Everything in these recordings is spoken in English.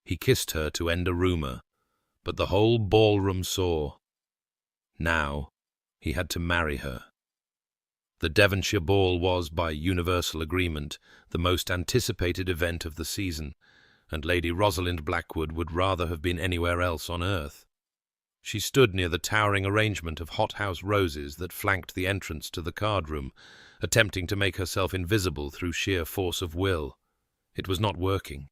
He kissed her to end a rumour, but the whole ballroom saw. Now he had to marry her. The Devonshire ball was, by universal agreement, the most anticipated event of the season, and Lady Rosalind Blackwood would rather have been anywhere else on earth. She stood near the towering arrangement of hothouse roses that flanked the entrance to the card-room, attempting to make herself invisible through sheer force of will. It was not working.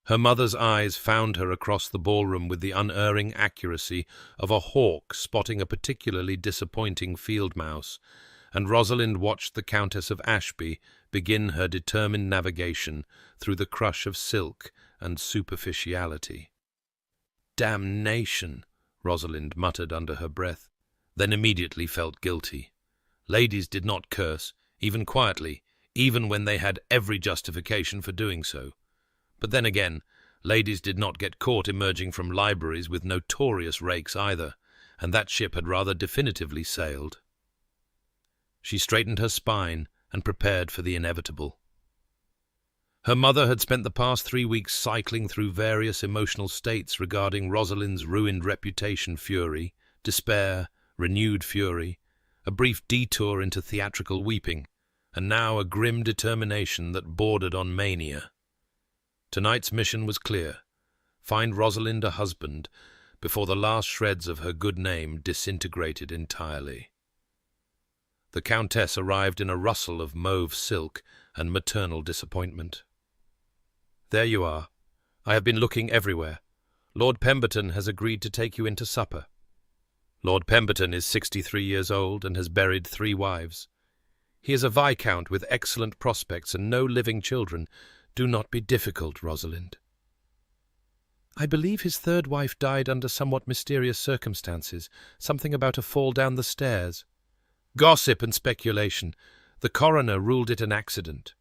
Her mother's eyes found her across the ballroom with the unerring accuracy of a hawk spotting a particularly disappointing field mouse, and Rosalind watched the Countess of Ashby begin her determined navigation through the crush of silk and superficiality. "Damnation!" Rosalind muttered under her breath, then immediately felt guilty. Ladies did not curse, even quietly, even when they had every justification for doing so. But then again, ladies did not get caught emerging from libraries with notorious rakes either, and that ship had rather definitively sailed. She straightened her spine and prepared for the inevitable. Her mother had spent the past 3 weeks cycling through various emotional states regarding Rosalind's ruined reputation, fury, despair, renewed fury, a brief detour into theatrical weeping, and now a grim determination that bordered on mania. Tonight's mission was clear: find Rosalind a husband before the last shreds of her good name disintegrated entirely. The Countess arrived in a rustle of mauve silk and maternal disappointment. "There you are. I have been looking everywhere. Lord Pemberton has agreed to take you into supper. Lord Pemberton is 63 years old and has buried 3 wives. He is a viscount with excellent prospects and no living children. Do not be difficult, Rosalind." "I believe his 3rd wife died under somewhat mysterious circumstances, something about a fall down the stairs." "Gossip and speculation. The coroner ruled it an accident."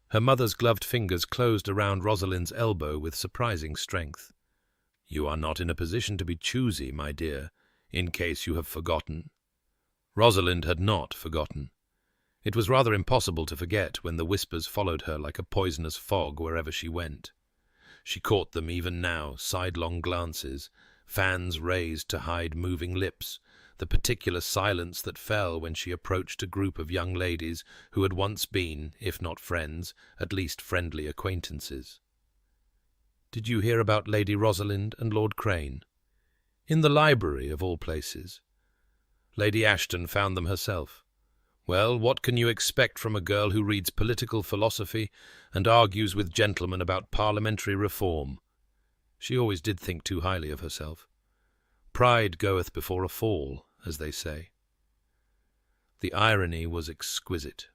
Her mother's gloved fingers closed around Rosalind's elbow with surprising strength. "You are not in a position to be choosy, my dear, in case you have forgotten." Rosalind had not forgotten. It was rather impossible to forget when the whispers followed her like a poisonous fog wherever she went. She caught them even now, sidelong glances, fans raised to hide moving lips, the particular silence that fell when she approached a group of young ladies who had once been, if not friends, at least friendly acquaintances. "Did you hear about Lady Rosalind and Lord Crane?" "In the library, of all places. Lady Ashton found them herself. Well, what can you expect from a girl who reads political philosophy and argues with gentlemen about parliamentary reform? She always did think too highly of herself. Pride goeth before a fall, as they say." The irony was exquisite.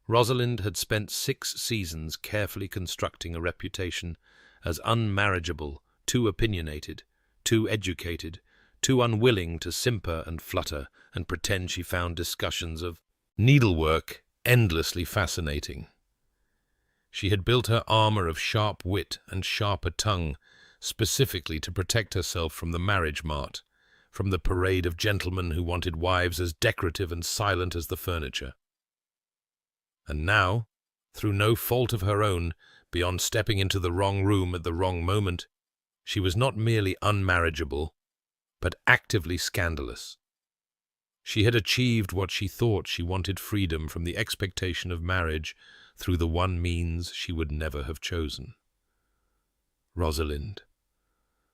Rosalind had spent 6 seasons carefully constructing a reputation as unmarriageable, too opinionated, too educated, too unwilling to simper and flutter and pretend she found discussions of needlework endlessly fascinating. She had built her armor of sharp wit and sharper tongue specifically to protect herself from the marriage mart, from the parade of gentlemen who wanted wives as decorative and silent as the furniture. And now, through no fault of her own, beyond stepping into the wrong room at the wrong moment, she was not merely unmarriageable, but actively scandalous. She had achieved what she thought: she wanted freedom from the expectation of marriage through the one means she would never have chosen. "Rosalind,"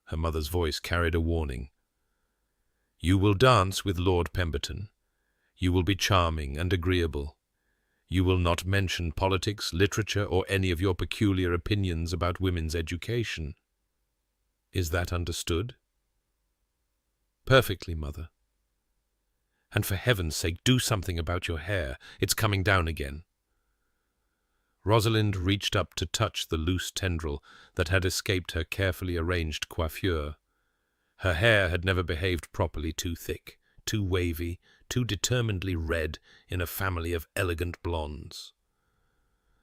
her mother's voice carried a warning, "you will dance with Lord Pemberton. You will be charming and agreeable. You will not mention politics, literature, or any of your peculiar opinions about women's education. Is that understood?" "Perfectly, Mother." "And for heaven's sake, do something about your hair. It's coming down again." Rosalind reached up to touch the loose tendril that had escaped her carefully arranged coiffure. Her hair had never behaved properly: too thick, too wavy, too determinedly red in a family of elegant blondes.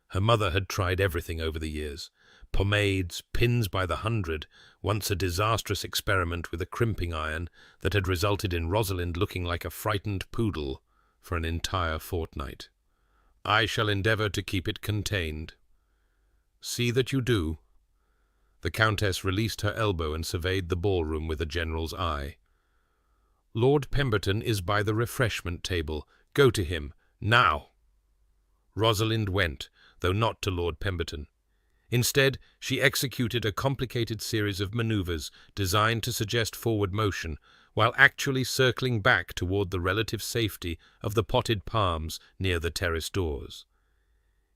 Her mother had tried everything over the years: pomades, pins by the 100, once a disastrous experiment with a crimping iron that had resulted in Rosalind looking like a frightened poodle for an entire fortnight. "I shall endeavour to keep it contained." "See that you do." The Countess released her elbow and surveyed the ballroom with a general's eye. "Lord Pemberton is by the refreshment table. Go to him, now." Rosalind went, though not to Lord Pemberton. Instead, she executed a complicated series of manoeuvres designed to suggest forward motion, while actually circling back toward the relative safety of the potted palms near the terrace doors.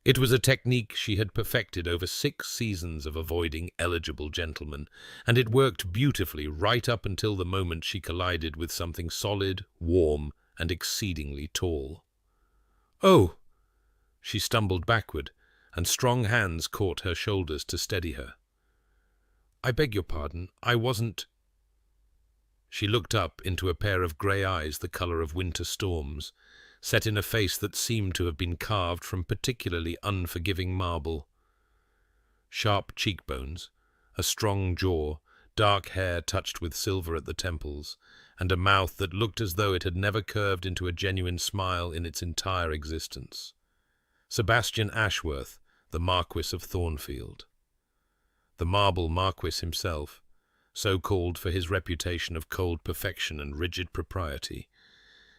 It was a technique she had perfected over 6 seasons of avoiding eligible gentlemen, and it worked beautifully right up until the moment she collided with something solid, warm, and exceedingly tall. "Oh!" She stumbled backward, and strong hands caught her shoulders to steady her. "I beg your pardon, I wasn't—" She looked up into a pair of grey eyes the colour of winter storms, set in a face that seemed to have been carved from particularly unforgiving marble. Sharp cheekbones, a strong jaw, dark hair touched with silver at the temples, and a mouth that looked as though it had never curved into a genuine smile in its entire existence. Sebastian Ashworth, the Marquis of Thornfield. The marble Marquis himself, so called for his reputation of cold perfection and rigid propriety.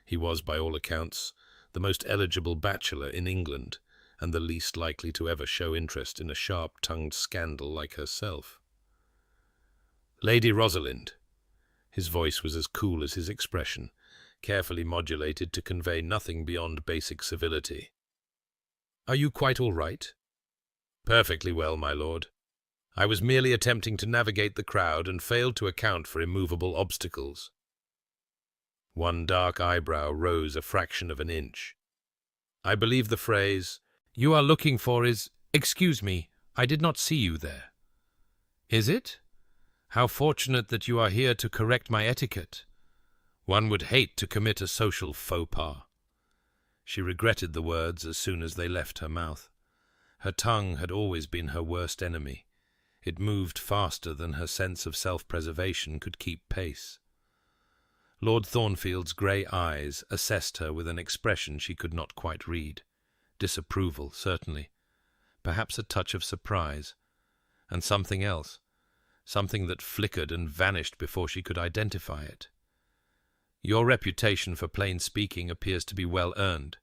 He was, by all accounts, the most eligible bachelor in England, and the least likely to ever show interest in a sharp-tongued scandal like herself. "Lady Rosalind." His voice was as cool as his expression, carefully modulated to convey nothing beyond basic civility. "Are you quite all right?" "Perfectly well, my lord. I was merely attempting to navigate the crowd and failed to account for immovable obstacles." One dark eyebrow rose a fraction of an inch. "I believe the phrase you are looking for is— Excuse me, I did not see you there." "Is it? How fortunate that you are here to correct my etiquette. One would hate to commit a social faux pas." She regretted the words as soon as they left her mouth. Her tongue had always been her worst enemy. It moved faster than her sense of self-preservation could keep pace. Lord Thornfield's grey eyes assessed her with an expression she could not quite read. Disapproval, certainly. Perhaps a touch of surprise. And something else. Something that flickered and vanished before she could identify it. "Your reputation for plain speaking appears to be well earned.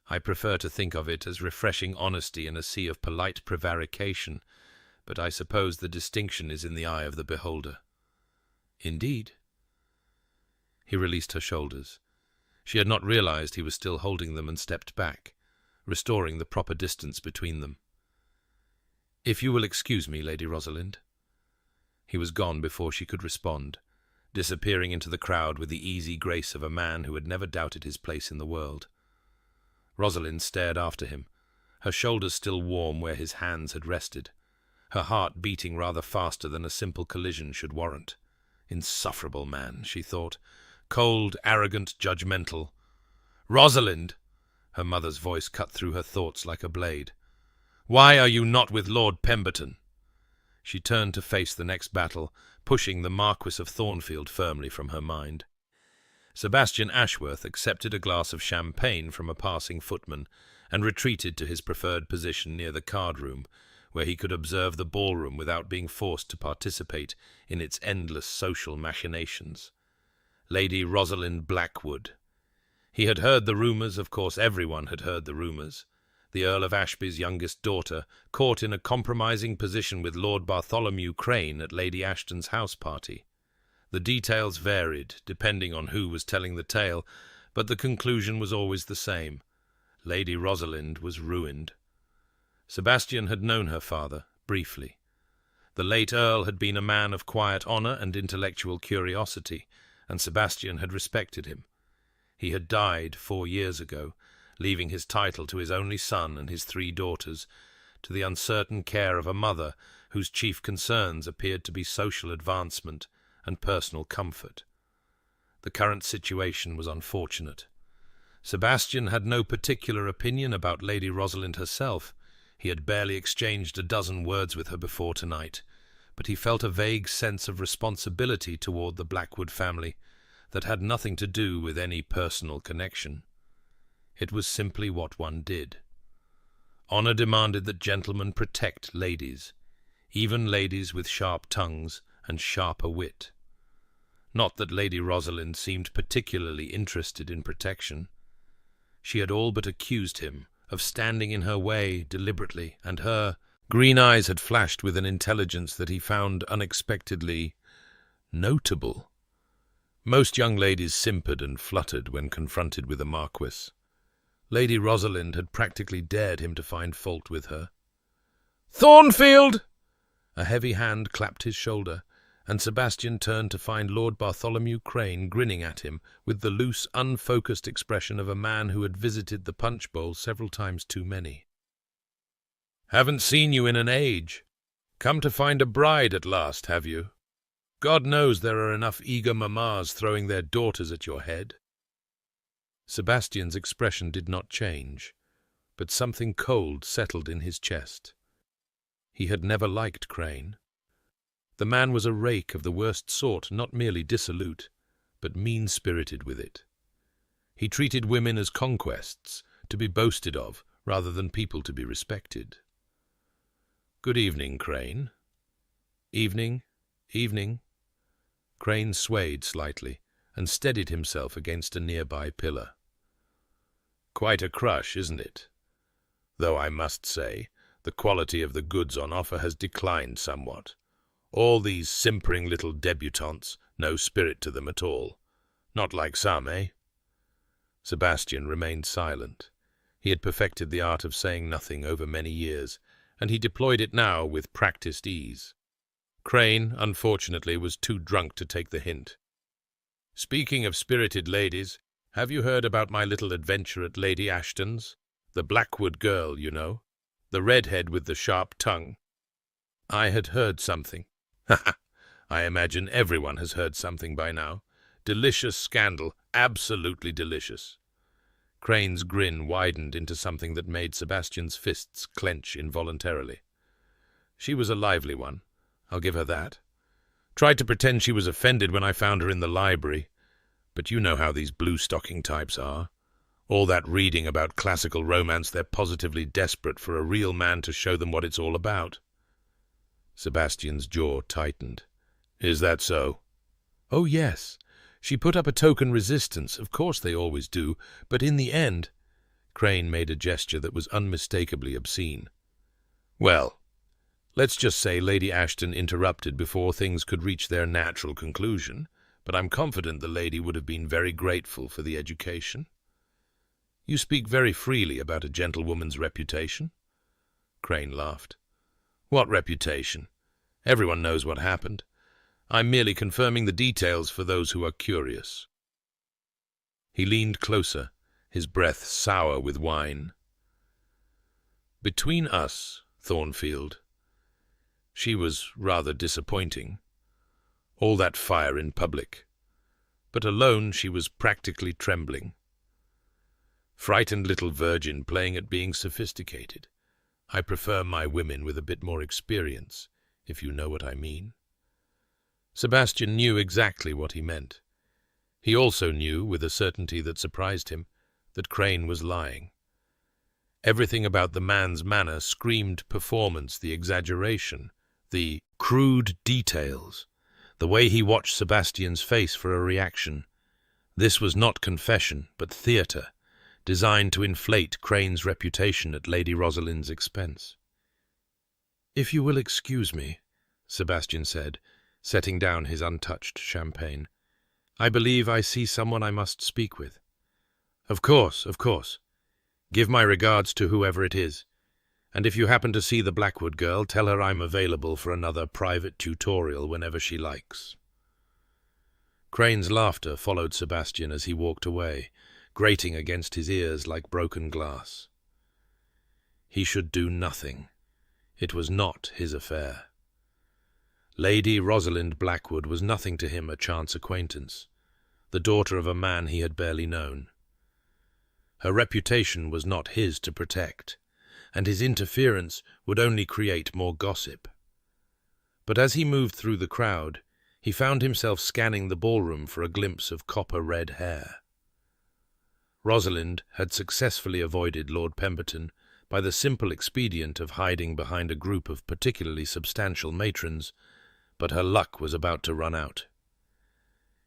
I prefer to think of it as refreshing honesty in a sea of polite prevarication, but I suppose the distinction is in the eye of the beholder." "Indeed." He released her shoulders. She had not realized he was still holding them and stepped back, restoring the proper distance between them. "If you will excuse me, Lady Rosalind." He was gone before she could respond, disappearing into the crowd with the easy grace of a man who had never doubted his place in the world. Rosalind stared after him, her shoulders still warm where his hands had rested, her heart beating rather faster than a simple collision should warrant. Insufferable man, she thought. Cold, arrogant, judgmental. "Rosalind!" Her mother's voice cut through her thoughts like a blade. "Why are you not with Lord Pemberton?" She turned to face the next battle, pushing the Marquis of Thornfield firmly from her mind. Sebastian Ashworth accepted a glass of champagne from a passing footman and retreated to his preferred position near the card-room, where he could observe the ballroom without being forced to participate in its endless social machinations. Lady Rosalind Blackwood. He had heard the rumours, of course everyone had heard the rumours. The Earl of Ashby's youngest daughter, caught in a compromising position with Lord Bartholomew Crane at Lady Ashton's house party. The details varied, depending on who was telling the tale, but the conclusion was always the same. Lady Rosalind was ruined. Sebastian had known her father, briefly. The late Earl had been a man of quiet honour and intellectual curiosity, and Sebastian had respected him. He had died 4 years ago, leaving his title to his only son and his 3 daughters, to the uncertain care of a mother whose chief concerns appeared to be social advancement and personal comfort. The current situation was unfortunate. Sebastian had no particular opinion about Lady Rosalind herself. He had barely exchanged a dozen words with her before tonight, but he felt a vague sense of responsibility toward the Blackwood family that had nothing to do with any personal connection. It was simply what one did. Honour demanded that gentlemen protect ladies, even ladies with sharp tongues and sharper wit. Not that Lady Rosalind seemed particularly interested in protection. She had all but accused him of standing in her way deliberately, and her green eyes had flashed with an intelligence that he found unexpectedly notable. Most young ladies simpered and fluttered when confronted with a marquis. Lady Rosalind had practically dared him to find fault with her. "Thornfield!" A heavy hand clapped his shoulder, and Sebastian turned to find Lord Bartholomew Crane grinning at him with the loose, unfocused expression of a man who had visited the punch bowl several times too many. "Haven't seen you in an age. Come to find a bride at last, have you? God knows there are enough eager mammas throwing their daughters at your head." Sebastian's expression did not change, but something cold settled in his chest. He had never liked Crane. The man was a rake of the worst sort, not merely dissolute, but mean-spirited with it. He treated women as conquests, to be boasted of, rather than people to be respected. "Good evening, Crane." "Evening, evening." Crane swayed slightly and steadied himself against a nearby pillar. "Quite a crush, isn't it? Though I must say, the quality of the goods on offer has declined somewhat. All these simpering little debutantes, no spirit to them at all. Not like some, eh?" Sebastian remained silent. He had perfected the art of saying nothing over many years, and he deployed it now with practiced ease. Crane, unfortunately, was too drunk to take the hint. "Speaking of spirited ladies, have you heard about my little adventure at Lady Ashton's? The Blackwood girl, you know. The redhead with the sharp tongue." "I had heard something." "Ha! I imagine everyone has heard something by now. Delicious scandal, absolutely delicious." Crane's grin widened into something that made Sebastian's fists clench involuntarily. "She was a lively one, I'll give her that. Tried to pretend she was offended when I found her in the library, but you know how these blue-stocking types are. All that reading about classical romance, they're positively desperate for a real man to show them what it's all about." Sebastian's jaw tightened. "Is that so?" "Oh, yes. She put up a token resistance, of course they always do, but in the end—" Crane made a gesture that was unmistakably obscene. "Well, let's just say Lady Ashton interrupted before things could reach their natural conclusion, but I'm confident the lady would have been very grateful for the education." "You speak very freely about a gentlewoman's reputation." Crane laughed. "What reputation? Everyone knows what happened. I'm merely confirming the details for those who are curious." He leaned closer, his breath sour with wine. "Between us, Thornfield, she was rather disappointing. All that fire in public. But alone she was practically trembling. Frightened little virgin playing at being sophisticated. I prefer my women with a bit more experience, if you know what I mean." Sebastian knew exactly what he meant. He also knew, with a certainty that surprised him, that Crane was lying. Everything about the man's manner screamed performance, the exaggeration, the crude details, the way he watched Sebastian's face for a reaction. This was not confession, but theatre, designed to inflate Crane's reputation at Lady Rosalind's expense. "If you will excuse me," Sebastian said, setting down his untouched champagne, "I believe I see someone I must speak with." Of course. Give my regards to whoever it is. And if you happen to see the Blackwood girl, tell her I'm available for another private tutorial whenever she likes." Crane's laughter followed Sebastian as he walked away, grating against his ears like broken glass. He should do nothing. It was not his affair. Lady Rosalind Blackwood was nothing to him, a chance acquaintance, the daughter of a man he had barely known. Her reputation was not his to protect, and his interference would only create more gossip. But as he moved through the crowd, he found himself scanning the ballroom for a glimpse of copper-red hair. Rosalind had successfully avoided Lord Pemberton by the simple expedient of hiding behind a group of particularly substantial matrons, but her luck was about to run out.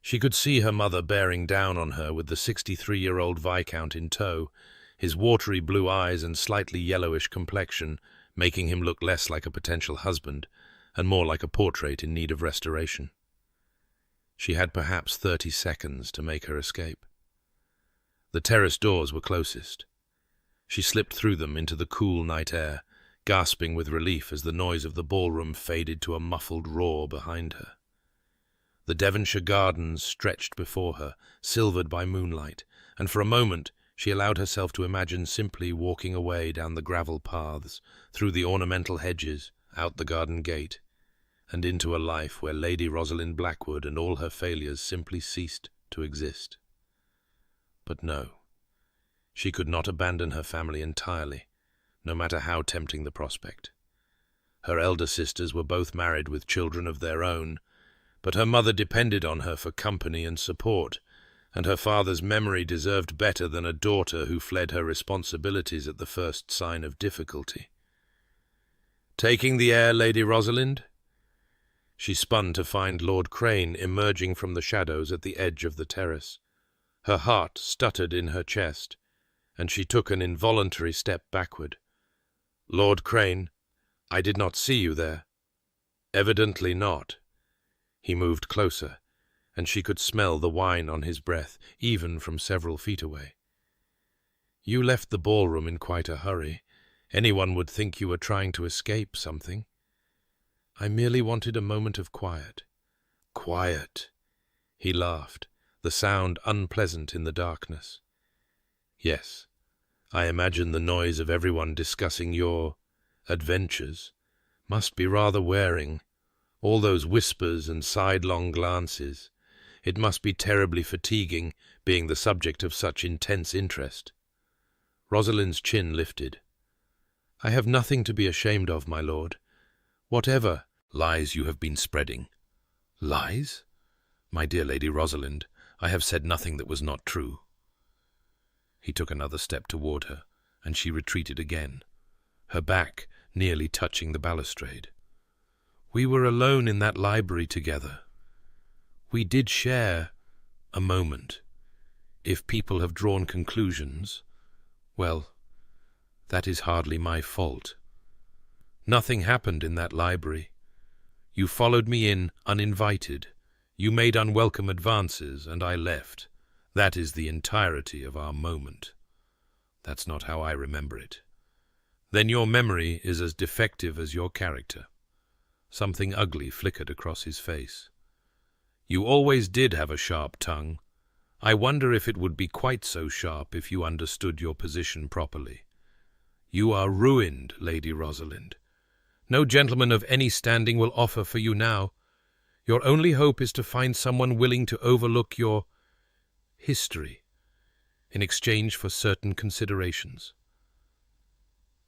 She could see her mother bearing down on her with the 63-year-old Viscount in tow, his watery blue eyes and slightly yellowish complexion making him look less like a potential husband and more like a portrait in need of restoration. She had perhaps 30 seconds to make her escape. The terrace doors were closest. She slipped through them into the cool night air, gasping with relief as the noise of the ballroom faded to a muffled roar behind her. The Devonshire gardens stretched before her, silvered by moonlight, and for a moment she allowed herself to imagine simply walking away down the gravel paths, through the ornamental hedges, out the garden gate, and into a life where Lady Rosalind Blackwood and all her failures simply ceased to exist. But no, she could not abandon her family entirely, no matter how tempting the prospect. Her elder sisters were both married with children of their own, but her mother depended on her for company and support, and her father's memory deserved better than a daughter who fled her responsibilities at the first sign of difficulty. "Taking the air, Lady Rosalind?" She spun to find Lord Crane emerging from the shadows at the edge of the terrace. Her heart stuttered in her chest, and she took an involuntary step backward. "Lord Crane, I did not see you there." "Evidently not." He moved closer, and she could smell the wine on his breath, even from several feet away. "You left the ballroom in quite a hurry. Anyone would think you were trying to escape something." "I merely wanted a moment of quiet." "Quiet?" He laughed, the sound unpleasant in the darkness. "Yes, I imagine the noise of everyone discussing your adventures must be rather wearing. All those whispers and sidelong glances. It must be terribly fatiguing, being the subject of such intense interest." Rosalind's chin lifted. "I have nothing to be ashamed of, my lord. Whatever lies you have been spreading." "Lies? My dear Lady Rosalind, I have said nothing that was not true." He took another step toward her, and she retreated again, her back nearly touching the balustrade. "We were alone in that library together. We did share a moment. If people have drawn conclusions, well, that is hardly my fault. Nothing happened in that library. You followed me in uninvited. You made unwelcome advances, and I left. That is the entirety of our moment. That's not how I remember it. Then your memory is as defective as your character." Something ugly flickered across his face. "You always did have a sharp tongue. I wonder if it would be quite so sharp if you understood your position properly. You are ruined, Lady Rosalind. No gentleman of any standing will offer for you now. Your only hope is to find someone willing to overlook your history in exchange for certain considerations.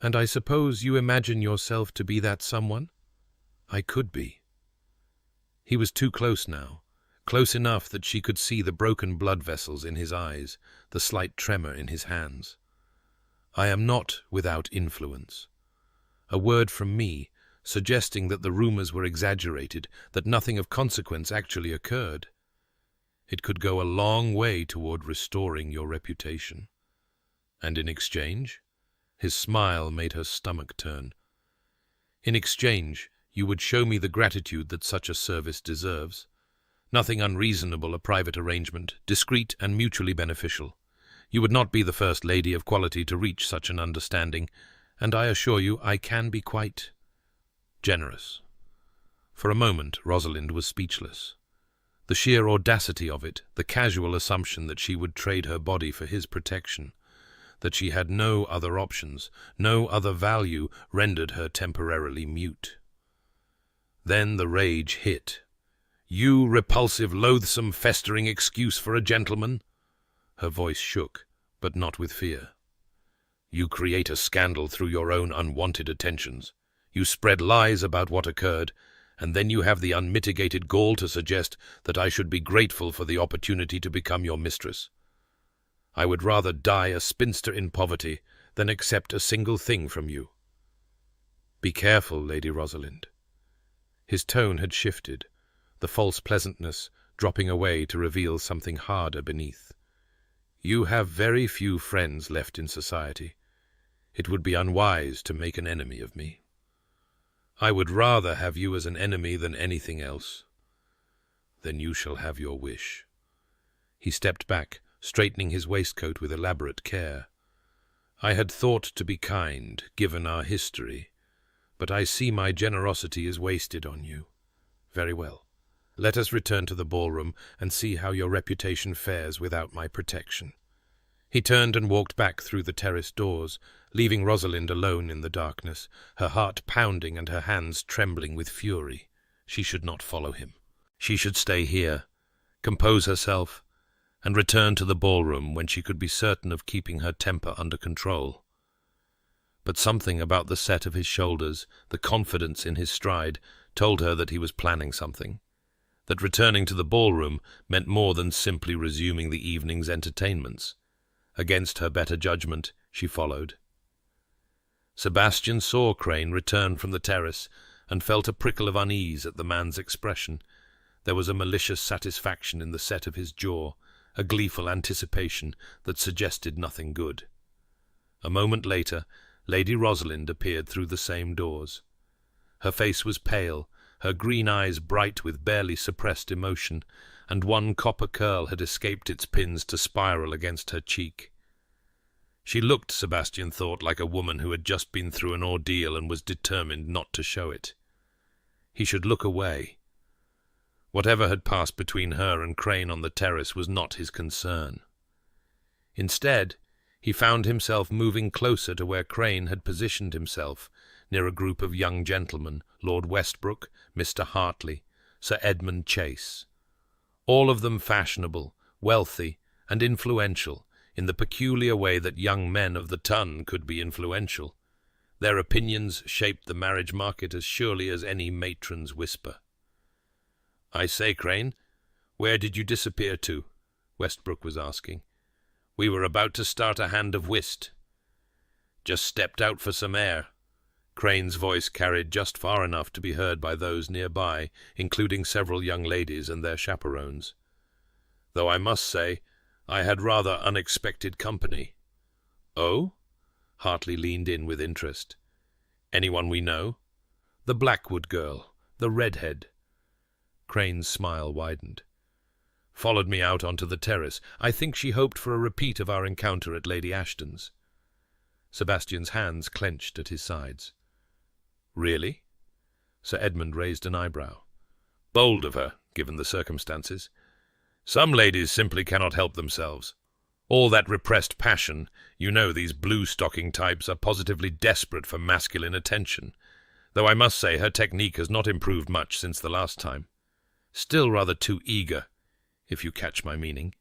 And I suppose you imagine yourself to be that someone?" "I could be." He was too close now, close enough that she could see the broken blood vessels in his eyes, the slight tremor in his hands. "I am not without influence. A word from me, suggesting that the rumors were exaggerated, that nothing of consequence actually occurred. It could go a long way toward restoring your reputation. And in exchange?" His smile made her stomach turn. "In exchange, you would show me the gratitude that such a service deserves. Nothing unreasonable, a private arrangement, discreet and mutually beneficial. You would not be the first lady of quality to reach such an understanding, and I assure you I can be quite generous." For a moment Rosalind was speechless. The sheer audacity of it, the casual assumption that she would trade her body for his protection, that she had no other options, no other value, rendered her temporarily mute. Then the rage hit. "You repulsive, loathsome, festering excuse for a gentleman!" Her voice shook, but not with fear. "You create a scandal through your own unwanted attentions. You spread lies about what occurred, and then you have the unmitigated gall to suggest that I should be grateful for the opportunity to become your mistress. I would rather die a spinster in poverty than accept a single thing from you. Be careful, Lady Rosalind." His tone had shifted, the false pleasantness dropping away to reveal something harder beneath. "You have very few friends left in society. It would be unwise to make an enemy of me. I would rather have you as an enemy than anything else." "Then you shall have your wish." He stepped back, straightening his waistcoat with elaborate care. "I had thought to be kind, given our history, but I see my generosity is wasted on you. Very well. Let us return to the ballroom and see how your reputation fares without my protection." He turned and walked back through the terrace doors, leaving Rosalind alone in the darkness, her heart pounding and her hands trembling with fury. She should not follow him. She should stay here, compose herself, and return to the ballroom when she could be certain of keeping her temper under control. But something about the set of his shoulders, the confidence in his stride, told her that he was planning something, that returning to the ballroom meant more than simply resuming the evening's entertainments. Against her better judgment, she followed. Sebastian saw Crane return from the terrace and felt a prickle of unease at the man's expression. There was a malicious satisfaction in the set of his jaw, a gleeful anticipation that suggested nothing good. A moment later, Lady Rosalind appeared through the same doors. Her face was pale, her green eyes bright with barely suppressed emotion, and one copper curl had escaped its pins to spiral against her cheek. She looked, Sebastian thought, like a woman who had just been through an ordeal and was determined not to show it. He should look away. Whatever had passed between her and Crane on the terrace was not his concern. Instead, he found himself moving closer to where Crane had positioned himself, near a group of young gentlemen, Lord Westbrook, Mr. Hartley, Sir Edmund Chase. All of them fashionable, wealthy, and influential, in the peculiar way that young men of the ton could be influential. Their opinions shaped the marriage market as surely as any matron's whisper. "I say, Crane, where did you disappear to?" Westbrook was asking. "We were about to start a hand of whist." "Just stepped out for some air." Crane's voice carried just far enough to be heard by those nearby, including several young ladies and their chaperones. "Though I must say, I had rather unexpected company." "Oh?" Hartley leaned in with interest. "Anyone we know?" "The Blackwood girl, the redhead." Crane's smile widened. "Followed me out onto the terrace. I think she hoped for a repeat of our encounter at Lady Ashton's." Sebastian's hands clenched at his sides. "Really?" Sir Edmund raised an eyebrow. "Bold of her, given the circumstances. Some ladies simply cannot help themselves. All that repressed passion, you know these blue-stocking types are positively desperate for masculine attention, though I must say her technique has not improved much since the last time. Still rather too eager, if you catch my meaning."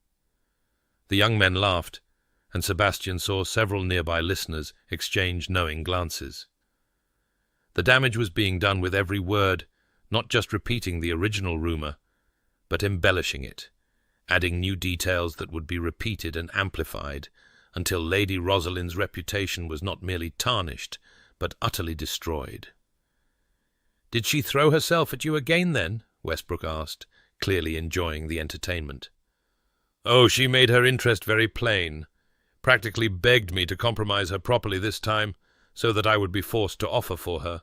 The young men laughed, and Sebastian saw several nearby listeners exchange knowing glances. The damage was being done with every word, not just repeating the original rumour, but embellishing it, adding new details that would be repeated and amplified until Lady Rosalind's reputation was not merely tarnished, but utterly destroyed. "Did she throw herself at you again, then?" Westbrook asked, clearly enjoying the entertainment. "Oh, she made her interest very plain. Practically begged me to compromise her properly this time, so that I would be forced to offer for her,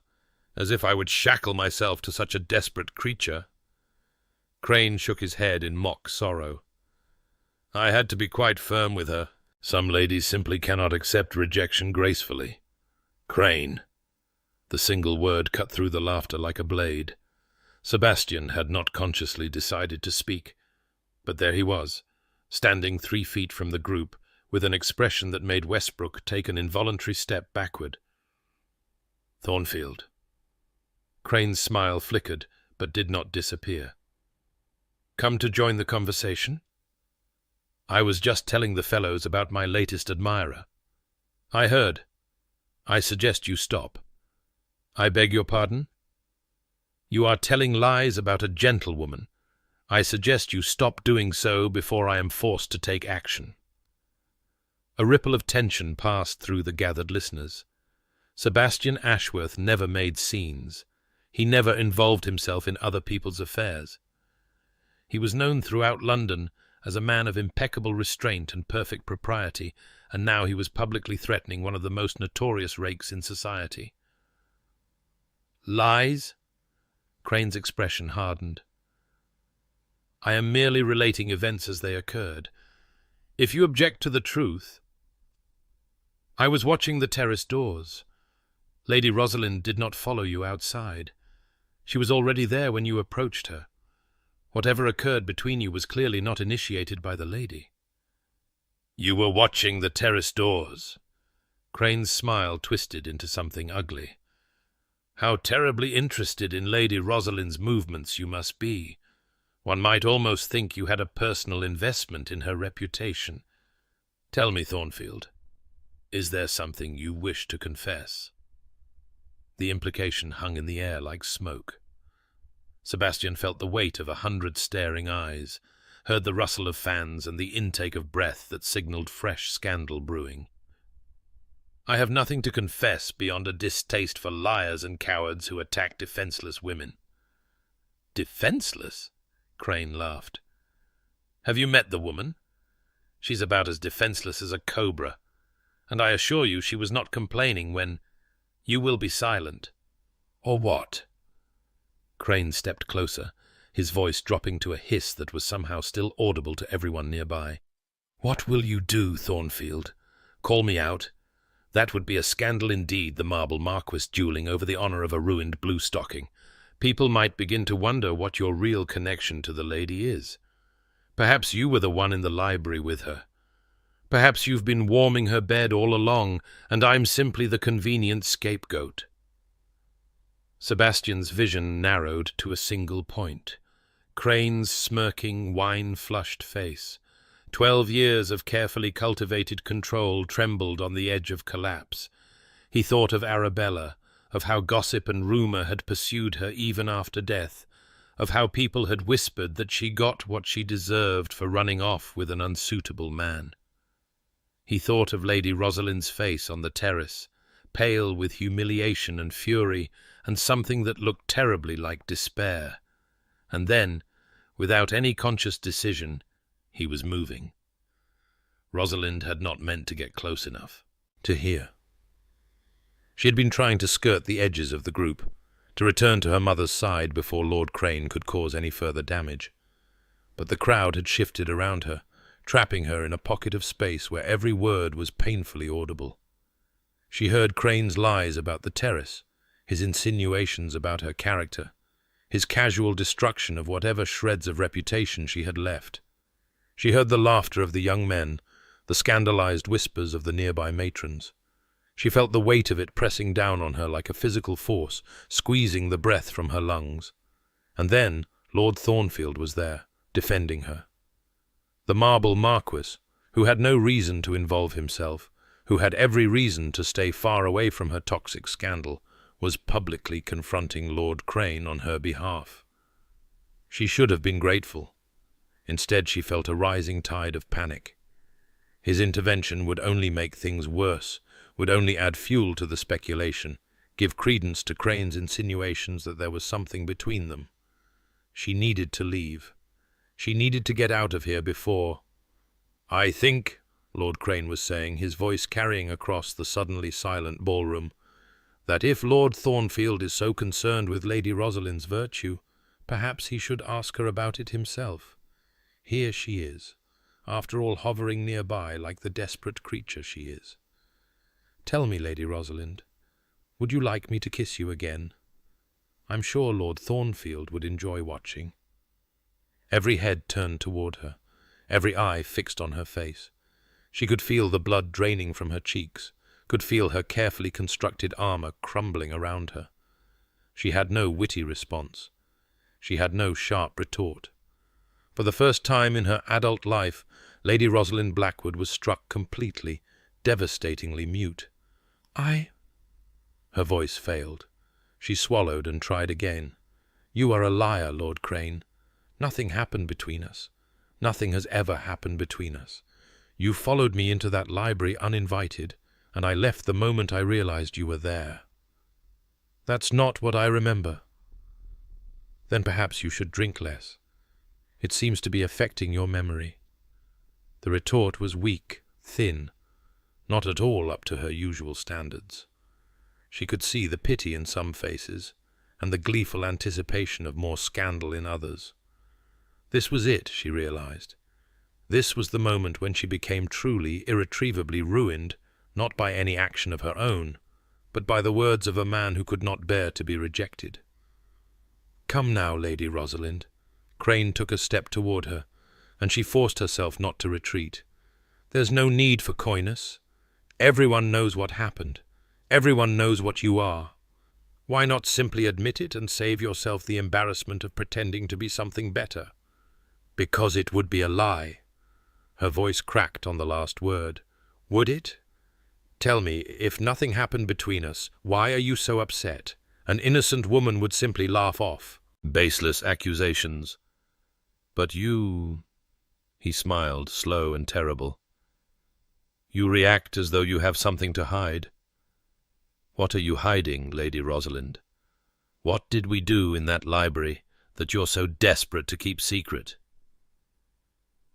as if I would shackle myself to such a desperate creature." Crane shook his head in mock sorrow. "I had to be quite firm with her. Some ladies simply cannot accept rejection gracefully." "Crane." The single word cut through the laughter like a blade. Sebastian had not consciously decided to speak, but there he was, standing 3 feet from the group, with an expression that made Westbrook take an involuntary step backward. "Thornfield." Crane's smile flickered, but did not disappear. "Come to join the conversation?" "I was just telling the fellows about my latest admirer." "I heard. I suggest you stop." "I beg your pardon?" "You are telling lies about a gentlewoman. I suggest you stop doing so before I am forced to take action." A ripple of tension passed through the gathered listeners. Sebastian Ashworth never made scenes. He never involved himself in other people's affairs. He was known throughout London as a man of impeccable restraint and perfect propriety, and now he was publicly threatening one of the most notorious rakes in society. Lies? Crane's expression hardened. I am merely relating events as they occurred. If you object to the truth, I was watching the terrace doors. Lady Rosalind did not follow you outside. She was already there when you approached her. Whatever occurred between you was clearly not initiated by the lady. You were watching the terrace doors. Crane's smile twisted into something ugly. How terribly interested in Lady Rosalind's movements you must be. One might almost think you had a personal investment in her reputation. Tell me, Thornfield, is there something you wish to confess? The implication hung in the air like smoke. Sebastian felt the weight of 100 staring eyes, heard the rustle of fans and the intake of breath that signalled fresh scandal brewing. I have nothing to confess beyond a distaste for liars and cowards who attack defenceless women. Defenceless? Crane laughed. Have you met the woman? She's about as defenceless as a cobra, and I assure you she was not complaining when— You will be silent. Or what? Crane stepped closer, his voice dropping to a hiss that was somehow still audible to everyone nearby. What will you do, Thornfield? Call me out? That would be a scandal indeed, the Marble Marquis duelling over the honour of a ruined blue-stocking. People might begin to wonder what your real connection to the lady is. Perhaps you were the one in the library with her. Perhaps you've been warming her bed all along, and I'm simply the convenient scapegoat. Sebastian's vision narrowed to a single point. Crane's smirking, wine-flushed face. 12 years of carefully cultivated control trembled on the edge of collapse. He thought of Arabella, of how gossip and rumour had pursued her even after death, of how people had whispered that she got what she deserved for running off with an unsuitable man. He thought of Lady Rosalind's face on the terrace, pale with humiliation and fury, and something that looked terribly like despair. And then, without any conscious decision, he was moving. Rosalind had not meant to get close enough to hear. She had been trying to skirt the edges of the group, to return to her mother's side before Lord Crane could cause any further damage. But the crowd had shifted around her, trapping her in a pocket of space where every word was painfully audible. She heard Crane's lies about the terrace, his insinuations about her character, his casual destruction of whatever shreds of reputation she had left. She heard the laughter of the young men, the scandalized whispers of the nearby matrons. She felt the weight of it pressing down on her like a physical force, squeezing the breath from her lungs. And then Lord Thornfield was there, defending her. The Marble Marquis, who had no reason to involve himself, who had every reason to stay far away from her toxic scandal, was publicly confronting Lord Crane on her behalf. She should have been grateful. Instead, she felt a rising tide of panic. His intervention would only make things worse, would only add fuel to the speculation, give credence to Crane's insinuations that there was something between them. She needed to leave. She needed to get out of here before— I think, Lord Crane was saying, his voice carrying across the suddenly silent ballroom, that if Lord Thornfield is so concerned with Lady Rosalind's virtue, perhaps he should ask her about it himself. Here she is, after all, hovering nearby like the desperate creature she is. Tell me, Lady Rosalind, would you like me to kiss you again? I'm sure Lord Thornfield would enjoy watching. Every head turned toward her, every eye fixed on her face. She could feel the blood draining from her cheeks, could feel her carefully constructed armour crumbling around her. She had no witty response. She had no sharp retort. For the first time in her adult life, Lady Rosalind Blackwood was struck completely, devastatingly mute. Her voice failed. She swallowed and tried again. You are a liar, Lord Crane. Nothing happened between us. Nothing has ever happened between us. You followed me into that library uninvited, and I left the moment I realized you were there." "That's not what I remember." "Then perhaps you should drink less. It seems to be affecting your memory." The retort was weak, thin, not at all up to her usual standards. She could see the pity in some faces, and the gleeful anticipation of more scandal in others. This was it, she realized. This was the moment when she became truly, irretrievably ruined, not by any action of her own, but by the words of a man who could not bear to be rejected. "Come now, Lady Rosalind." Crane took a step toward her, and she forced herself not to retreat. "There's no need for coyness. Everyone knows what happened. Everyone knows what you are. Why not simply admit it and save yourself the embarrassment of pretending to be something better?" "Because it would be a lie." Her voice cracked on the last word. "Would it? Tell me, if nothing happened between us, why are you so upset? An innocent woman would simply laugh off baseless accusations. But you—" He smiled, slow and terrible. "You react as though you have something to hide. What are you hiding, Lady Rosalind? What did we do in that library that you're so desperate to keep secret?"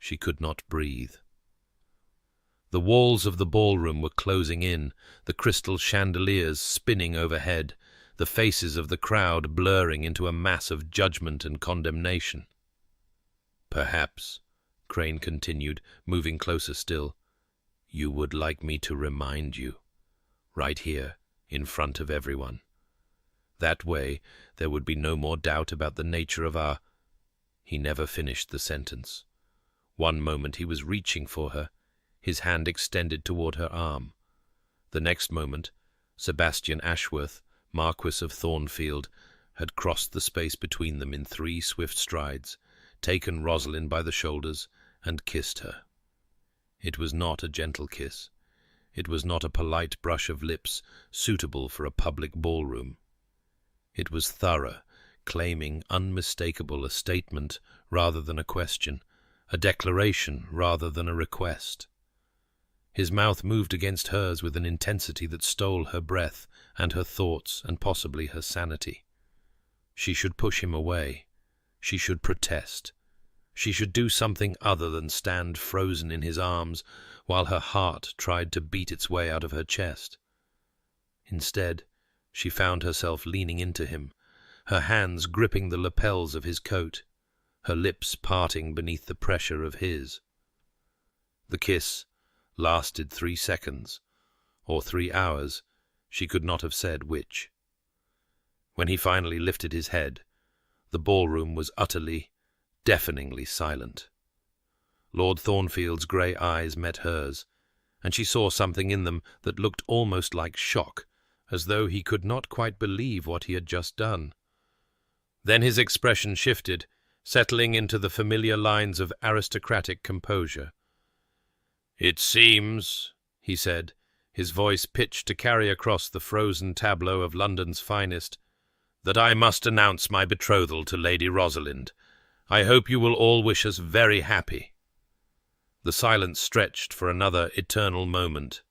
She could not breathe. The walls of the ballroom were closing in, the crystal chandeliers spinning overhead, the faces of the crowd blurring into a mass of judgment and condemnation. "Perhaps," Crane continued, moving closer still, "you would like me to remind you, right here, in front of everyone. That way there would be no more doubt about the nature of our—" He never finished the sentence. One moment he was reaching for her, his hand extended toward her arm. The next moment, Sebastian Ashworth, Marquis of Thornfield, had crossed the space between them in 3 swift strides, taken Rosalind by the shoulders, and kissed her. It was not a gentle kiss. It was not a polite brush of lips suitable for a public ballroom. It was thorough, claiming unmistakable a statement rather than a question, a declaration rather than a request. His mouth moved against hers with an intensity that stole her breath and her thoughts and possibly her sanity. She should push him away. She should protest. She should do something other than stand frozen in his arms while her heart tried to beat its way out of her chest. Instead, she found herself leaning into him, her hands gripping the lapels of his coat, her lips parting beneath the pressure of his. The kiss lasted 3 seconds, or 3 hours, she could not have said which. When he finally lifted his head, the ballroom was utterly, deafeningly silent. Lord Thornfield's grey eyes met hers, and she saw something in them that looked almost like shock, as though he could not quite believe what he had just done. Then his expression shifted, settling into the familiar lines of aristocratic composure. "It seems," he said, his voice pitched to carry across the frozen tableau of London's finest, "that I must announce my betrothal to Lady Rosalind. I hope you will all wish us very happy." The silence stretched for another eternal moment.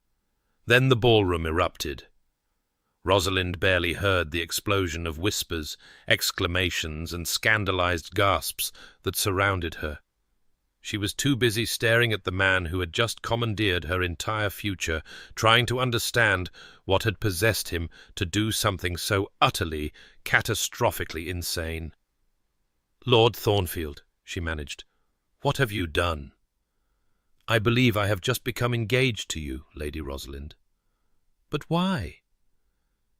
Then the ballroom erupted. Rosalind barely heard the explosion of whispers, exclamations, and scandalized gasps that surrounded her. She was too busy staring at the man who had just commandeered her entire future, trying to understand what had possessed him to do something so utterly, catastrophically insane. "Lord Thornfield," she managed, "what have you done?" "I believe I have just become engaged to you, Lady Rosalind." "But why?"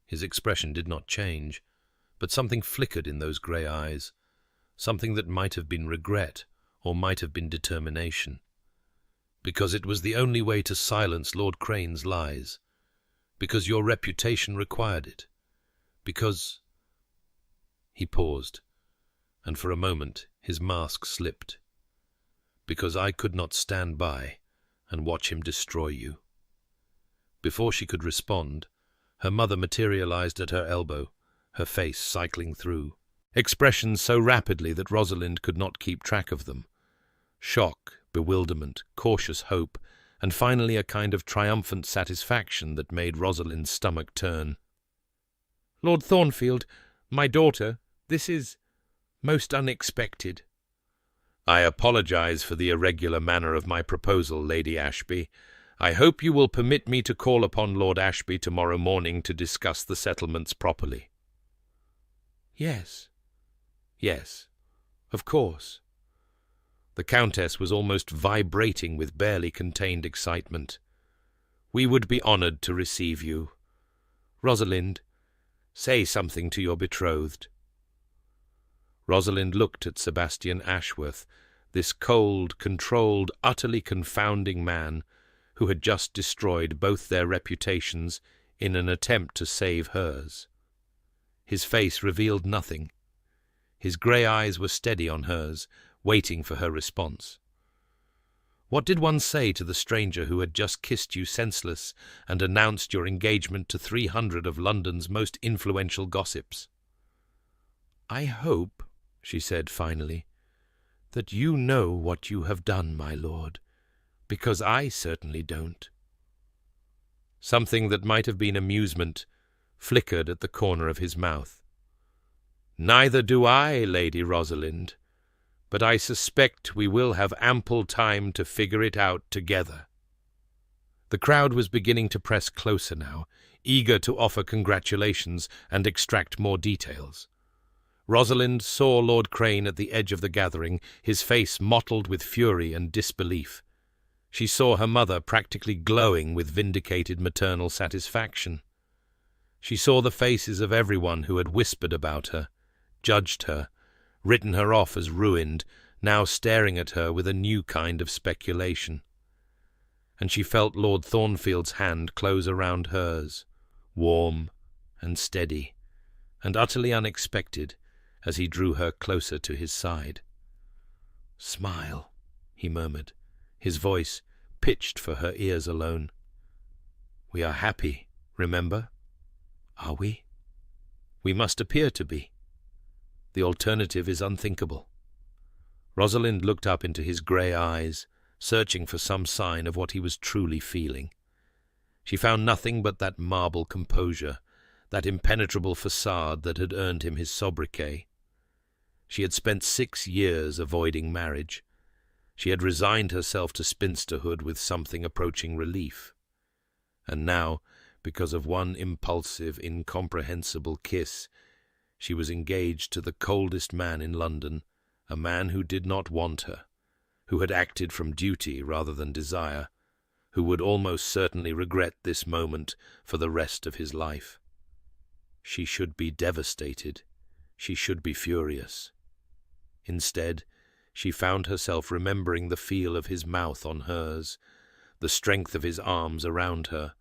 His expression did not change, but something flickered in those grey eyes, something that might have been regret or might have been determination. "Because it was the only way to silence Lord Crane's lies. Because your reputation required it. Because—" He paused, and for a moment his mask slipped. "Because I could not stand by and watch him destroy you." Before she could respond, her mother materialized at her elbow, her face cycling through, expressions so rapidly that Rosalind could not keep track of them. Shock, bewilderment, cautious hope, and finally a kind of triumphant satisfaction that made Rosalind's stomach turn. "Lord Thornfield, my daughter, this is most unexpected." "I apologize for the irregular manner of my proposal, Lady Ashby. I hope you will permit me to call upon Lord Ashby tomorrow morning to discuss the settlements properly." "Yes, Of course." The Countess was almost vibrating with barely contained excitement. "We would be honoured to receive you. Rosalind, say something to your betrothed." Rosalind looked at Sebastian Ashworth, this cold, controlled, utterly confounding man who had just destroyed both their reputations in an attempt to save hers. His face revealed nothing. His grey eyes were steady on hers, waiting for her response. What did one say to the stranger who had just kissed you senseless and announced your engagement to 300 of London's most influential gossips? "I hope," she said finally, "that you know what you have done, my lord, because I certainly don't." Something that might have been amusement flickered at the corner of his mouth. "Neither do I, Lady Rosalind, but I suspect we will have ample time to figure it out together." The crowd was beginning to press closer now, eager to offer congratulations and extract more details. Rosalind saw Lord Crane at the edge of the gathering, his face mottled with fury and disbelief. She saw her mother practically glowing with vindicated maternal satisfaction. She saw the faces of everyone who had whispered about her, judged her, written her off as ruined, now staring at her with a new kind of speculation. And she felt Lord Thornfield's hand close around hers, warm and steady, and utterly unexpected, as he drew her closer to his side. "Smile," he murmured, his voice pitched for her ears alone. "We are happy, remember? Are we? We must appear to be. The alternative is unthinkable." Rosalind looked up into his grey eyes, searching for some sign of what he was truly feeling. She found nothing but that marble composure, that impenetrable facade that had earned him his sobriquet. She had spent 6 years avoiding marriage. She had resigned herself to spinsterhood with something approaching relief. And now, because of one impulsive, incomprehensible kiss, she was engaged to the coldest man in London, a man who did not want her, who had acted from duty rather than desire, who would almost certainly regret this moment for the rest of his life. She should be devastated. She should be furious. Instead, she found herself remembering the feel of his mouth on hers, the strength of his arms around her,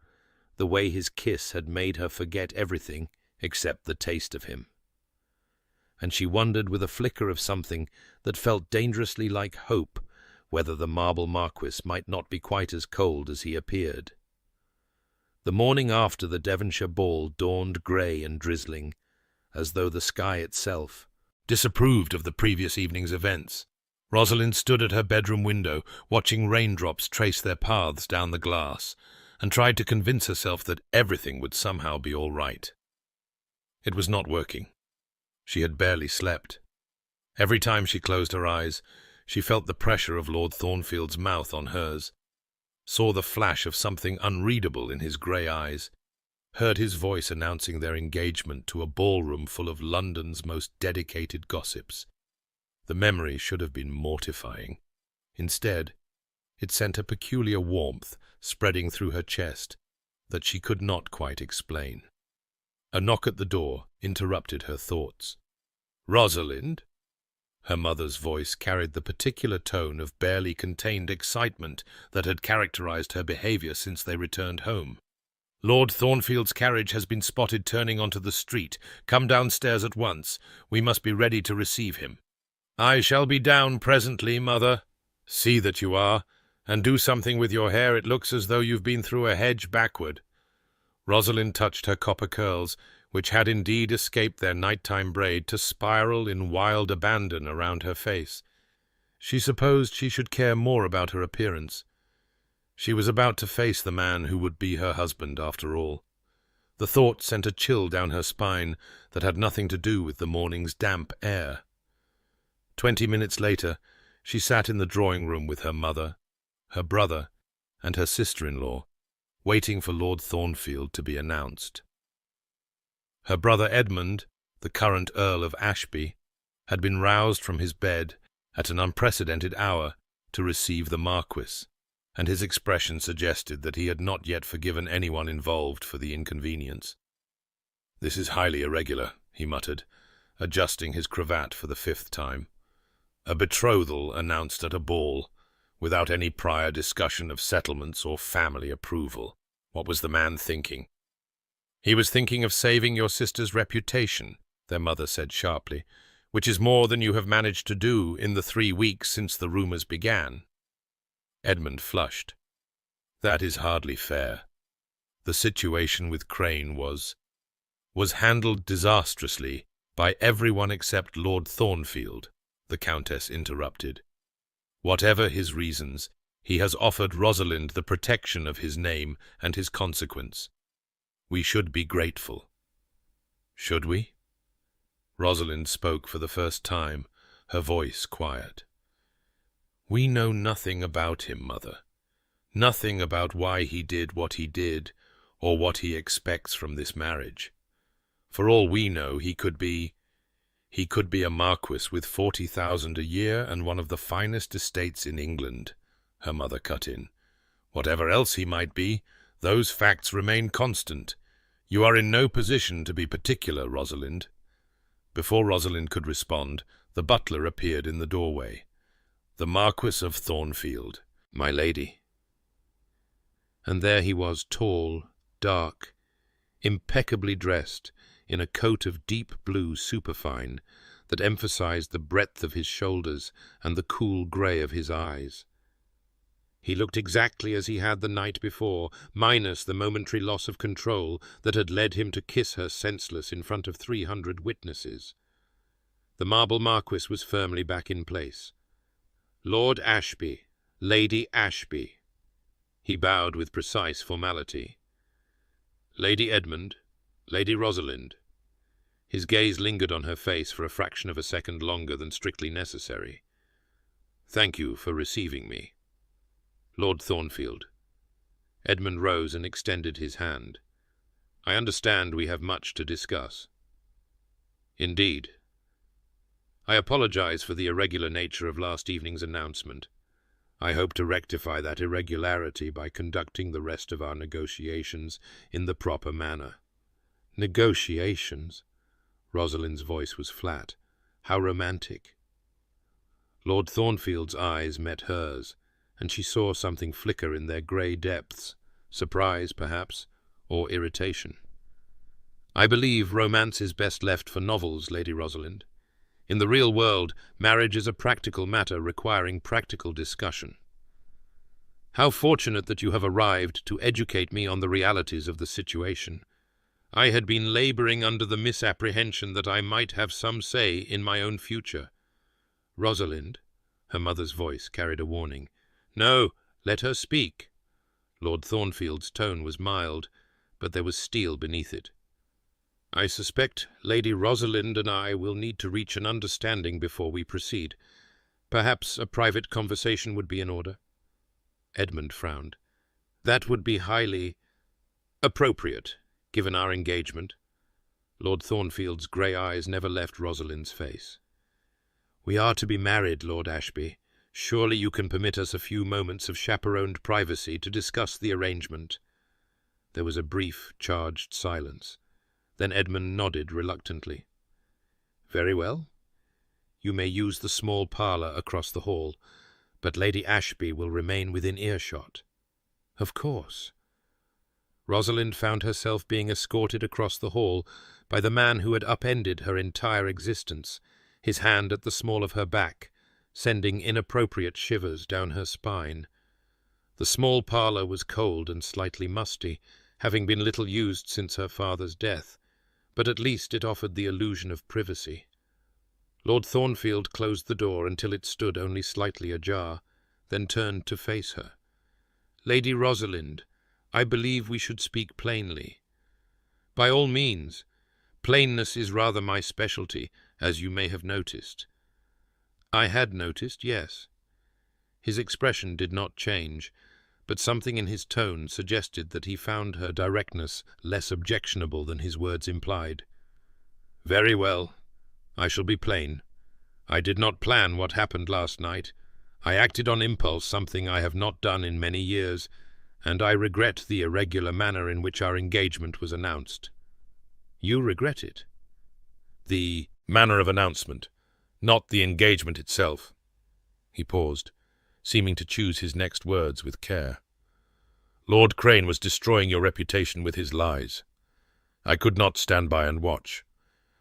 the way his kiss had made her forget everything except the taste of him. And she wondered with a flicker of something that felt dangerously like hope whether the marble marquis might not be quite as cold as he appeared. The morning after the Devonshire ball dawned grey and drizzling, as though the sky itself disapproved of the previous evening's events. Rosalind stood at her bedroom window, watching raindrops trace their paths down the glass, and tried to convince herself that everything would somehow be all right. It was not working. She had barely slept. Every time she closed her eyes, she felt the pressure of Lord Thornfield's mouth on hers, saw the flash of something unreadable in his grey eyes, heard his voice announcing their engagement to a ballroom full of London's most dedicated gossips. The memory should have been mortifying. Instead, it sent a peculiar warmth spreading through her chest that she could not quite explain. A knock at the door interrupted her thoughts. "Rosalind?" Her mother's voice carried the particular tone of barely contained excitement that had characterized her behavior since they returned home. "Lord Thornfield's carriage has been spotted turning onto the street. Come downstairs at once. We must be ready to receive him." "I shall be down presently, mother." "See that you are, and do something with your hair. It looks as though you've been through a hedge backward." Rosalind touched her copper curls, which had indeed escaped their nighttime braid, to spiral in wild abandon around her face. She supposed she should care more about her appearance. She was about to face the man who would be her husband after all. The thought sent a chill down her spine that had nothing to do with the morning's damp air. 20 minutes later, she sat in the drawing-room with her mother, her brother, and her sister-in-law, waiting for Lord Thornfield to be announced. Her brother Edmund, the current Earl of Ashby, had been roused from his bed at an unprecedented hour to receive the Marquis, and his expression suggested that he had not yet forgiven anyone involved for the inconvenience. "This is highly irregular," he muttered, adjusting his cravat for the 5th time. "A betrothal announced at a ball, without any prior discussion of settlements or family approval. What was the man thinking?" "He was thinking of saving your sister's reputation," their mother said sharply, "which is more than you have managed to do in the 3 weeks since the rumours began." Edmund flushed. "That is hardly fair. The situation with Crane was handled disastrously by everyone except Lord Thornfield," the Countess interrupted. "Whatever his reasons, he has offered Rosalind the protection of his name and his consequence. We should be grateful." "Should we?" Rosalind spoke for the first time, her voice quiet. "We know nothing about him, Mother. Nothing about why he did what he did, or what he expects from this marriage. For all we know, he could be a marquis with 40,000 a year and one of the finest estates in England," her mother cut in. "Whatever else he might be, those facts remain constant. You are in no position to be particular, Rosalind." Before Rosalind could respond, the butler appeared in the doorway. "The Marquis of Thornfield, my lady." And there he was, tall, dark, impeccably dressed, in a coat of deep blue superfine that emphasized the breadth of his shoulders and the cool grey of his eyes. He looked exactly as he had the night before, minus the momentary loss of control that had led him to kiss her senseless in front of 300 witnesses. The marble Marquis was firmly back in place. "Lord Ashby, Lady Ashby." He bowed with precise formality. "Lady Edmund, Lady Rosalind." His gaze lingered on her face for a fraction of a second longer than strictly necessary. "Thank you for receiving me. Lord Thornfield." Edmund rose and extended his hand. "I understand we have much to discuss." "Indeed. I apologize for the irregular nature of last evening's announcement. I hope to rectify that irregularity by conducting the rest of our negotiations in the proper manner." "Negotiations?" Rosalind's voice was flat. "How romantic." Lord Thornfield's eyes met hers, and she saw something flicker in their grey depths, surprise, perhaps, or irritation. "I believe romance is best left for novels, Lady Rosalind. In the real world, marriage is a practical matter requiring practical discussion. How fortunate that you have arrived to educate me on the realities of the situation. I had been labouring under the misapprehension that I might have some say in my own future." "Rosalind," her mother's voice carried a warning. "No, let her speak." Lord Thornfield's tone was mild, but there was steel beneath it. "I suspect Lady Rosalind and I will need to reach an understanding before we proceed. Perhaps a private conversation would be in order." Edmund frowned. "That would be highly appropriate, given our engagement." Lord Thornfield's grey eyes never left Rosalind's face. "We are to be married, Lord Ashby. Surely you can permit us a few moments of chaperoned privacy to discuss the arrangement." There was a brief, charged silence. Then Edmund nodded reluctantly. "Very well. You may use the small parlour across the hall, but Lady Ashby will remain within earshot." "Of course." Rosalind found herself being escorted across the hall by the man who had upended her entire existence, his hand at the small of her back, sending inappropriate shivers down her spine. The small parlour was cold and slightly musty, having been little used since her father's death, but at least it offered the illusion of privacy. Lord Thornfield closed the door until it stood only slightly ajar, then turned to face her. "Lady Rosalind, I believe we should speak plainly." "By all means. Plainness is rather my specialty, as you may have noticed." I had noticed, yes. His expression did not change, but something in his tone suggested that he found her directness less objectionable than his words implied. "Very well. I shall be plain. I did not plan what happened last night. I acted on impulse, something I have not done in many years, and I regret the irregular manner in which our engagement was announced." "You regret it?" "The manner of announcement, not the engagement itself." He paused, seeming to choose his next words with care. "Lord Crane was destroying your reputation with his lies. I could not stand by and watch,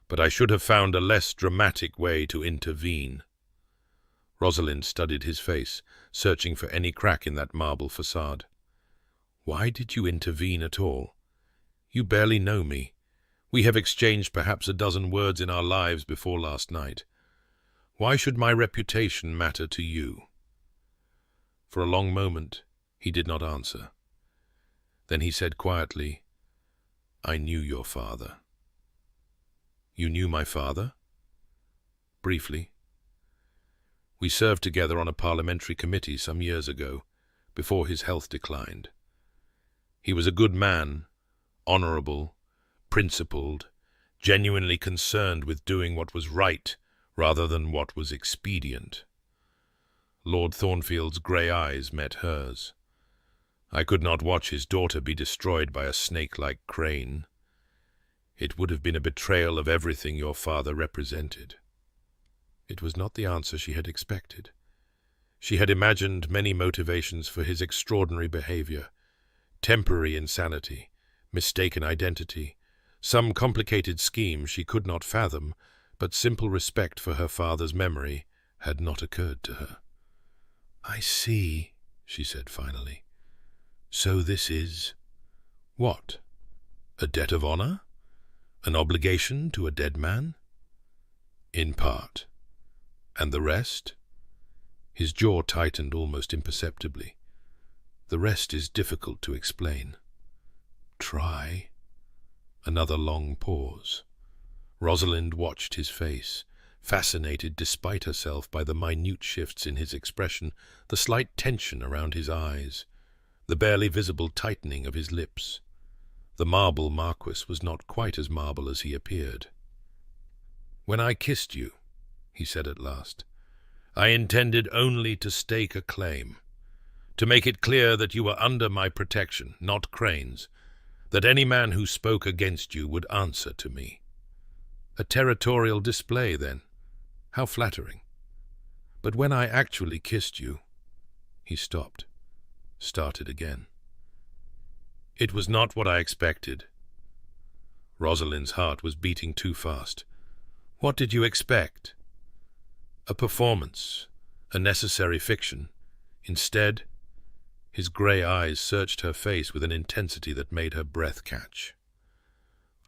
but I should have found a less dramatic way to intervene." Rosalind studied his face, searching for any crack in that marble facade. "Why did you intervene at all? You barely know me. We have exchanged perhaps a dozen words in our lives before last night. Why should my reputation matter to you?" For a long moment he did not answer. Then he said quietly, "I knew your father." "You knew my father?" "Briefly. We served together on a parliamentary committee some years ago, before his health declined. He was a good man, honourable, principled, genuinely concerned with doing what was right rather than what was expedient." Lord Thornfield's grey eyes met hers. "I could not watch his daughter be destroyed by a snake like Crane. It would have been a betrayal of everything your father represented." It was not the answer she had expected. She had imagined many motivations for his extraordinary behaviour: temporary insanity, mistaken identity, some complicated scheme she could not fathom, but simple respect for her father's memory had not occurred to her. "I see," she said finally. "So this is—" "What? A debt of honour? An obligation to a dead man?" "In part. And the rest?" His jaw tightened almost imperceptibly. "The rest is difficult to explain." "Try." Another long pause. Rosalind watched his face, fascinated despite herself by the minute shifts in his expression, the slight tension around his eyes, the barely visible tightening of his lips. The marble Marquis was not quite as marble as he appeared. "When I kissed you," he said at last, "I intended only to stake a claim, to make it clear that you were under my protection, not Crane's, that any man who spoke against you would answer to me." "A territorial display, then. How flattering. But when I actually kissed you—" He stopped, started again. "It was not what I expected." Rosalind's heart was beating too fast. "What did you expect?" "A performance, a necessary fiction. Instead—" His grey eyes searched her face with an intensity that made her breath catch.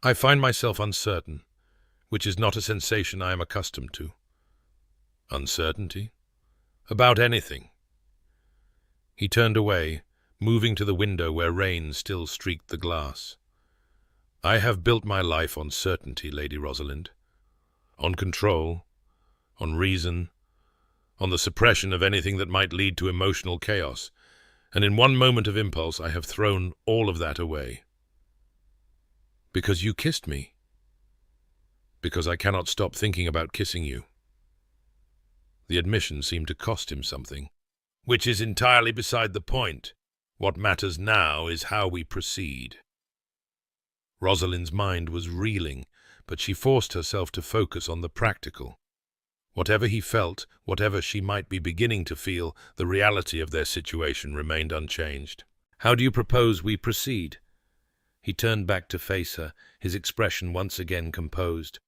"I find myself uncertain, which is not a sensation I am accustomed to." "Uncertainty? About anything?" He turned away, moving to the window where rain still streaked the glass. "I have built my life on certainty, Lady Rosalind. On control, on reason, on the suppression of anything that might lead to emotional chaos, and in one moment of impulse I have thrown all of that away." "Because you kissed me?" "Because I cannot stop thinking about kissing you." The admission seemed to cost him something. "Which is entirely beside the point. What matters now is how we proceed." Rosalind's mind was reeling, but she forced herself to focus on the practical. Whatever he felt, whatever she might be beginning to feel, the reality of their situation remained unchanged. "How do you propose we proceed?" He turned back to face her, his expression once again composed.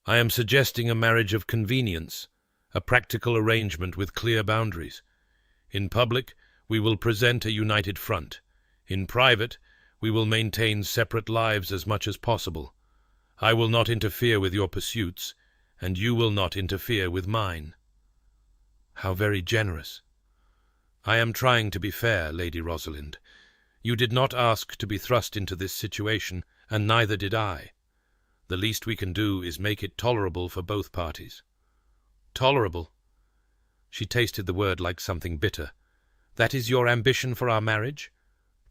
"I am suggesting a marriage of convenience, a practical arrangement with clear boundaries. In public, we will present a united front. In private, we will maintain separate lives as much as possible. I will not interfere with your pursuits, and you will not interfere with mine." "How very generous." "I am trying to be fair, Lady Rosalind. You did not ask to be thrust into this situation, and neither did I. The least we can do is make it tolerable for both parties." "Tolerable?" She tasted the word like something bitter. "That is your ambition for our marriage?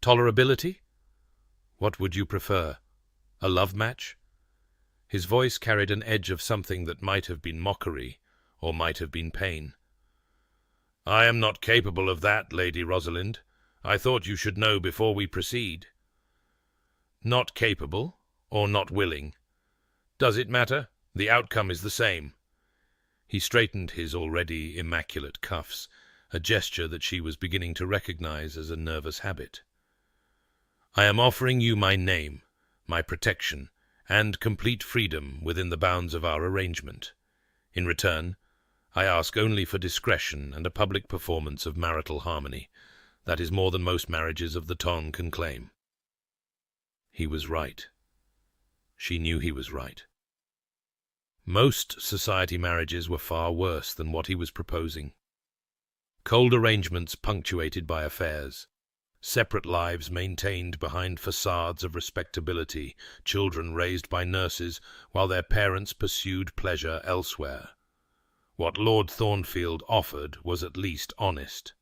Tolerability? What would you prefer? A love match?" His voice carried an edge of something that might have been mockery, or might have been pain. "I am not capable of that, Lady Rosalind. I thought you should know before we proceed." "Not capable, or not willing? Does it matter? The outcome is the same." He straightened his already immaculate cuffs, a gesture that she was beginning to recognize as a nervous habit. "I am offering you my name, my protection, and complete freedom within the bounds of our arrangement. In return, I ask only for discretion and a public performance of marital harmony. That is more than most marriages of the tongue can claim." He was right. She knew he was right. Most society marriages were far worse than what he was proposing. Cold arrangements punctuated by affairs, separate lives maintained behind facades of respectability, children raised by nurses while their parents pursued pleasure elsewhere. What Lord Thornfield offered was at least honest,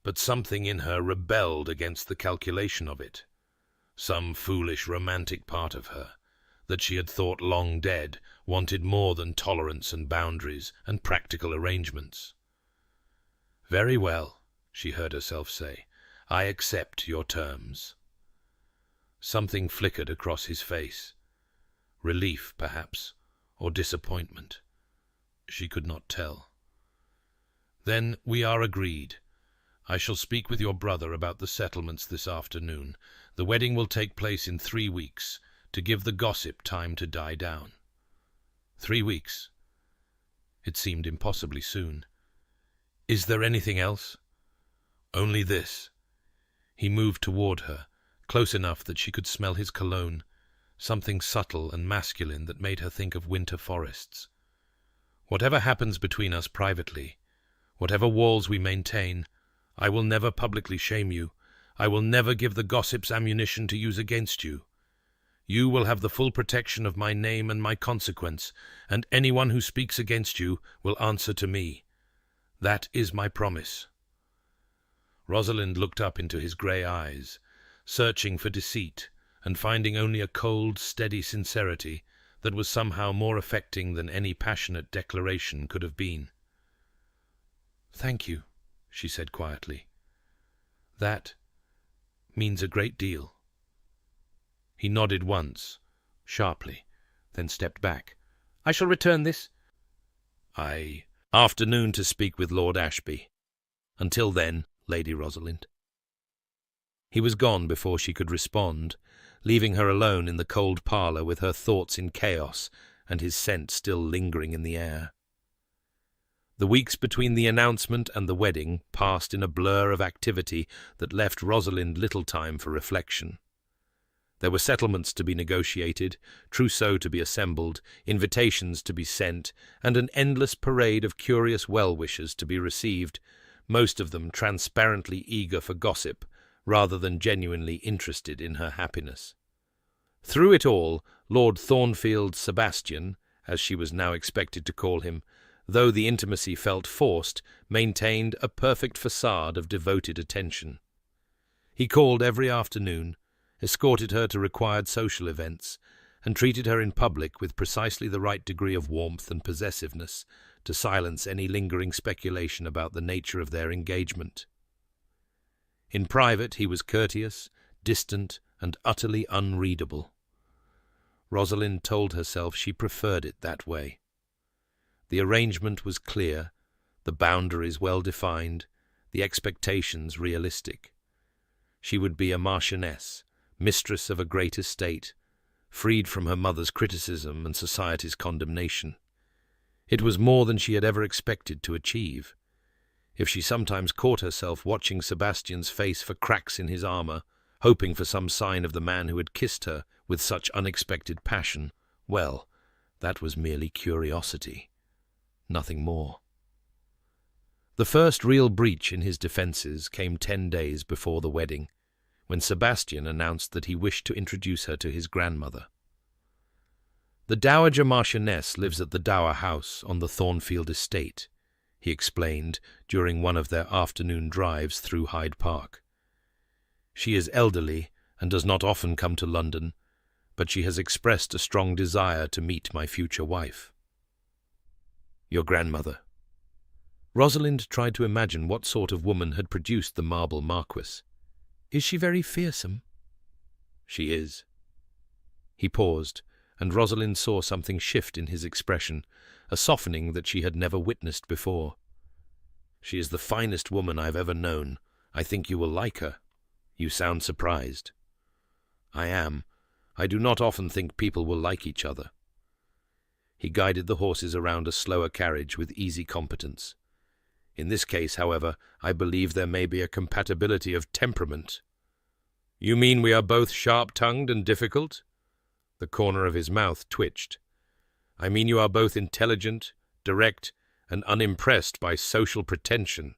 but something in her rebelled against the calculation of it. Some foolish romantic part of her, that she had thought long dead, wanted more than tolerance and boundaries and practical arrangements. "Very well," she heard herself say, "I accept your terms." Something flickered across his face. Relief, perhaps, or disappointment. She could not tell. "Then we are agreed. I shall speak with your brother about the settlements this afternoon. The wedding will take place in 3 weeks, to give the gossip time to die down." 3 weeks. It seemed impossibly soon. "Is there anything else?" "Only this." He moved toward her, close enough that she could smell his cologne, something subtle and masculine that made her think of winter forests. "Whatever happens between us privately, whatever walls we maintain, I will never publicly shame you. I will never give the gossip's ammunition to use against you. You will have the full protection of my name and my consequence, and anyone who speaks against you will answer to me. That is my promise." Rosalind looked up into his grey eyes, searching for deceit, and finding only a cold, steady sincerity that was somehow more affecting than any passionate declaration could have been. "Thank you," she said quietly. "That means a great deal." He nodded once, sharply, then stepped back. "I shall return this." "Afternoon to speak with Lord Ashby. Until then, Lady Rosalind." He was gone before she could respond, leaving her alone in the cold parlour with her thoughts in chaos and his scent still lingering in the air. The weeks between the announcement and the wedding passed in a blur of activity that left Rosalind little time for reflection. There were settlements to be negotiated, trousseaux to be assembled, invitations to be sent, and an endless parade of curious well-wishers to be received, most of them transparently eager for gossip, rather than genuinely interested in her happiness. Through it all, Lord Thornfield Sebastian, as she was now expected to call him, though the intimacy felt forced, maintained a perfect facade of devoted attention. He called every afternoon, escorted her to required social events, and treated her in public with precisely the right degree of warmth and possessiveness to silence any lingering speculation about the nature of their engagement. In private he was courteous, distant, and utterly unreadable. Rosalind told herself she preferred it that way. The arrangement was clear, the boundaries well defined, the expectations realistic. She would be a marchioness, mistress of a great estate, freed from her mother's criticism and society's condemnation. It was more than she had ever expected to achieve. If she sometimes caught herself watching Sebastian's face for cracks in his armour, hoping for some sign of the man who had kissed her with such unexpected passion, well, That was merely curiosity, nothing more. The first real breach in his defences came 10 days before the wedding, when Sebastian announced that he wished to introduce her to his grandmother. The Dowager Marchioness lives at the Dower House on the Thornfield estate, he explained during one of their afternoon drives through Hyde Park. She is elderly and does not often come to London, but she has expressed a strong desire to meet my future wife. Your grandmother. Rosalind tried to imagine what sort of woman had produced the marble marquis. Is she very fearsome? She is. He paused, and Rosalind saw something shift in his expression, a softening that she had never witnessed before. She is the finest woman I have ever known. I think you will like her. You sound surprised. I am. I do not often think people will like each other. He guided the horses around a slower carriage with easy competence. In this case, however, I believe there may be a compatibility of temperament. You mean we are both sharp-tongued and difficult? The corner of his mouth twitched. I mean you are both intelligent, direct, and unimpressed by social pretension.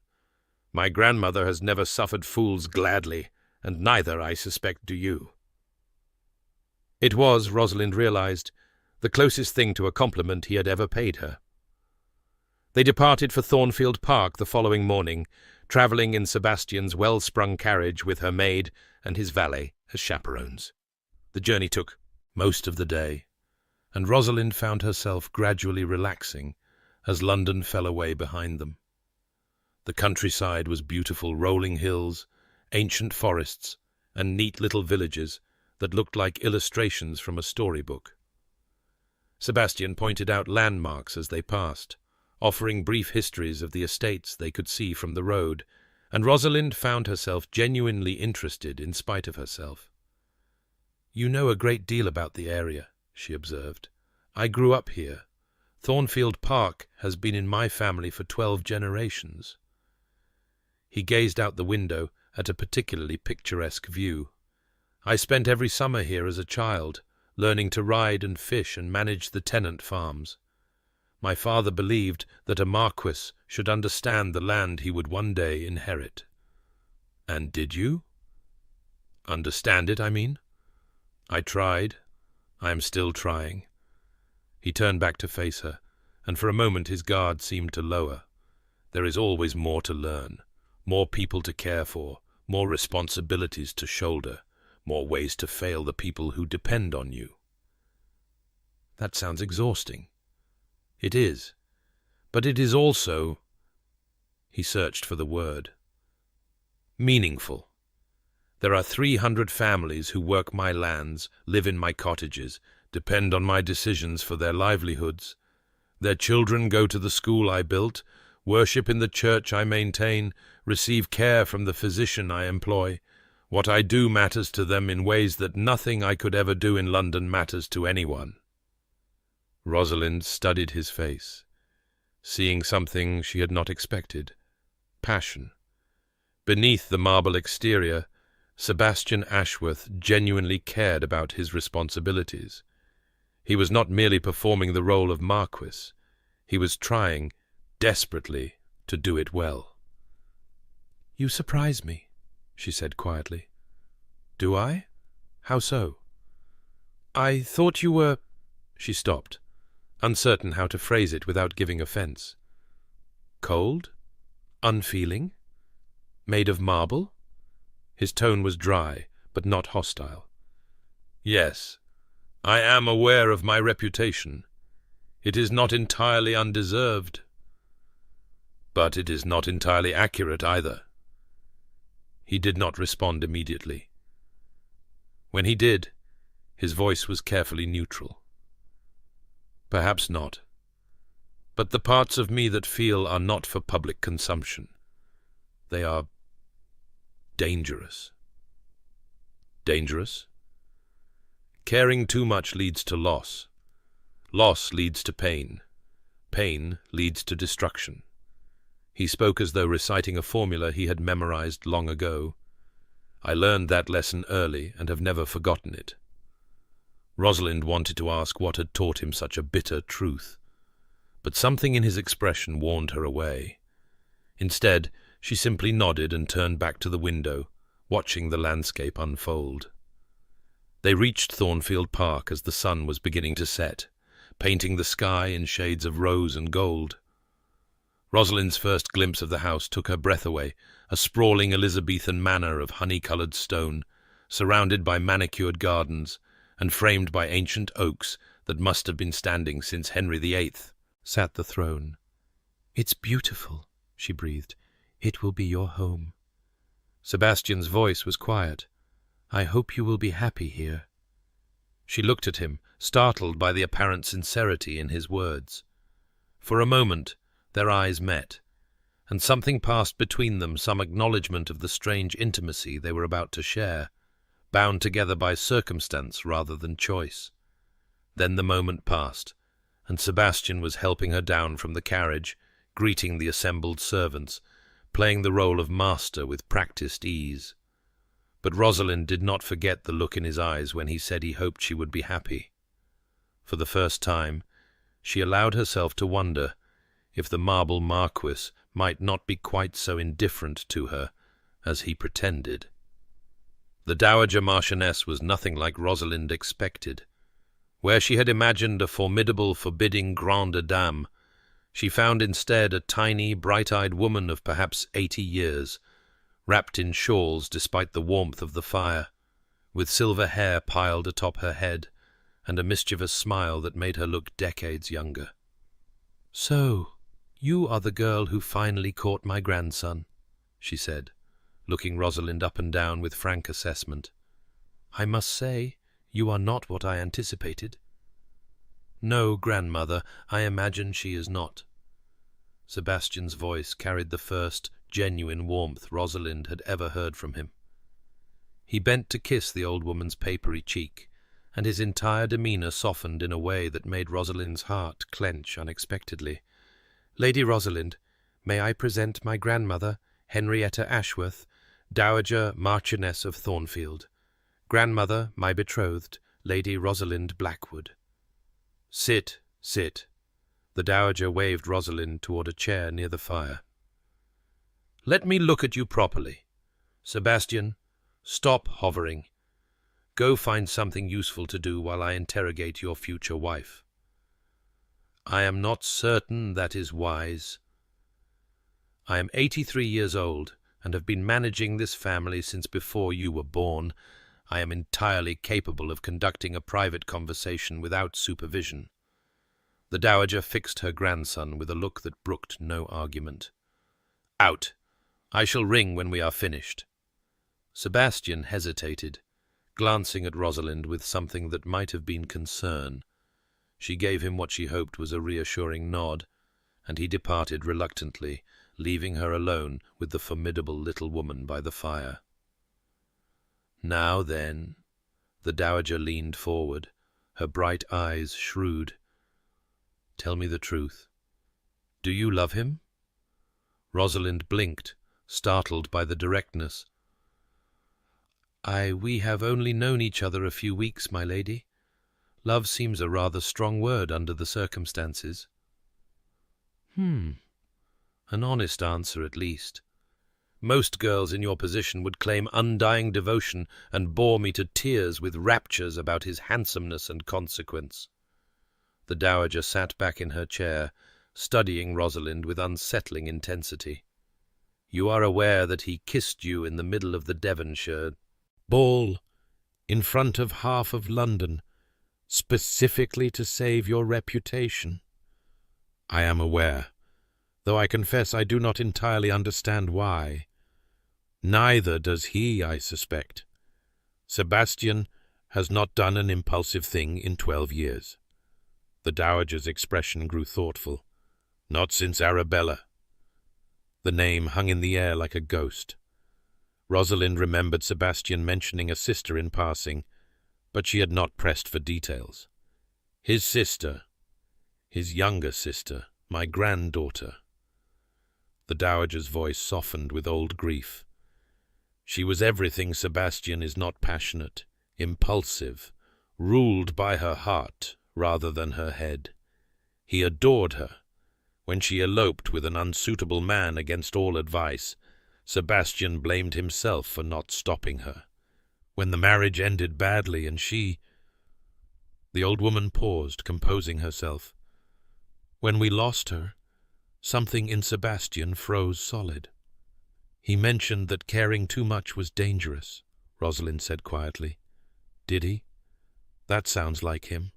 My grandmother has never suffered fools gladly, and neither, I suspect, do you. It was, Rosalind realized, the closest thing to a compliment he had ever paid her. They departed for Thornfield Park the following morning, travelling in Sebastian's well-sprung carriage with her maid and his valet as chaperones. The journey took most of the day, and Rosalind found herself gradually relaxing as London fell away behind them. The countryside was beautiful rolling hills, ancient forests, and neat little villages that looked like illustrations from a storybook. Sebastian pointed out landmarks as they passed, offering brief histories of the estates they could see from the road, and Rosalind found herself genuinely interested in spite of herself. You know a great deal about the area, she observed. I grew up here. Thornfield Park has been in my family for 12 generations. He gazed out the window at a particularly picturesque view. I spent every summer here as a child, learning to ride and fish and manage the tenant farms. My father believed that a marquis should understand the land he would one day inherit. And did you? Understand it, I mean? I tried. I am still trying. He turned back to face her, and for a moment his guard seemed to lower. There is always more to learn, more people to care for, more responsibilities to shoulder, more ways to fail the people who depend on you. That sounds exhausting. It is. But it is also, he searched for the word, meaningful. There are 300 families who work my lands, live in my cottages, depend on my decisions for their livelihoods. Their children go to the school I built, worship in the church I maintain, receive care from the physician I employ. What I do matters to them in ways that nothing I could ever do in London matters to anyone. Rosalind studied his face, seeing something she had not expected, passion. Beneath the marble exterior, Sebastian Ashworth genuinely cared about his responsibilities. He was not merely performing the role of marquis. He was trying, desperately, to do it well. You surprise me, she said quietly. Do I? How so? I thought you were... She stopped, uncertain how to phrase it without giving offence. Cold? Unfeeling? Made of marble? His tone was dry, but not hostile. Yes, I am aware of my reputation. It is not entirely undeserved. But it is not entirely accurate either. He did not respond immediately. When he did, his voice was carefully neutral. Perhaps not. But the parts of me that feel are not for public consumption. They are dangerous. Dangerous? Caring too much leads to loss. Loss leads to pain. Pain leads to destruction. He spoke as though reciting a formula he had memorized long ago. I learned that lesson early and have never forgotten it. Rosalind wanted to ask what had taught him such a bitter truth, but something in his expression warned her away. Instead, she simply nodded and turned back to the window, watching the landscape unfold. They reached Thornfield Park as the sun was beginning to set, painting the sky in shades of rose and gold. Rosalind's first glimpse of the house took her breath away, a sprawling Elizabethan manor of honey-coloured stone, surrounded by manicured gardens and framed by ancient oaks that must have been standing since Henry VIII sat the throne. "It's beautiful," she breathed. "It will be your home." Sebastian's voice was quiet. "I hope you will be happy here." She looked at him, startled by the apparent sincerity in his words. For a moment their eyes met, and something passed between them, some acknowledgment of the strange intimacy they were about to share, bound together by circumstance rather than choice. Then the moment passed, and Sebastian was helping her down from the carriage, greeting the assembled servants, playing the role of master with practised ease. But Rosalind did not forget the look in his eyes when he said he hoped she would be happy. For the first time, she allowed herself to wonder if the marble marquis might not be quite so indifferent to her as he pretended. The Dowager Marchioness was nothing like Rosalind expected. Where she had imagined a formidable, forbidding grande dame, she found instead a tiny, bright-eyed woman of perhaps 80 years, wrapped in shawls despite the warmth of the fire, with silver hair piled atop her head, and a mischievous smile that made her look decades younger. "So, you are the girl who finally caught my grandson," she said, looking Rosalind up and down with frank assessment. "I must say, you are not what I anticipated." "No, grandmother, I imagine she is not." Sebastian's voice carried the first genuine warmth Rosalind had ever heard from him. He bent to kiss the old woman's papery cheek, and his entire demeanour softened in a way that made Rosalind's heart clench unexpectedly. "Lady Rosalind, may I present my grandmother, Henrietta Ashworth, Dowager Marchioness of Thornfield. Grandmother, my betrothed, Lady Rosalind Blackwood." "Sit, sit." The Dowager waved Rosalind toward a chair near the fire. "Let me look at you properly. Sebastian, stop hovering. Go find something useful to do while I interrogate your future wife." "I am not certain that is wise. I am 83 years old, and have been managing this family since before you were born. I am entirely capable of conducting a private conversation without supervision." The Dowager fixed her grandson with a look that brooked no argument. "Out! I shall ring when we are finished." Sebastian hesitated, glancing at Rosalind with something that might have been concern. She gave him what she hoped was a reassuring nod, and he departed reluctantly, leaving her alone with the formidable little woman by the fire. "Now then," the Dowager leaned forward, her bright eyes shrewd. "Tell me the truth. Do you love him?" Rosalind blinked, startled by the directness. We have only known each other a few weeks, my lady. Love seems a rather strong word under the circumstances." An honest answer, at least. Most girls in your position would claim undying devotion and bore me to tears with raptures about his handsomeness and consequence." The Dowager sat back in her chair, studying Rosalind with unsettling intensity. "You are aware that he kissed you in the middle of the Devonshire ball, in front of half of London, specifically to save your reputation?" "I am aware, though I confess I do not entirely understand why. Neither does he, I suspect. Sebastian has not done an impulsive thing in 12 years. The Dowager's expression grew thoughtful. "Not since Arabella." The name hung in the air like a ghost. Rosalind remembered Sebastian mentioning a sister in passing, but she had not pressed for details. "His sister, his younger sister, my granddaughter." The Dowager's voice softened with old grief. "She was everything Sebastian is not: passionate, impulsive, ruled by her heart rather than her head. He adored her. When she eloped with an unsuitable man against all advice, Sebastian blamed himself for not stopping her. When the marriage ended badly and she— The old woman paused, composing herself. When we lost her, something in Sebastian froze solid. He mentioned that caring too much was dangerous, Rosalind said quietly. Did he? That sounds like him.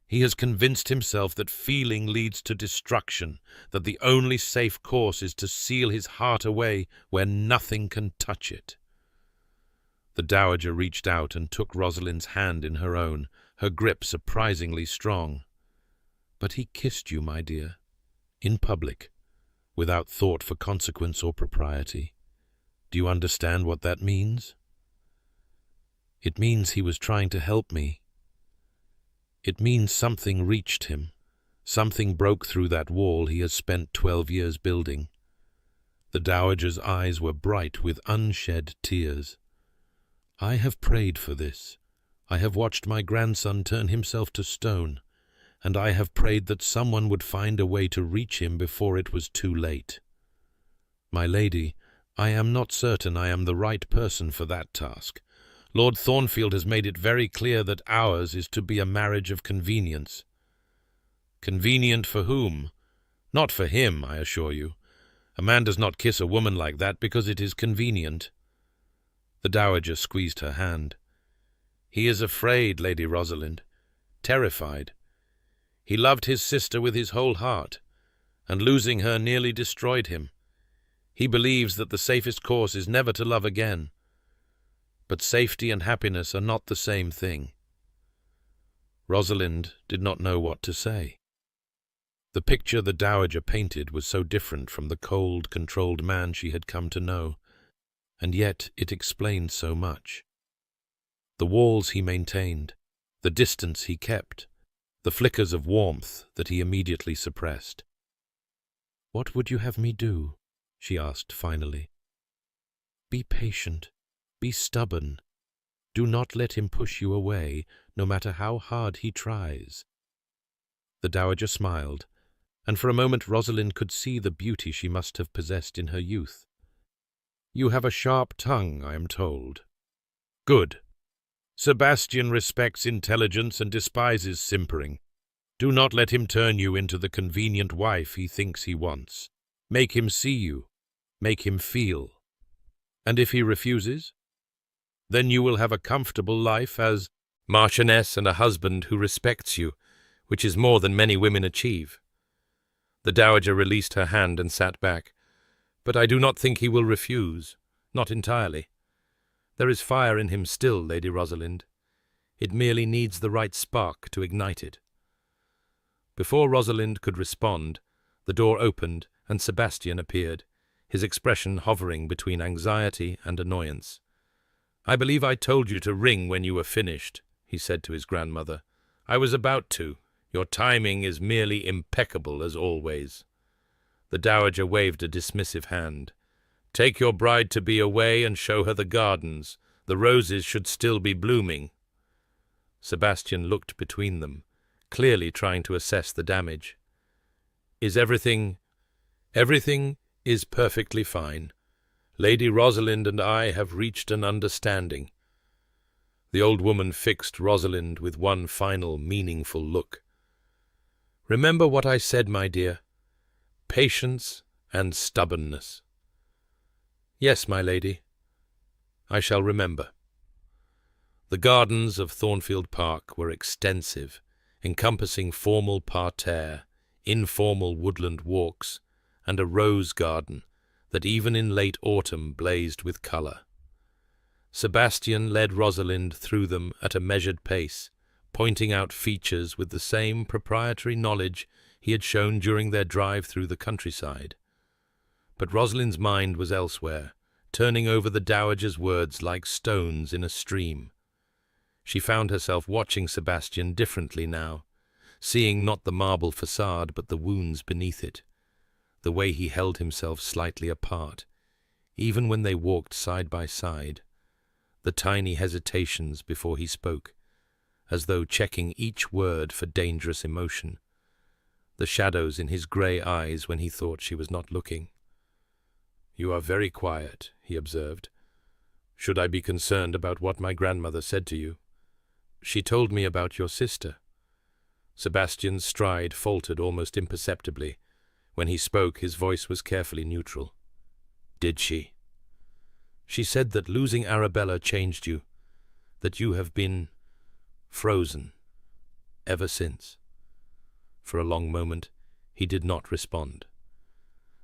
He has convinced himself that feeling leads to destruction, that the only safe course is to seal his heart away where nothing can touch it. The dowager reached out and took Rosalind's hand in her own, her grip surprisingly strong. But he kissed you, my dear, in public, without thought for consequence or propriety. Do you understand what that means? It means he was trying to help me. It means something reached him. Something broke through that wall he has spent 12 years building. The dowager's eyes were bright with unshed tears. I have prayed for this. I have watched my grandson turn himself to stone, and I have prayed that someone would find a way to reach him before it was too late. My lady, I am not certain I am the right person for that task. Lord Thornfield has made it very clear that ours is to be a marriage of convenience. Convenient for whom? Not for him, I assure you. A man does not kiss a woman like that because it is convenient. The dowager squeezed her hand. He is afraid, Lady Rosalind, terrified. He loved his sister with his whole heart, and losing her nearly destroyed him. He believes that the safest course is never to love again. But safety and happiness are not the same thing. Rosalind did not know what to say. The picture the dowager painted was so different from the cold, controlled man she had come to know, and yet it explained so much. The walls he maintained, the distance he kept, the flickers of warmth that he immediately suppressed. "What would you have me do?" she asked finally. "Be patient. Be stubborn. Do not let him push you away, no matter how hard he tries." The dowager smiled, and for a moment Rosalind could see the beauty she must have possessed in her youth. "You have a sharp tongue, I am told. Good. Sebastian respects intelligence and despises simpering. Do not let him turn you into the convenient wife he thinks he wants. Make him see you. Make him feel. And if he refuses, then you will have a comfortable life as Marchioness and a husband who respects you, which is more than many women achieve." The dowager released her hand and sat back. "But I do not think he will refuse. Not entirely. There is fire in him still, Lady Rosalind. It merely needs the right spark to ignite it." Before Rosalind could respond, the door opened and Sebastian appeared, his expression hovering between anxiety and annoyance. "I believe I told you to ring when you were finished," he said to his grandmother. "I was about to. Your timing is merely impeccable, as always." The dowager waved a dismissive hand. "Take your bride-to-be away and show her the gardens. The roses should still be blooming." Sebastian looked between them, clearly trying to assess the damage. "Is everything—" "Everything is perfectly fine. Lady Rosalind and I have reached an understanding." The old woman fixed Rosalind with one final, meaningful look. "Remember what I said, my dear. Patience and stubbornness." "Yes, my lady. I shall remember." The gardens of Thornfield Park were extensive, encompassing formal parterre, informal woodland walks, and a rose garden that even in late autumn blazed with colour. Sebastian led Rosalind through them at a measured pace, pointing out features with the same proprietary knowledge he had shown during their drive through the countryside. But Rosalind's mind was elsewhere, turning over the dowager's words like stones in a stream. She found herself watching Sebastian differently now, seeing not the marble facade but the wounds beneath it, the way he held himself slightly apart, even when they walked side by side, the tiny hesitations before he spoke, as though checking each word for dangerous emotion, the shadows in his grey eyes when he thought she was not looking. "You are very quiet," he observed. "Should I be concerned about what my grandmother said to you?" "She told me about your sister." Sebastian's stride faltered almost imperceptibly. When he spoke, his voice was carefully neutral. "Did she?" "She said that losing Arabella changed you, that you have been frozen ever since." For a long moment he did not respond.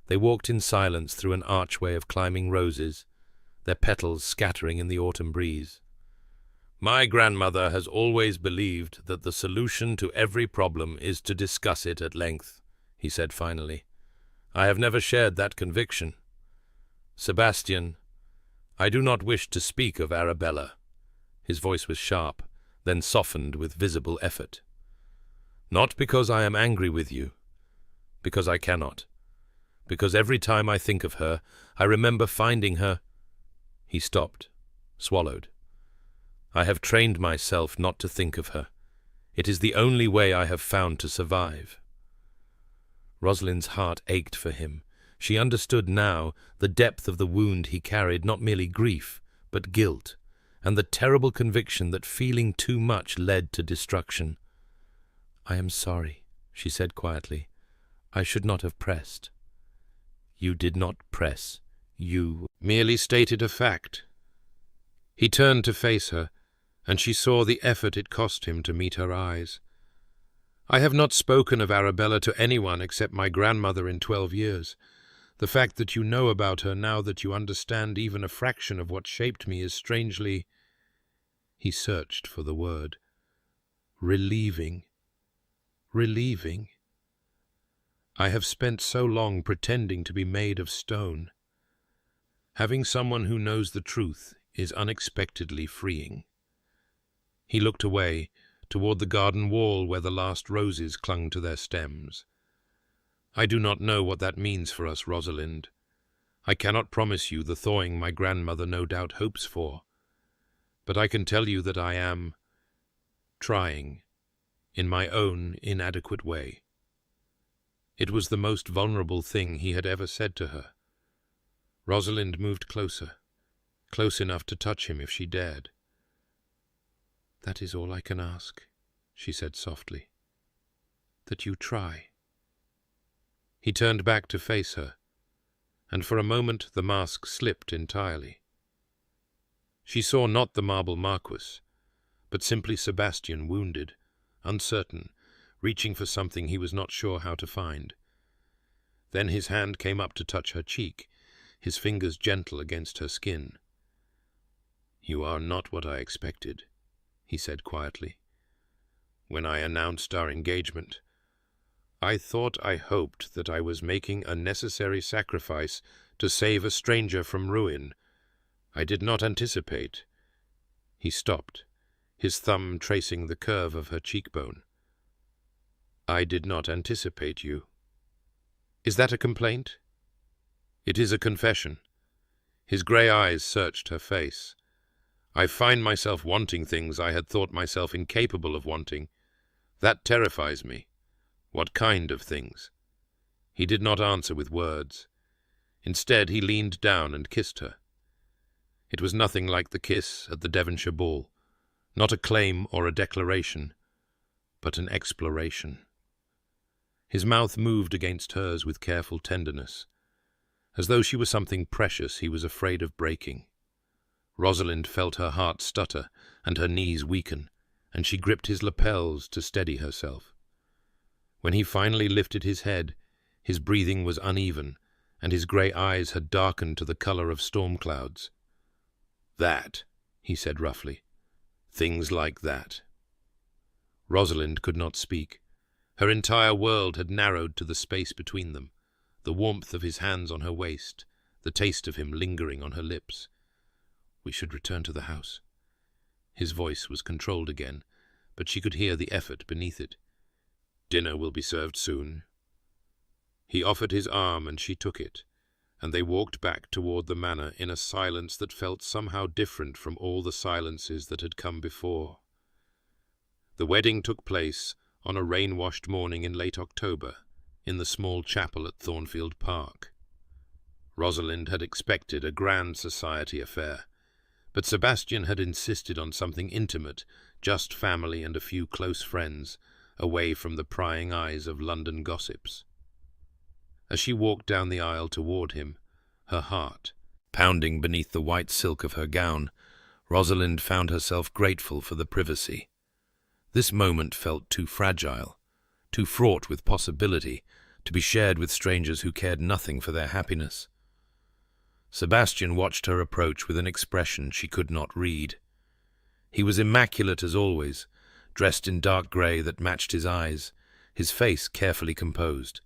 They walked in silence through an archway of climbing roses, their petals scattering in the autumn breeze. "My grandmother has always believed that the solution to every problem is to discuss it at length," he said finally. "I have never shared that conviction. Sebastian, I do not wish to speak of Arabella." His voice was sharp, then softened with visible effort. "Not because I am angry with you, because I cannot. Because every time I think of her, I remember finding her—" He stopped, swallowed. "I have trained myself not to think of her. It is the only way I have found to survive." Rosalind's heart ached for him. She understood now the depth of the wound he carried, not merely grief, but guilt, and the terrible conviction that feeling too much led to destruction. "I am sorry," she said quietly. "I should not have pressed." "You did not press. You merely stated a fact." He turned to face her, and she saw the effort it cost him to meet her eyes. "I have not spoken of Arabella to anyone except my grandmother in 12 years. The fact that you know about her now that you understand even a fraction of what shaped me is strangely—" He searched for the word. "Relieving. Relieving. I have spent so long pretending to be made of stone. Having someone who knows the truth is unexpectedly freeing." He looked away, toward the garden wall where the last roses clung to their stems. "I do not know what that means for us, Rosalind. I cannot promise you the thawing my grandmother no doubt hopes for. But I can tell you that I am trying, in my own inadequate way." It was the most vulnerable thing he had ever said to her. Rosalind moved closer, close enough to touch him if she dared. "That is all I can ask," she said softly. "That you try." He turned back to face her, and for a moment the mask slipped entirely. She saw not the marble Marquis, but simply Sebastian, wounded, uncertain, reaching for something he was not sure how to find. Then his hand came up to touch her cheek, his fingers gentle against her skin. "You are not what I expected," he said quietly. "When I announced our engagement, I hoped that I was making a necessary sacrifice to save a stranger from ruin. I did not anticipate—" He stopped, his thumb tracing the curve of her cheekbone. "I did not anticipate you." "Is that a complaint?" "It is a confession." His grey eyes searched her face. "I find myself wanting things I had thought myself incapable of wanting. That terrifies me." "What kind of things?" He did not answer with words. Instead, he leaned down and kissed her. It was nothing like the kiss at the Devonshire ball, not a claim or a declaration, but an exploration. His mouth moved against hers with careful tenderness, as though she were something precious he was afraid of breaking. Rosalind felt her heart stutter and her knees weaken, and she gripped his lapels to steady herself. When he finally lifted his head, his breathing was uneven, and his grey eyes had darkened to the color of storm clouds. "That," he said roughly. "Things like that." Rosalind could not speak. Her entire world had narrowed to the space between them, the warmth of his hands on her waist, the taste of him lingering on her lips. "We should return to the house." His voice was controlled again, but she could hear the effort beneath it. "Dinner will be served soon." He offered his arm and she took it, and they walked back toward the manor in a silence that felt somehow different from all the silences that had come before. The wedding took place on a rain-washed morning in late October, in the small chapel at Thornfield Park. Rosalind had expected a grand society affair, but Sebastian had insisted on something intimate, just family and a few close friends, away from the prying eyes of London gossips. As she walked down the aisle toward him, her heart pounding beneath the white silk of her gown, Rosalind found herself grateful for the privacy. This moment felt too fragile, too fraught with possibility, to be shared with strangers who cared nothing for their happiness. Sebastian watched her approach with an expression she could not read. He was immaculate as always, dressed in dark grey that matched his eyes, his face carefully composed.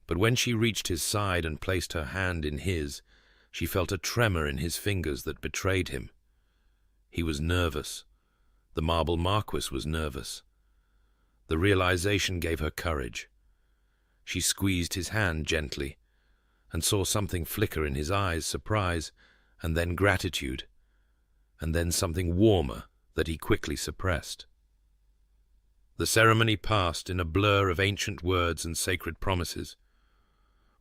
But when she reached his side and placed her hand in his, she felt a tremor in his fingers that betrayed him. He was nervous. The marble marquis was nervous. The realization gave her courage. She squeezed his hand gently, and saw something flicker in his eyes, surprise, and then gratitude, and then something warmer that he quickly suppressed. The ceremony passed in a blur of ancient words and sacred promises.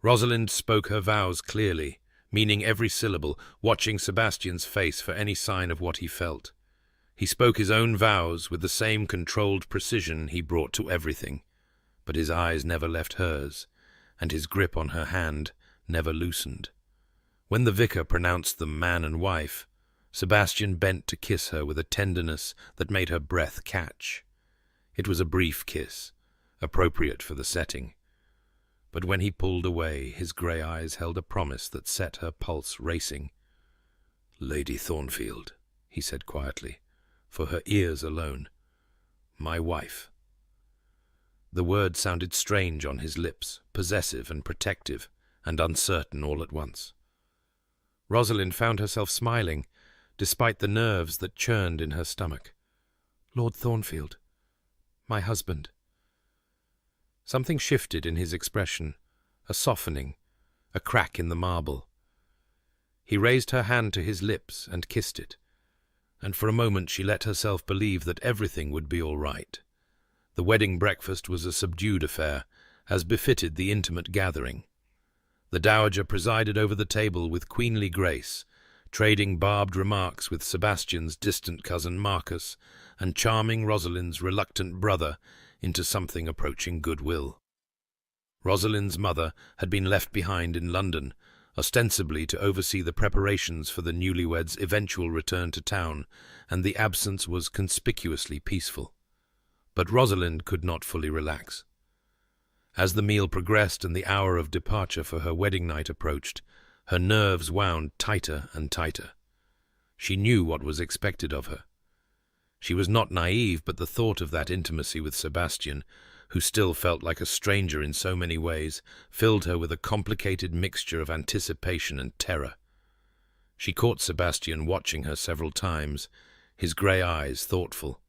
Rosalind spoke her vows clearly, meaning every syllable, watching Sebastian's face for any sign of what he felt. He spoke his own vows with the same controlled precision he brought to everything, but his eyes never left hers, and his grip on her hand never loosened. When the vicar pronounced them man and wife, Sebastian bent to kiss her with a tenderness that made her breath catch. It was a brief kiss, appropriate for the setting. But when he pulled away, his grey eyes held a promise that set her pulse racing. "Lady Thornfield," he said quietly, for her ears alone. "My wife." The word sounded strange on his lips, possessive and protective, and uncertain all at once. Rosalind found herself smiling, despite the nerves that churned in her stomach. "Lord Thornfield, my husband." Something shifted in his expression, a softening, a crack in the marble. He raised her hand to his lips and kissed it, and for a moment she let herself believe that everything would be all right. The wedding breakfast was a subdued affair, as befitted the intimate gathering. The dowager presided over the table with queenly grace, trading barbed remarks with Sebastian's distant cousin Marcus, and charming Rosalind's reluctant brother into something approaching goodwill. Rosalind's mother had been left behind in London, ostensibly to oversee the preparations for the newlyweds' eventual return to town, and the absence was conspicuously peaceful. But Rosalind could not fully relax. As the meal progressed and the hour of departure for her wedding night approached, her nerves wound tighter and tighter. She knew what was expected of her. She was not naive, but the thought of that intimacy with Sebastian, who still felt like a stranger in so many ways, filled her with a complicated mixture of anticipation and terror. She caught Sebastian watching her several times, his grey eyes thoughtful.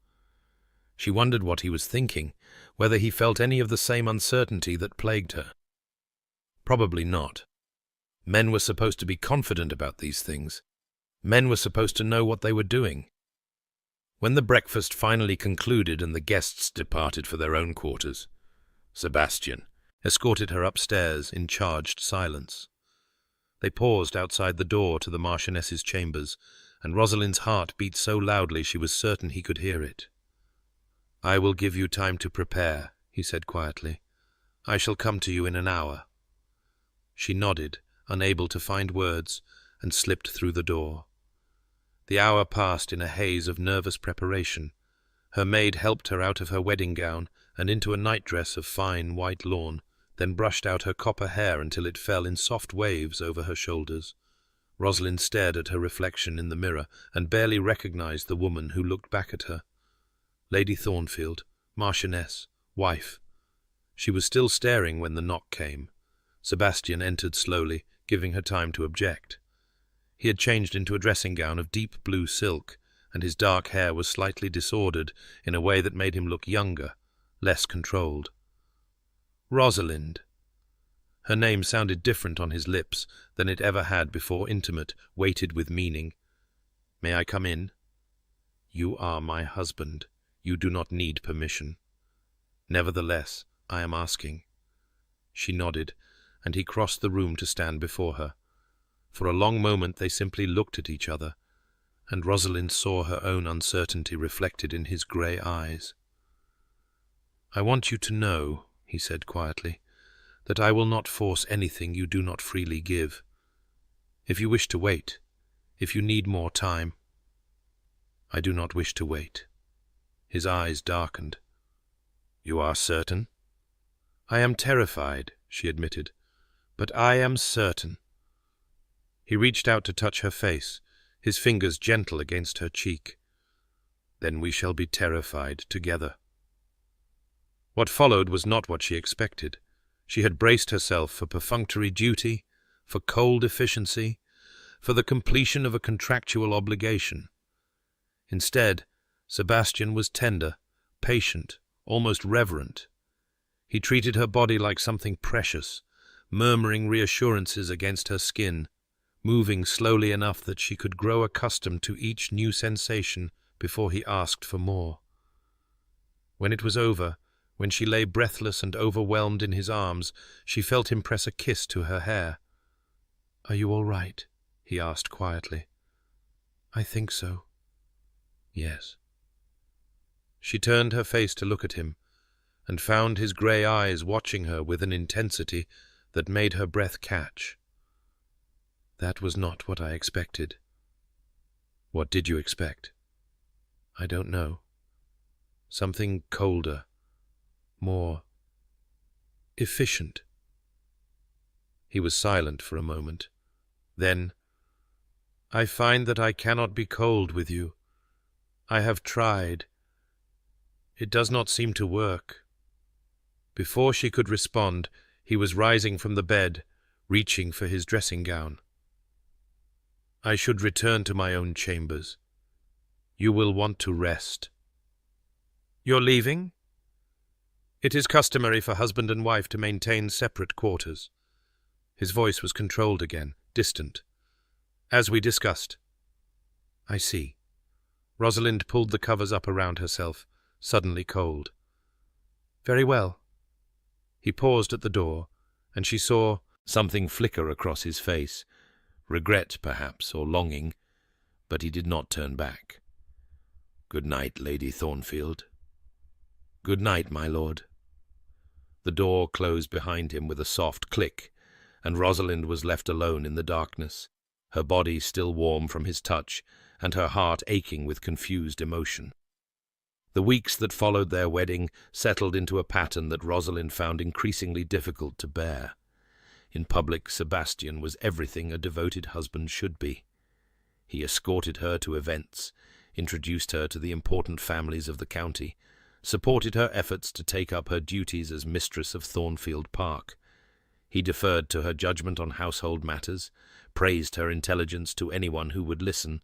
She wondered what he was thinking, whether he felt any of the same uncertainty that plagued her. Probably not. Men were supposed to be confident about these things. Men were supposed to know what they were doing. When the breakfast finally concluded and the guests departed for their own quarters, Sebastian escorted her upstairs in charged silence. They paused outside the door to the Marchioness's chambers, and Rosalind's heart beat so loudly she was certain he could hear it. "I will give you time to prepare," he said quietly. "I shall come to you in an hour." She nodded, unable to find words, and slipped through the door. The hour passed in a haze of nervous preparation. Her maid helped her out of her wedding gown and into a nightdress of fine white lawn, then brushed out her copper hair until it fell in soft waves over her shoulders. Rosalind stared at her reflection in the mirror and barely recognized the woman who looked back at her. Lady Thornfield, Marchioness, wife. She was still staring when the knock came. Sebastian entered slowly, giving her time to object. He had changed into a dressing gown of deep blue silk, and his dark hair was slightly disordered in a way that made him look younger, less controlled. Rosalind. Her name sounded different on his lips than it ever had before, intimate, weighted with meaning. "May I come in?" "You are my husband," You do not need permission. Nevertheless, I am asking." She nodded, and he crossed the room to stand before her. For a long moment they simply looked at each other, and Rosalind saw her own uncertainty reflected in his grey eyes. "I want you to know," he said quietly, "that I will not force anything you do not freely give. If you wish to wait, if you need more time—" "I do not wish to wait." His eyes darkened. "You are certain?" "I am terrified," she admitted, "but I am certain." He reached out to touch her face, his fingers gentle against her cheek. "Then we shall be terrified together." What followed was not what she expected. She had braced herself for perfunctory duty, for cold efficiency, for the completion of a contractual obligation. Instead, Sebastian was tender, patient, almost reverent. He treated her body like something precious, murmuring reassurances against her skin, moving slowly enough that she could grow accustomed to each new sensation before he asked for more. When it was over, when she lay breathless and overwhelmed in his arms, she felt him press a kiss to her hair. "Are you all right?" he asked quietly. "I think so." "Yes." She turned her face to look at him, and found his grey eyes watching her with an intensity that made her breath catch. "That was not what I expected." "What did you expect?" "I don't know. Something colder, more efficient." He was silent for a moment. Then, "I find that I cannot be cold with you. I have tried. It does not seem to work." Before she could respond, he was rising from the bed, reaching for his dressing gown. "I should return to my own chambers. You will want to rest." "You're leaving?" "It is customary for husband and wife to maintain separate quarters." His voice was controlled again, distant. "As we discussed." "I see." Rosalind pulled the covers up around herself, suddenly cold. "Very well." He paused at the door, and she saw something flicker across his face, regret perhaps, or longing, but he did not turn back. "Good night, Lady Thornfield." "Good night, my lord." The door closed behind him with a soft click, and Rosalind was left alone in the darkness, her body still warm from his touch, and her heart aching with confused emotion. The weeks that followed their wedding settled into a pattern that Rosalind found increasingly difficult to bear. In public, Sebastian was everything a devoted husband should be. He escorted her to events, introduced her to the important families of the county, supported her efforts to take up her duties as mistress of Thornfield Park. He deferred to her judgment on household matters, praised her intelligence to anyone who would listen,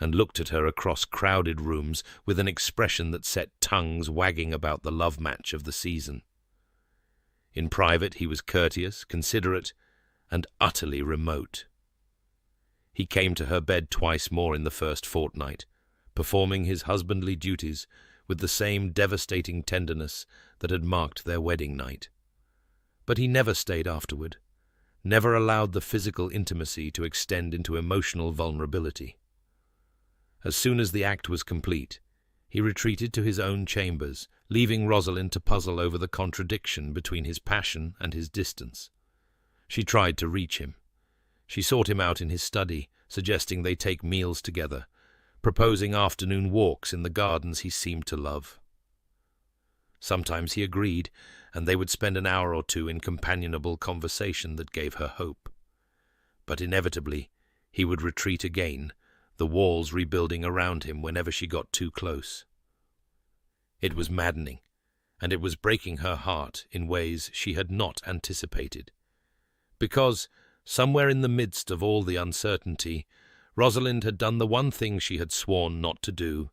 and looked at her across crowded rooms with an expression that set tongues wagging about the love match of the season. In private he was courteous, considerate, and utterly remote. He came to her bed twice more in the first fortnight, performing his husbandly duties with the same devastating tenderness that had marked their wedding night. But he never stayed afterward, never allowed the physical intimacy to extend into emotional vulnerability. As soon as the act was complete, he retreated to his own chambers, leaving Rosalind to puzzle over the contradiction between his passion and his distance. She tried to reach him. She sought him out in his study, suggesting they take meals together, proposing afternoon walks in the gardens he seemed to love. Sometimes he agreed, and they would spend an hour or two in companionable conversation that gave her hope. But inevitably, he would retreat again, the walls rebuilding around him whenever she got too close. It was maddening, and it was breaking her heart in ways she had not anticipated. Because, somewhere in the midst of all the uncertainty, Rosalind had done the one thing she had sworn not to do.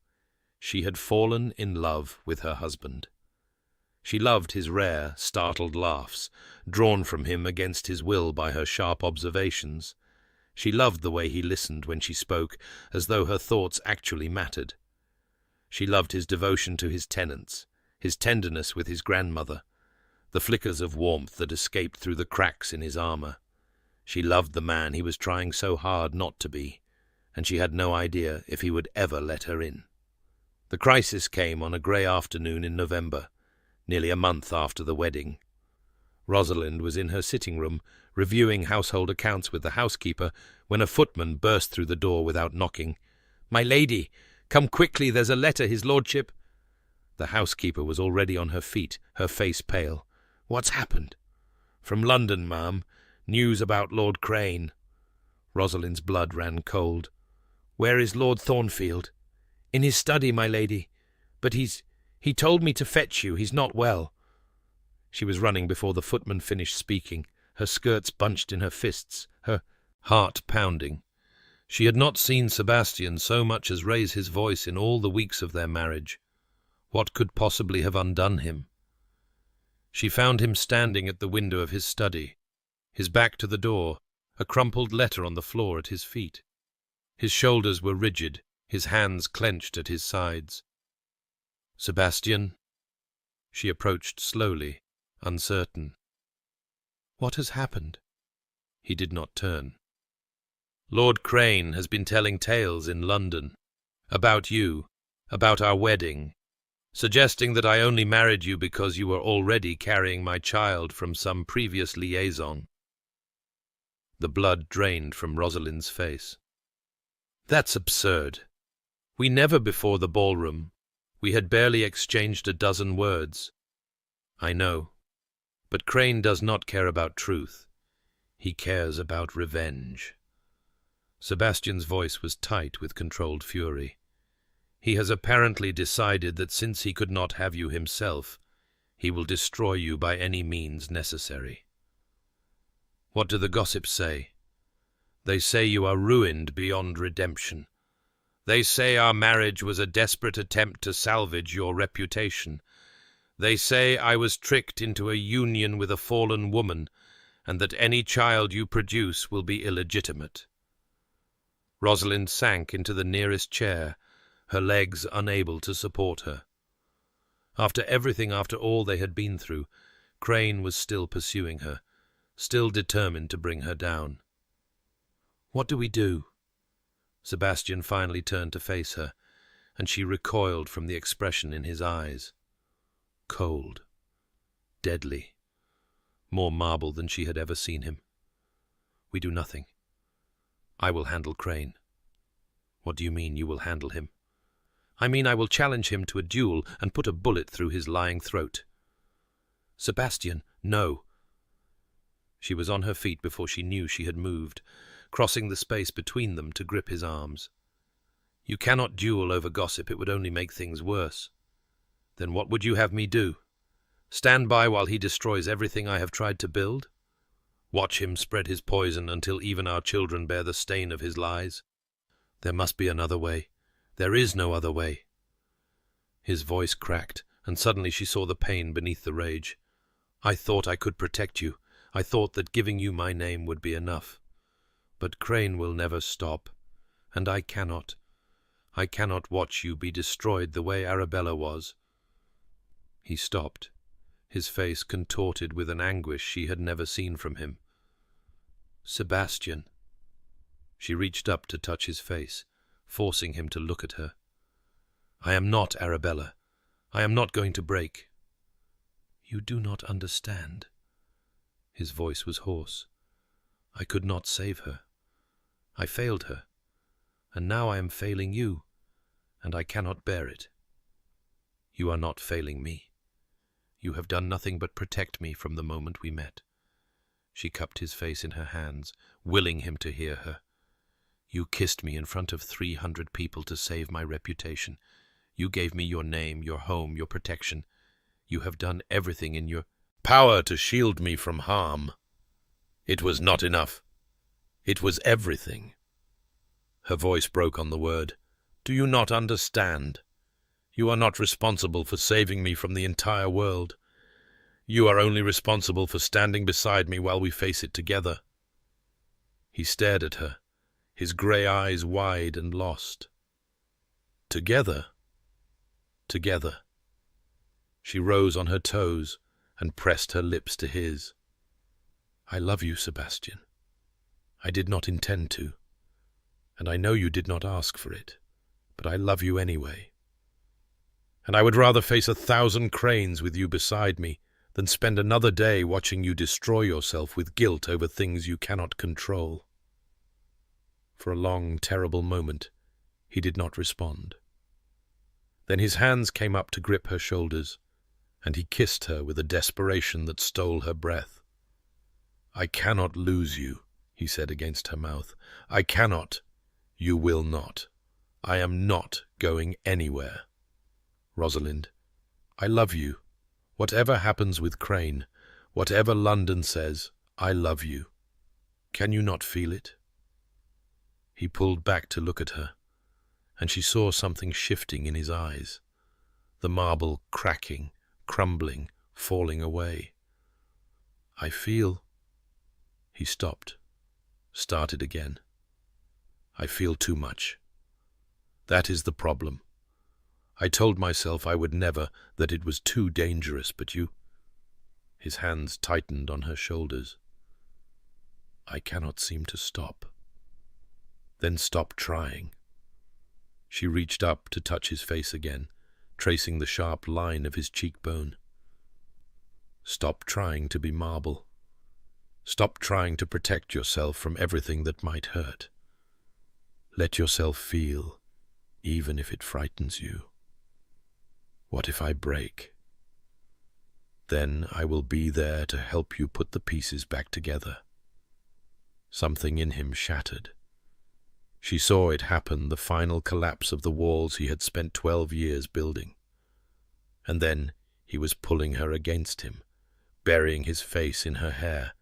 She had fallen in love with her husband. She loved his rare, startled laughs, drawn from him against his will by her sharp observations. She loved the way he listened when she spoke, as though her thoughts actually mattered. She loved his devotion to his tenants, his tenderness with his grandmother, the flickers of warmth that escaped through the cracks in his armor. She loved the man he was trying so hard not to be, and she had no idea if he would ever let her in. The crisis came on a grey afternoon in November, nearly a month after the wedding. Rosalind was in her sitting room, reviewing household accounts with the housekeeper, when a footman burst through the door without knocking. "My lady, come quickly, there's a letter, his lordship." The housekeeper was already on her feet, her face pale. "What's happened?" "From London, ma'am. News about Lord Crane." Rosalind's blood ran cold. "Where is Lord Thornfield?" "In his study, my lady. But he told me to fetch you. He's not well." She was running before the footman finished speaking, her skirts bunched in her fists, her heart pounding. She had not seen Sebastian so much as raise his voice in all the weeks of their marriage. What could possibly have undone him? She found him standing at the window of his study, his back to the door, a crumpled letter on the floor at his feet. His shoulders were rigid, his hands clenched at his sides. "Sebastian?" She approached slowly, uncertain. "What has happened?" He did not turn. "Lord Crane has been telling tales in London. About you, about our wedding, suggesting that I only married you because you were already carrying my child from some previous liaison." The blood drained from Rosalind's face. "That's absurd. We never before the ballroom. We had barely exchanged a dozen words." "I know. But Crane does not care about truth. He cares about revenge." Sebastian's voice was tight with controlled fury. "He has apparently decided that since he could not have you himself, he will destroy you by any means necessary." "What do the gossips say?" "They say you are ruined beyond redemption. They say our marriage was a desperate attempt to salvage your reputation. They say I was tricked into a union with a fallen woman, and that any child you produce will be illegitimate." Rosalind sank into the nearest chair, her legs unable to support her. After everything, after all they had been through, Crane was still pursuing her, still determined to bring her down. "What do we do?" Sebastian finally turned to face her, and she recoiled from the expression in his eyes. Cold, deadly, more marble than she had ever seen him. "We do nothing. I will handle Crane." "What do you mean, you will handle him?" "I mean I will challenge him to a duel and put a bullet through his lying throat." "Sebastian, no." She was on her feet before she knew she had moved, crossing the space between them to grip his arms. "You cannot duel over gossip. It would only make things worse." "Then what would you have me do? Stand by while he destroys everything I have tried to build? Watch him spread his poison until even our children bear the stain of his lies? There must be another way. There is no other way." His voice cracked, and suddenly she saw the pain beneath the rage. "I thought I could protect you. I thought that giving you my name would be enough. But Crane will never stop, and I cannot. I cannot watch you be destroyed the way Arabella was." He stopped, his face contorted with an anguish she had never seen from him. "Sebastian." She reached up to touch his face, forcing him to look at her. "I am not Arabella. I am not going to break." "You do not understand." His voice was hoarse. "I could not save her. I failed her, and now I am failing you, and I cannot bear it. You are not failing me. You have done nothing but protect me from the moment we met." She cupped his face in her hands, willing him to hear her. "You kissed me in front of 300 people to save my reputation. You gave me your name, your home, your protection. You have done everything in your power to shield me from harm. It was not enough. It was everything." Her voice broke on the word. "Do you not understand? You are not responsible for saving me from the entire world. You are only responsible for standing beside me while we face it together." He stared at her, his grey eyes wide and lost. "Together?" together. She rose on her toes and pressed her lips to his. I love you, Sebastian. I did not intend to, and I know you did not ask for it, but I love you anyway. And I would rather face 1,000 cranes with you beside me than spend another day watching you destroy yourself with guilt over things you cannot control. For a long, terrible moment, he did not respond. Then his hands came up to grip her shoulders, and he kissed her with a desperation that stole her breath. I cannot lose you, he said against her mouth. I cannot. You will not. I am not going anywhere. Rosalind, I love you. Whatever happens with Crane, whatever London says, I love you. Can you not feel it? He pulled back to look at her, and she saw something shifting in his eyes, the marble cracking, crumbling, falling away. I feel... He stopped, started again. I feel too much. That is the problem. I told myself I would never, that it was too dangerous, but you... His hands tightened on her shoulders. I cannot seem to stop. Then stop trying. She reached up to touch his face again, tracing the sharp line of his cheekbone. Stop trying to be marble. Stop trying to protect yourself from everything that might hurt. Let yourself feel, even if it frightens you. What if I break? Then I will be there to help you put the pieces back together. Something in him shattered. She saw it happen, the final collapse of the walls he had spent 12 years building. And then he was pulling her against him, burying his face in her hair,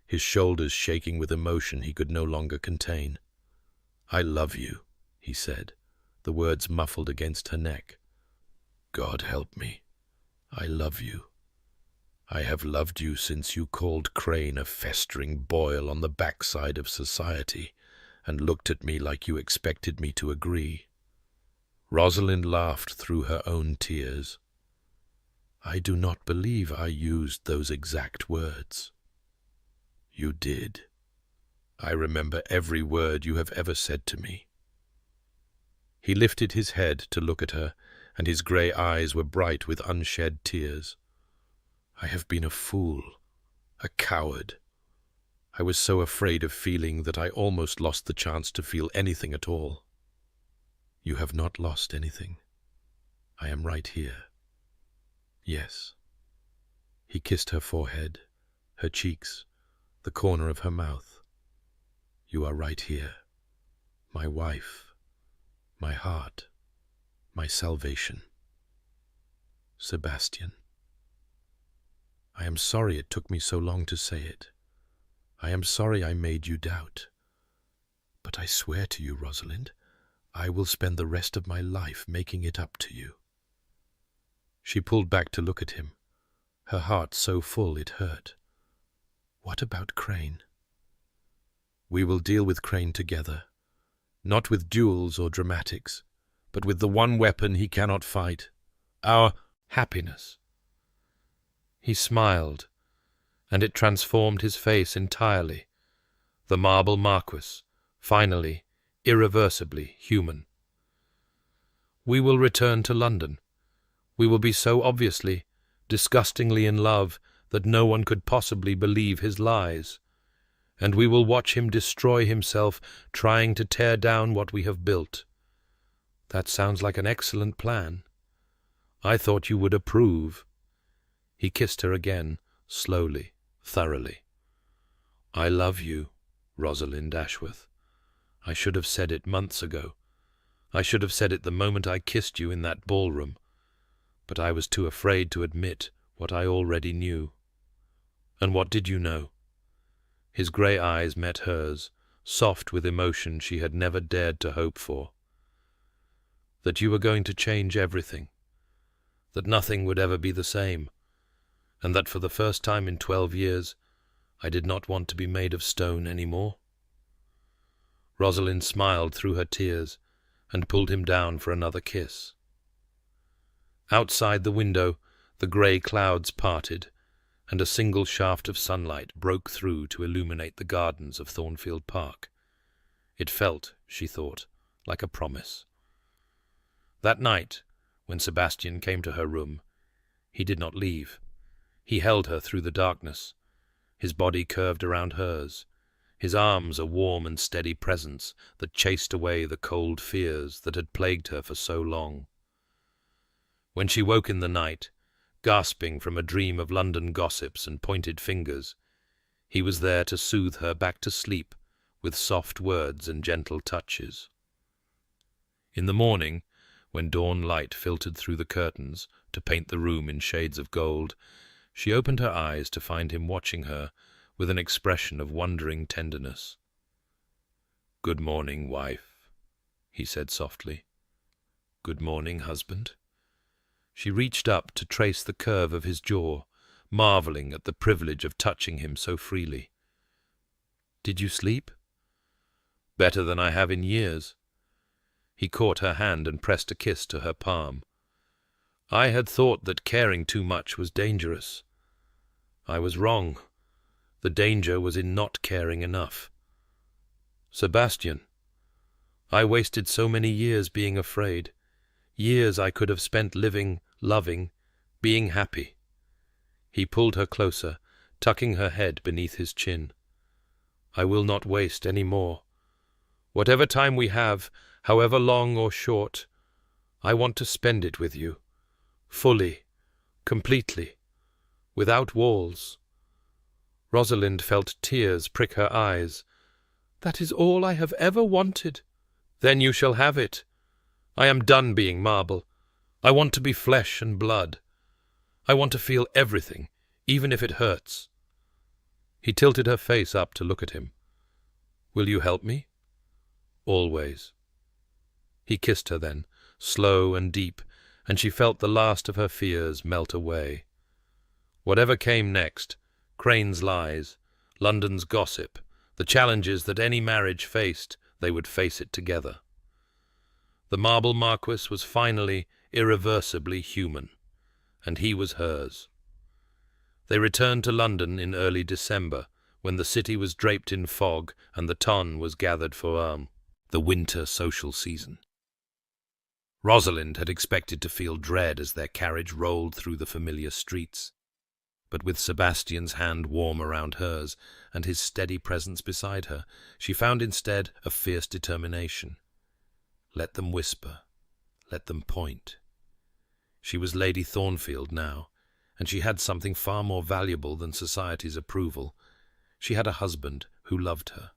his shoulders shaking with emotion he could no longer contain. I love you, he said, the words muffled against her neck. God help me. I love you. I have loved you since you called Crane a festering boil on the backside of society and looked at me like you expected me to agree. Rosalind laughed through her own tears. I do not believe I used those exact words. You did. I remember every word you have ever said to me. He lifted his head to look at her, and his grey eyes were bright with unshed tears. I have been a fool, a coward. I was so afraid of feeling that I almost lost the chance to feel anything at all. You have not lost anything. I am right here. Yes. He kissed her forehead, her cheeks, the corner of her mouth. You are right here. My wife, my heart, my salvation. Sebastian. I am sorry it took me so long to say it. I am sorry I made you doubt. But I swear to you, Rosalind, I will spend the rest of my life making it up to you. She pulled back to look at him, her heart so full it hurt. What about Crane? We will deal with Crane together, not with duels or dramatics, but with the one weapon he cannot fight, our happiness. He smiled, and it transformed his face entirely. The marble Marquis, finally, irreversibly human. We will return to London. We will be so obviously, disgustingly in love that no one could possibly believe his lies. And we will watch him destroy himself trying to tear down what we have built. That sounds like an excellent plan. I thought you would approve. He kissed her again, slowly, thoroughly. I love you, Rosalind Ashworth. I should have said it months ago. I should have said it the moment I kissed you in that ballroom. But I was too afraid to admit what I already knew. And what did you know? His grey eyes met hers, soft with emotion she had never dared to hope for. That you were going to change everything. That nothing would ever be the same. And that for the first time in 12 years, I did not want to be made of stone any more. Rosalind smiled through her tears and pulled him down for another kiss. Outside the window, the grey clouds parted, and a single shaft of sunlight broke through to illuminate the gardens of Thornfield Park. It felt, she thought, like a promise. That night, when Sebastian came to her room, he did not leave. He held her through the darkness, his body curved around hers, his arms a warm and steady presence that chased away the cold fears that had plagued her for so long. When she woke in the night, gasping from a dream of London gossips and pointed fingers, he was there to soothe her back to sleep with soft words and gentle touches. In the morning, when dawn light filtered through the curtains to paint the room in shades of gold, she opened her eyes to find him watching her with an expression of wondering tenderness. "Good morning, wife," he said softly. "Good morning, husband." She reached up to trace the curve of his jaw, marvelling at the privilege of touching him so freely. "Did you sleep?" "Better than I have in years." He caught her hand and pressed a kiss to her palm. "I had thought that caring too much was dangerous. I was wrong. The danger was in not caring enough. Sebastian, I wasted so many years being afraid, years I could have spent living, loving, being happy." He pulled her closer, tucking her head beneath his chin. "I will not waste any more. Whatever time we have, however long or short, I want to spend it with you, fully, completely, without walls." Rosalind felt tears prick her eyes. "That is all I have ever wanted." "Then you shall have it. I am done being marble. I want to be flesh and blood. I want to feel everything, even if it hurts." He tilted her face up to look at him. "Will you help me?" "Always." He kissed her then, slow and deep, and she felt the last of her fears melt away. Whatever came next, Crane's lies, London's gossip, the challenges that any marriage faced, they would face it together. The marble marquis was finally, irreversibly human, and he was hers. They returned to London in early December, when the city was draped in fog and the ton was gathered for the winter social season. Rosalind had expected to feel dread as their carriage rolled through the familiar streets, but with Sebastian's hand warm around hers and his steady presence beside her, she found instead a fierce determination. Let them whisper, let them point. She was Lady Thornfield now, and she had something far more valuable than society's approval. She had a husband who loved her.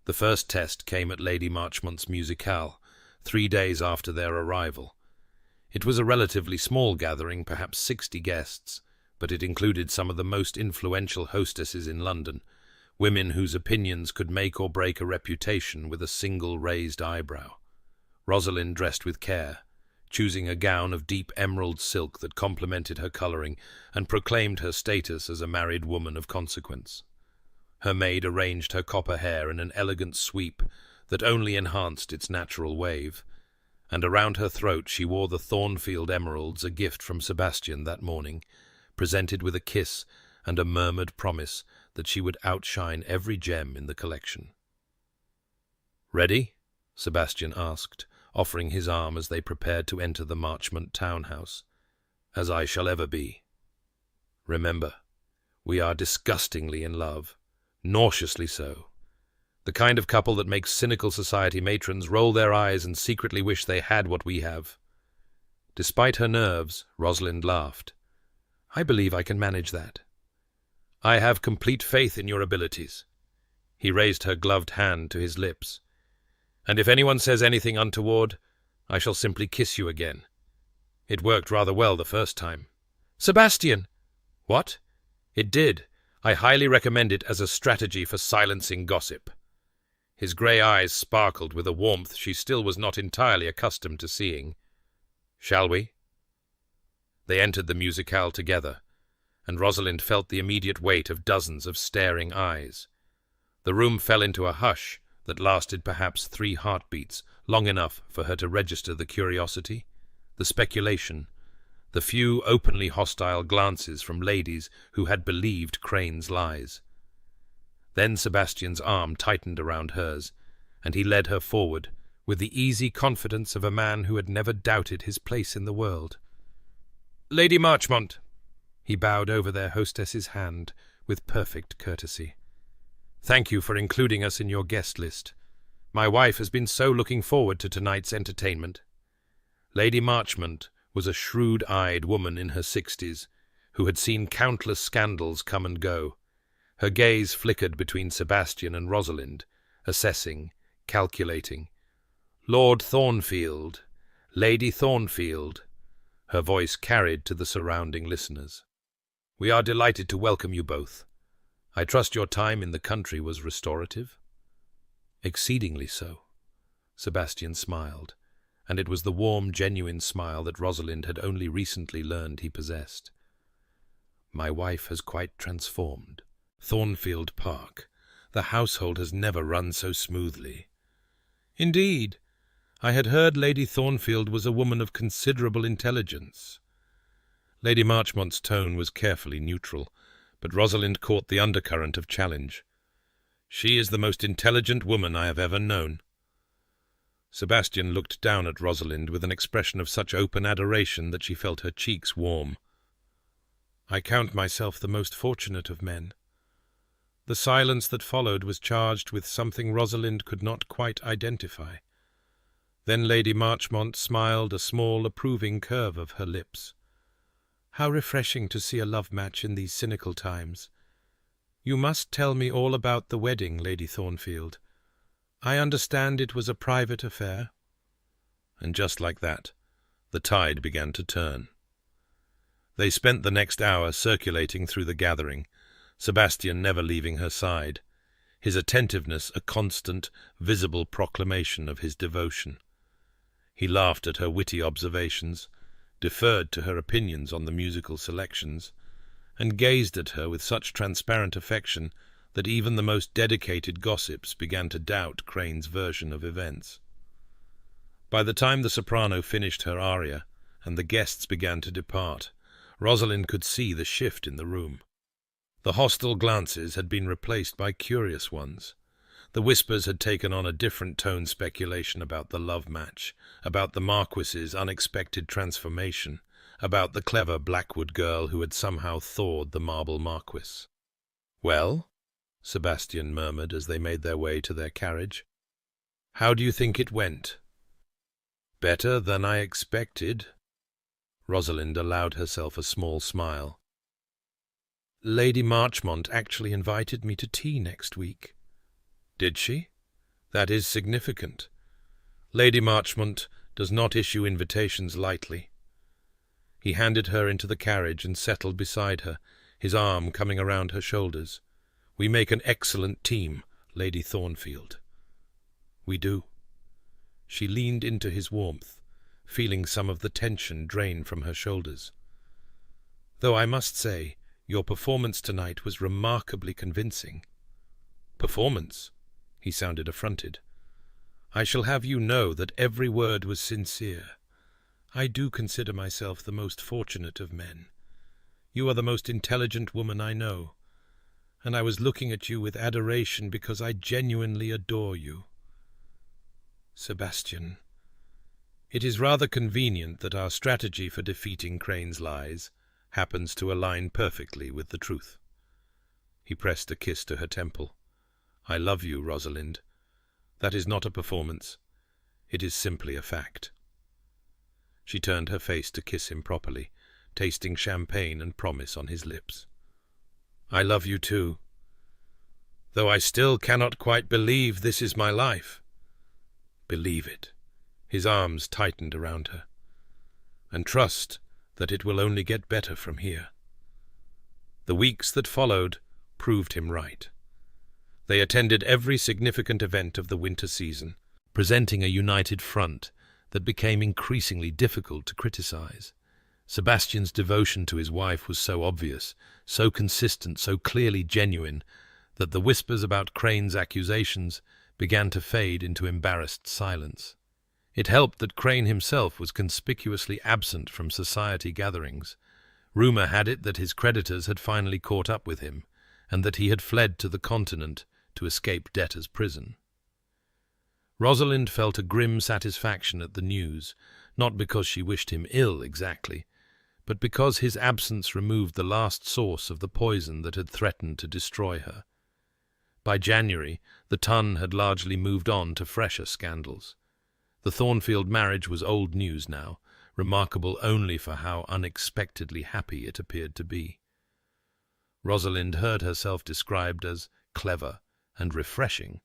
The first test came at Lady Marchmont's musicale, 3 days after their arrival. It was a relatively small gathering, perhaps 60 guests, but it included some of the most influential hostesses in London, women whose opinions could make or break a reputation with a single raised eyebrow. Rosalind dressed with care, choosing a gown of deep emerald silk that complemented her colouring and proclaimed her status as a married woman of consequence. Her maid arranged her copper hair in an elegant sweep that only enhanced its natural wave, and around her throat she wore the Thornfield emeralds, a gift from Sebastian that morning, presented with a kiss and a murmured promise that she would outshine every gem in the collection. "Ready?" Sebastian asked, offering his arm as they prepared to enter the Marchmont townhouse. "As I shall ever be. Remember, we are disgustingly in love, nauseously so. The kind of couple that makes cynical society matrons roll their eyes and secretly wish they had what we have." Despite her nerves, Rosalind laughed. "I believe I can manage that." "I have complete faith in your abilities." He raised her gloved hand to his lips. "And if anyone says anything untoward, I shall simply kiss you again. It worked rather well the first time." "Sebastian!" "What?" "It did. I highly recommend it as a strategy for silencing gossip." His grey eyes sparkled with a warmth she still was not entirely accustomed to seeing. "Shall we?" They entered the musicale together, and Rosalind felt the immediate weight of dozens of staring eyes. The room fell into a hush that lasted perhaps 3 heartbeats, long enough for her to register the curiosity, the speculation, the few openly hostile glances from ladies who had believed Crane's lies. Then Sebastian's arm tightened around hers, and he led her forward with the easy confidence of a man who had never doubted his place in the world. "Lady Marchmont!" He bowed over their hostess's hand with perfect courtesy. "Thank you for including us in your guest list. My wife has been so looking forward to tonight's entertainment." Lady Marchmont was a shrewd-eyed woman in her 60s, who had seen countless scandals come and go. Her gaze flickered between Sebastian and Rosalind, assessing, calculating. "Lord Thornfield, Lady Thornfield," her voice carried to the surrounding listeners. "We are delighted to welcome you both. I trust your time in the country was restorative?" "Exceedingly so." Sebastian smiled, and it was the warm, genuine smile that Rosalind had only recently learned he possessed. "My wife has quite transformed. Thornfield Park. The household has never run so smoothly." "Indeed. I had heard Lady Thornfield was a woman of considerable intelligence." Lady Marchmont's tone was carefully neutral, but Rosalind caught the undercurrent of challenge. "She is the most intelligent woman I have ever known." Sebastian looked down at Rosalind with an expression of such open adoration that she felt her cheeks warm. "I count myself the most fortunate of men." The silence that followed was charged with something Rosalind could not quite identify. Then Lady Marchmont smiled a small approving curve of her lips. "How refreshing to see a love match in these cynical times. You must tell me all about the wedding, Lady Thornfield. I understand it was a private affair." And just like that, the tide began to turn. They spent the next hour circulating through the gathering, Sebastian never leaving her side, his attentiveness a constant, visible proclamation of his devotion. He laughed at her witty observations, deferred to her opinions on the musical selections, and gazed at her with such transparent affection that even the most dedicated gossips began to doubt Crane's version of events. By the time the soprano finished her aria and the guests began to depart, Rosalind could see the shift in the room. The hostile glances had been replaced by curious ones. The whispers had taken on a different tone speculation about the love match, about the Marquis's unexpected transformation, about the clever Blackwood girl who had somehow thawed the marble Marquis. "Well?" Sebastian murmured as they made their way to their carriage. "How do you think it went?" "Better than I expected." Rosalind allowed herself a small smile. "Lady Marchmont actually invited me to tea next week." "Did she? That is significant. Lady Marchmont does not issue invitations lightly." He handed her into the carriage and settled beside her, his arm coming around her shoulders. "We make an excellent team, Lady Thornfield." "We do." She leaned into his warmth, feeling some of the tension drain from her shoulders. "Though I must say, your performance tonight was remarkably convincing." "Performance?" He sounded affronted. "I shall have you know that every word was sincere. I do consider myself the most fortunate of men. You are the most intelligent woman I know, and I was looking at you with adoration because I genuinely adore you." "Sebastian, it is rather convenient that our strategy for defeating Crane's lies happens to align perfectly with the truth." He pressed a kiss to her temple. "I love you, Rosalind. That is not a performance. It is simply a fact." She turned her face to kiss him properly, tasting champagne and promise on his lips. "I love you too, though I still cannot quite believe this is my life." "Believe it." His arms tightened around her. "And trust that it will only get better from here." The weeks that followed proved him right. They attended every significant event of the winter season, presenting a united front that became increasingly difficult to criticize. Sebastian's devotion to his wife was so obvious, so consistent, so clearly genuine, that the whispers about Crane's accusations began to fade into embarrassed silence. It helped that Crane himself was conspicuously absent from society gatherings. Rumour had it that his creditors had finally caught up with him, and that he had fled to the continent to escape debtor's prison. Rosalind felt a grim satisfaction at the news, not because she wished him ill exactly, but because his absence removed the last source of the poison that had threatened to destroy her. By January, the Ton had largely moved on to fresher scandals. The Thornfield marriage was old news now, remarkable only for how unexpectedly happy it appeared to be. Rosalind heard herself described as clever and refreshing,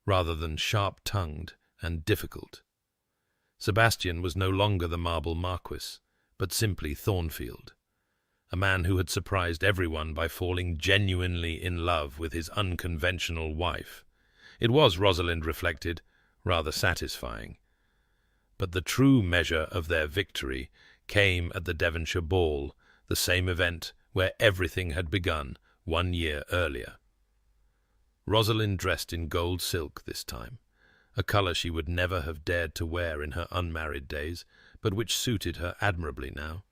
rather than sharp-tongued and difficult. Sebastian was no longer the marble Marquis, but simply Thornfield, a man who had surprised everyone by falling genuinely in love with his unconventional wife. It was, Rosalind reflected, rather satisfying. But the true measure of their victory came at the Devonshire ball, the same event where everything had begun 1 year earlier. Rosalind dressed in gold silk this time, a colour she would never have dared to wear in her unmarried days, but which suited her admirably now.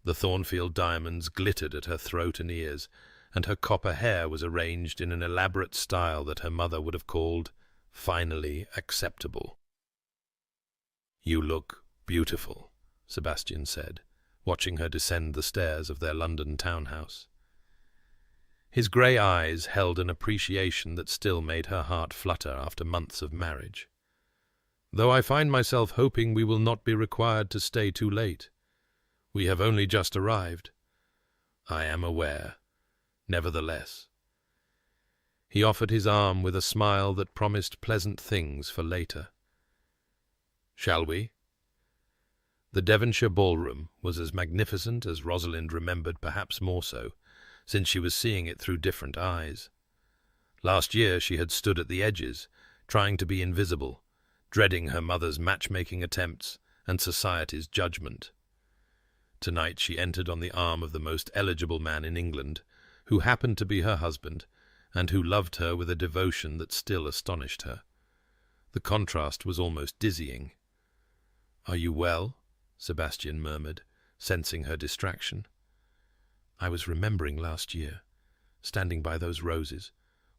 The Thornfield diamonds glittered at her throat and ears, and her copper hair was arranged in an elaborate style that her mother would have called finally acceptable. "You look beautiful," Sebastian said, watching her descend the stairs of their London townhouse. His grey eyes held an appreciation that still made her heart flutter after months of marriage. "Though I find myself hoping we will not be required to stay too late. We have only just arrived." "I am aware. Nevertheless." He offered his arm with a smile that promised pleasant things for later. "Shall we?" The Devonshire ballroom was as magnificent as Rosalind remembered, perhaps more so, since she was seeing it through different eyes. Last year she had stood at the edges, trying to be invisible, dreading her mother's matchmaking attempts and society's judgment. Tonight she entered on the arm of the most eligible man in England, who happened to be her husband, and who loved her with a devotion that still astonished her. The contrast was almost dizzying. "Are you well?" Sebastian murmured, sensing her distraction. "I was remembering last year, standing by those roses,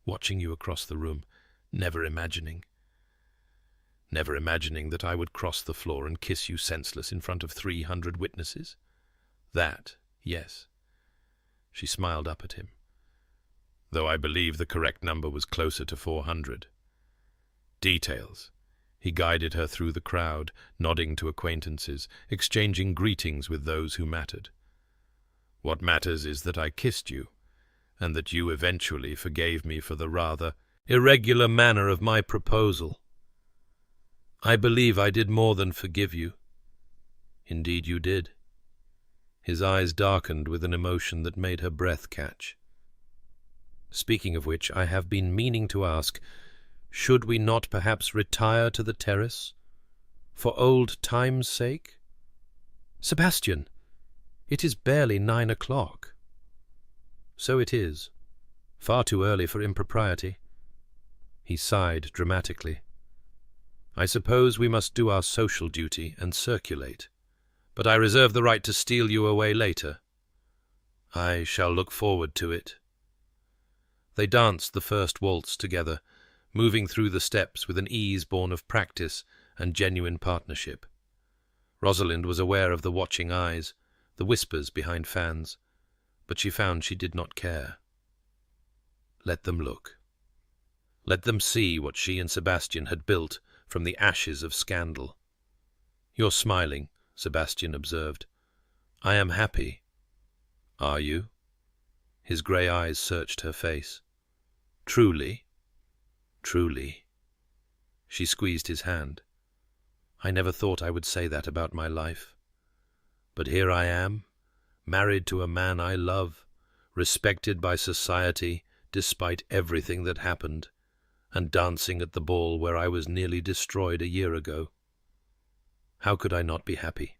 watching you across the room, never imagining that I would cross the floor and kiss you senseless in front of 300 witnesses? That, yes." She smiled up at him, though I believe the correct number was closer to 400. "Details." He guided her through the crowd, nodding to acquaintances, exchanging greetings with those who mattered. "What matters is that I kissed you, and that you eventually forgave me for the rather irregular manner of my proposal. I believe I did more than forgive you." "Indeed you did." His eyes darkened with an emotion that made her breath catch. "Speaking of which, I have been meaning to ask, should we not perhaps retire to the terrace? For old time's sake? Sebastian, it is barely 9 o'clock." "So it is. Far too early for impropriety." He sighed dramatically. "I suppose we must do our social duty and circulate, but I reserve the right to steal you away later." "I shall look forward to it." They danced the first waltz together, moving through the steps with an ease born of practice and genuine partnership. Rosalind was aware of the watching eyes, the whispers behind fans, but she found she did not care. Let them look. Let them see what she and Sebastian had built from the ashes of scandal. "You're smiling," Sebastian observed. "I am happy." "Are you?" His grey eyes searched her face. "Truly?" "Truly." She squeezed his hand. "I never thought I would say that about my life. But here I am, married to a man I love, respected by society despite everything that happened, and dancing at the ball where I was nearly destroyed a year ago. How could I not be happy?"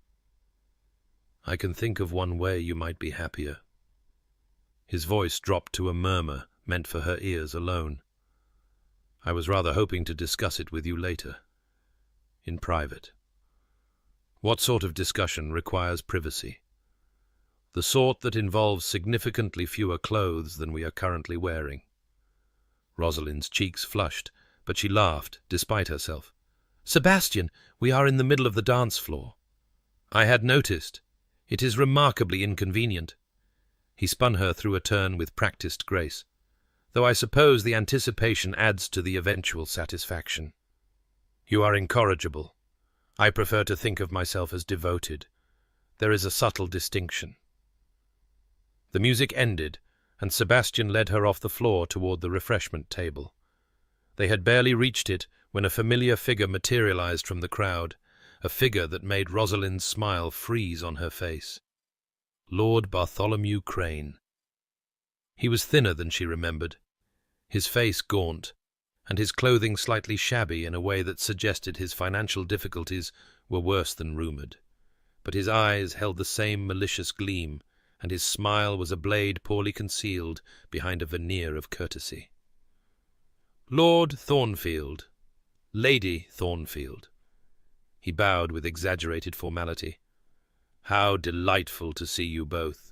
"I can think of one way you might be happier." His voice dropped to a murmur meant for her ears alone. "I was rather hoping to discuss it with you later." in private. What sort of discussion requires privacy? The sort that involves significantly fewer clothes than we are currently wearing. Rosalind's cheeks flushed, but she laughed, despite herself. "Sebastian, we are in the middle of the dance floor." "I had noticed. It is remarkably inconvenient." He spun her through a turn with practised grace, though I suppose the anticipation adds to the eventual satisfaction. "You are incorrigible. I prefer to think of myself as devoted. There is a subtle distinction." The music ended, and Sebastian led her off the floor toward the refreshment table. They had barely reached it when a familiar figure materialized from the crowd, a figure that made Rosalind's smile freeze on her face. Lord Bartholomew Crane. He was thinner than she remembered, his face gaunt, and his clothing slightly shabby in a way that suggested his financial difficulties were worse than rumoured. But his eyes held the same malicious gleam, and his smile was a blade poorly concealed behind a veneer of courtesy. "Lord Thornfield, Lady Thornfield." He bowed with exaggerated formality. "How delightful to see you both.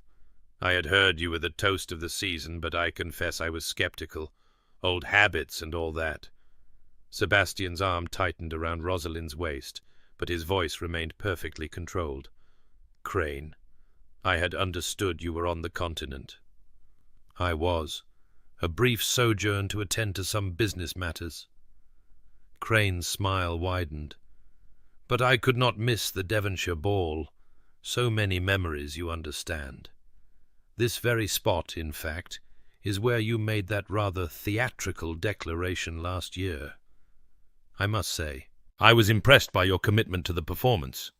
I had heard you were the toast of the season, but I confess I was sceptical. Old habits and all that." Sebastian's arm tightened around Rosalind's waist, but his voice remained perfectly controlled. "Crane, I had understood you were on the continent." "I was. A brief sojourn to attend to some business matters." Crane's smile widened. "But I could not miss the Devonshire ball. So many memories, you understand. This very spot, in fact, is where you made that rather theatrical declaration last year. I must say, I was impressed by your commitment to the performance."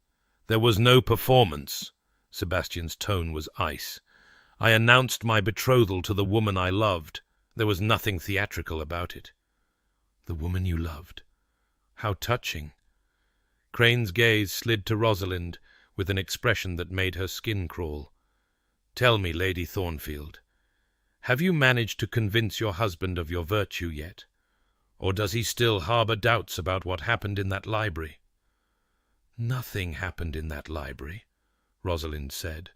"There was no performance." Sebastian's tone was ice. "I announced my betrothal to the woman I loved. There was nothing theatrical about it." "The woman you loved? How touching." Crane's gaze slid to Rosalind with an expression that made her skin crawl. "Tell me, Lady Thornfield, have you managed to convince your husband of your virtue yet? Or does he still harbour doubts about what happened in that library?" "Nothing happened in that library," Rosalind said,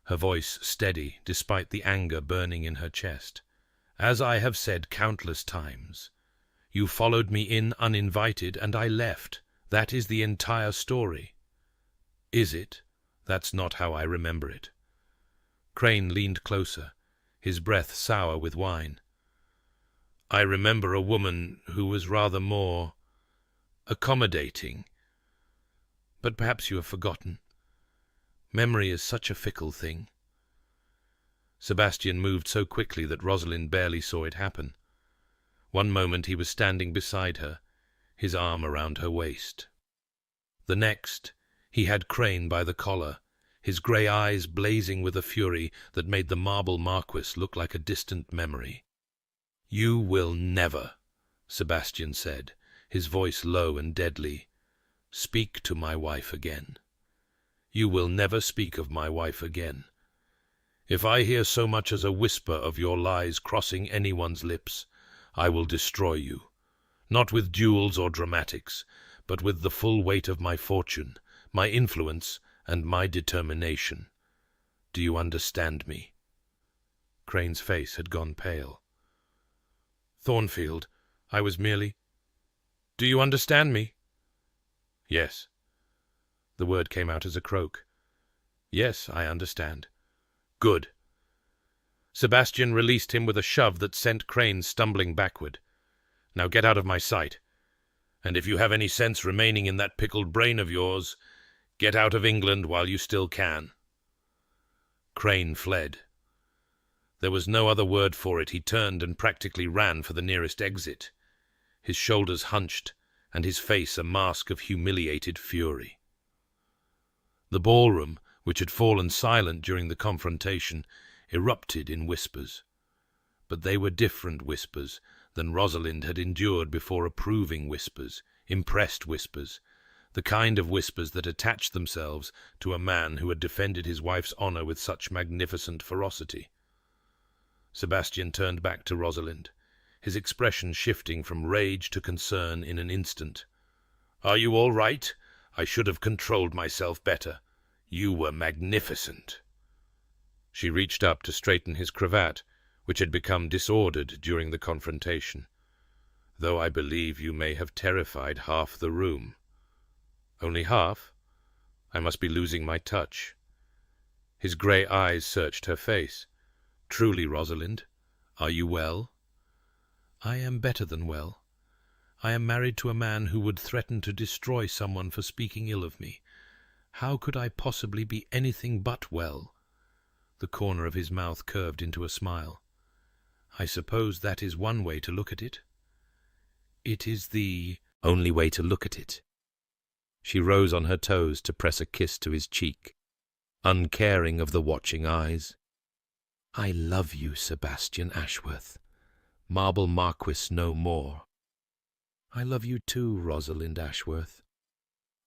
her voice steady despite the anger burning in her chest. "As I have said countless times, you followed me in uninvited and I left. That is the entire story." "Is it? That's not how I remember it." Crane leaned closer, his breath sour with wine. "I remember a woman who was rather more accommodating. But perhaps you have forgotten. Memory is such a fickle thing." Sebastian moved so quickly that Rosalind barely saw it happen. One moment he was standing beside her, his arm around her waist. The next, he had Crane by the collar, his grey eyes blazing with a fury that made the marble marquis look like a distant memory. "You will never," Sebastian said, his voice low and deadly, "speak to my wife again. You will never speak of my wife again. If I hear so much as a whisper of your lies crossing anyone's lips, I will destroy you, not with duels or dramatics, but with the full weight of my fortune, my influence, and my determination. Do you understand me?" Crane's face had gone pale. "Thornfield, I was merely— Do you understand me?" "Yes." The word came out as a croak. "Yes, I understand." "Good." Sebastian released him with a shove that sent Crane stumbling backward. "Now get out of my sight. And if you have any sense remaining in that pickled brain of yours, get out of England while you still can." Crane fled. There was no other word for it. He turned and practically ran for the nearest exit, his shoulders hunched and his face a mask of humiliated fury. The ballroom, which had fallen silent during the confrontation, erupted in whispers. But they were different whispers than Rosalind had endured before. Approving whispers, impressed whispers, the kind of whispers that attached themselves to a man who had defended his wife's honour with such magnificent ferocity. Sebastian turned back to Rosalind, his expression shifting from rage to concern in an instant. Are you all right? I should have controlled myself better. You were magnificent." She reached up to straighten his cravat, which had become disordered during the confrontation. "Though I believe you may have terrified half the room." "Only half? I must be losing my touch." His grey eyes searched her face. "Truly, Rosalind, are you well?" "I am better than well. I am married to a man who would threaten to destroy someone for speaking ill of me. How could I possibly be anything but well?" The corner of his mouth curved into a smile. "I suppose that is one way to look at it." "It is the only way to look at it." She rose on her toes to press a kiss to his cheek, uncaring of the watching eyes. "I love you, Sebastian Ashworth. Marble Marquis no more." "I love you too, Rosalind Ashworth."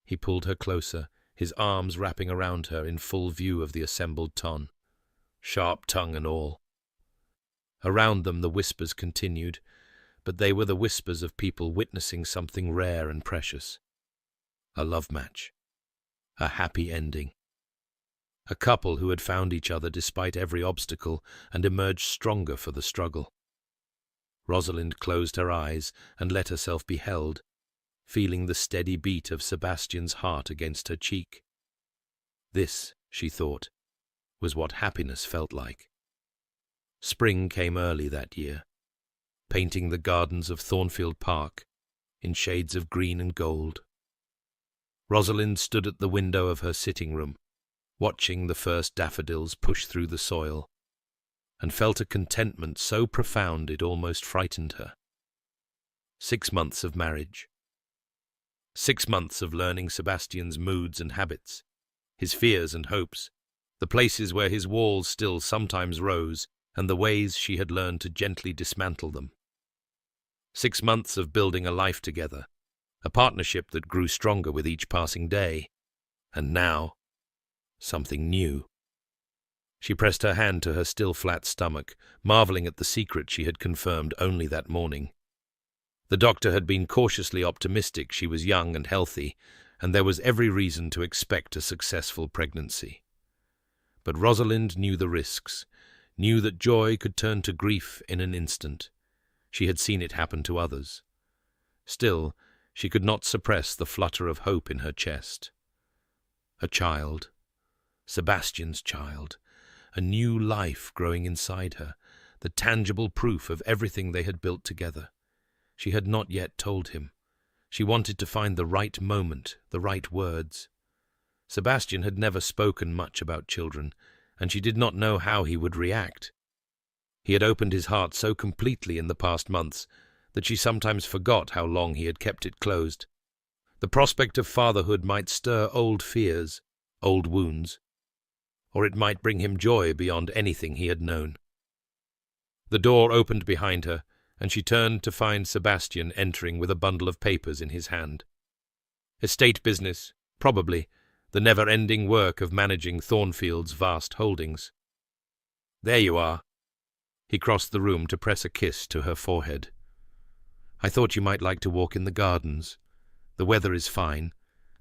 He pulled her closer, his arms wrapping around her in full view of the assembled ton, sharp tongue and all. Around them the whispers continued, but they were the whispers of people witnessing something rare and precious. A love match. A happy ending. A couple who had found each other despite every obstacle and emerged stronger for the struggle. Rosalind closed her eyes and let herself be held, feeling the steady beat of Sebastian's heart against her cheek. This, she thought, was what happiness felt like. Spring came early that year, painting the gardens of Thornfield Park in shades of green and gold. Rosalind stood at the window of her sitting room, watching the first daffodils push through the soil, and felt a contentment so profound it almost frightened her. 6 months of marriage. 6 months of learning Sebastian's moods and habits, his fears and hopes, the places where his walls still sometimes rose, and the ways she had learned to gently dismantle them. 6 months of building a life together, a partnership that grew stronger with each passing day, and now, something new. She pressed her hand to her still flat stomach, marveling at the secret she had confirmed only that morning. The doctor had been cautiously optimistic she was young and healthy, and there was every reason to expect a successful pregnancy. But Rosalind knew the risks, knew that joy could turn to grief in an instant. She had seen it happen to others. Still, she could not suppress the flutter of hope in her chest. A child. Sebastian's child. A new life growing inside her, the tangible proof of everything they had built together. She had not yet told him. She wanted to find the right moment, the right words. Sebastian had never spoken much about children, and she did not know how he would react. He had opened his heart so completely in the past months that she sometimes forgot how long he had kept it closed. The prospect of fatherhood might stir old fears, old wounds, or it might bring him joy beyond anything he had known. The door opened behind her, and she turned to find Sebastian entering with a bundle of papers in his hand. Estate business, probably, the never-ending work of managing Thornfield's vast holdings. "There you are." He crossed the room to press a kiss to her forehead. "I thought you might like to walk in the gardens. The weather is fine,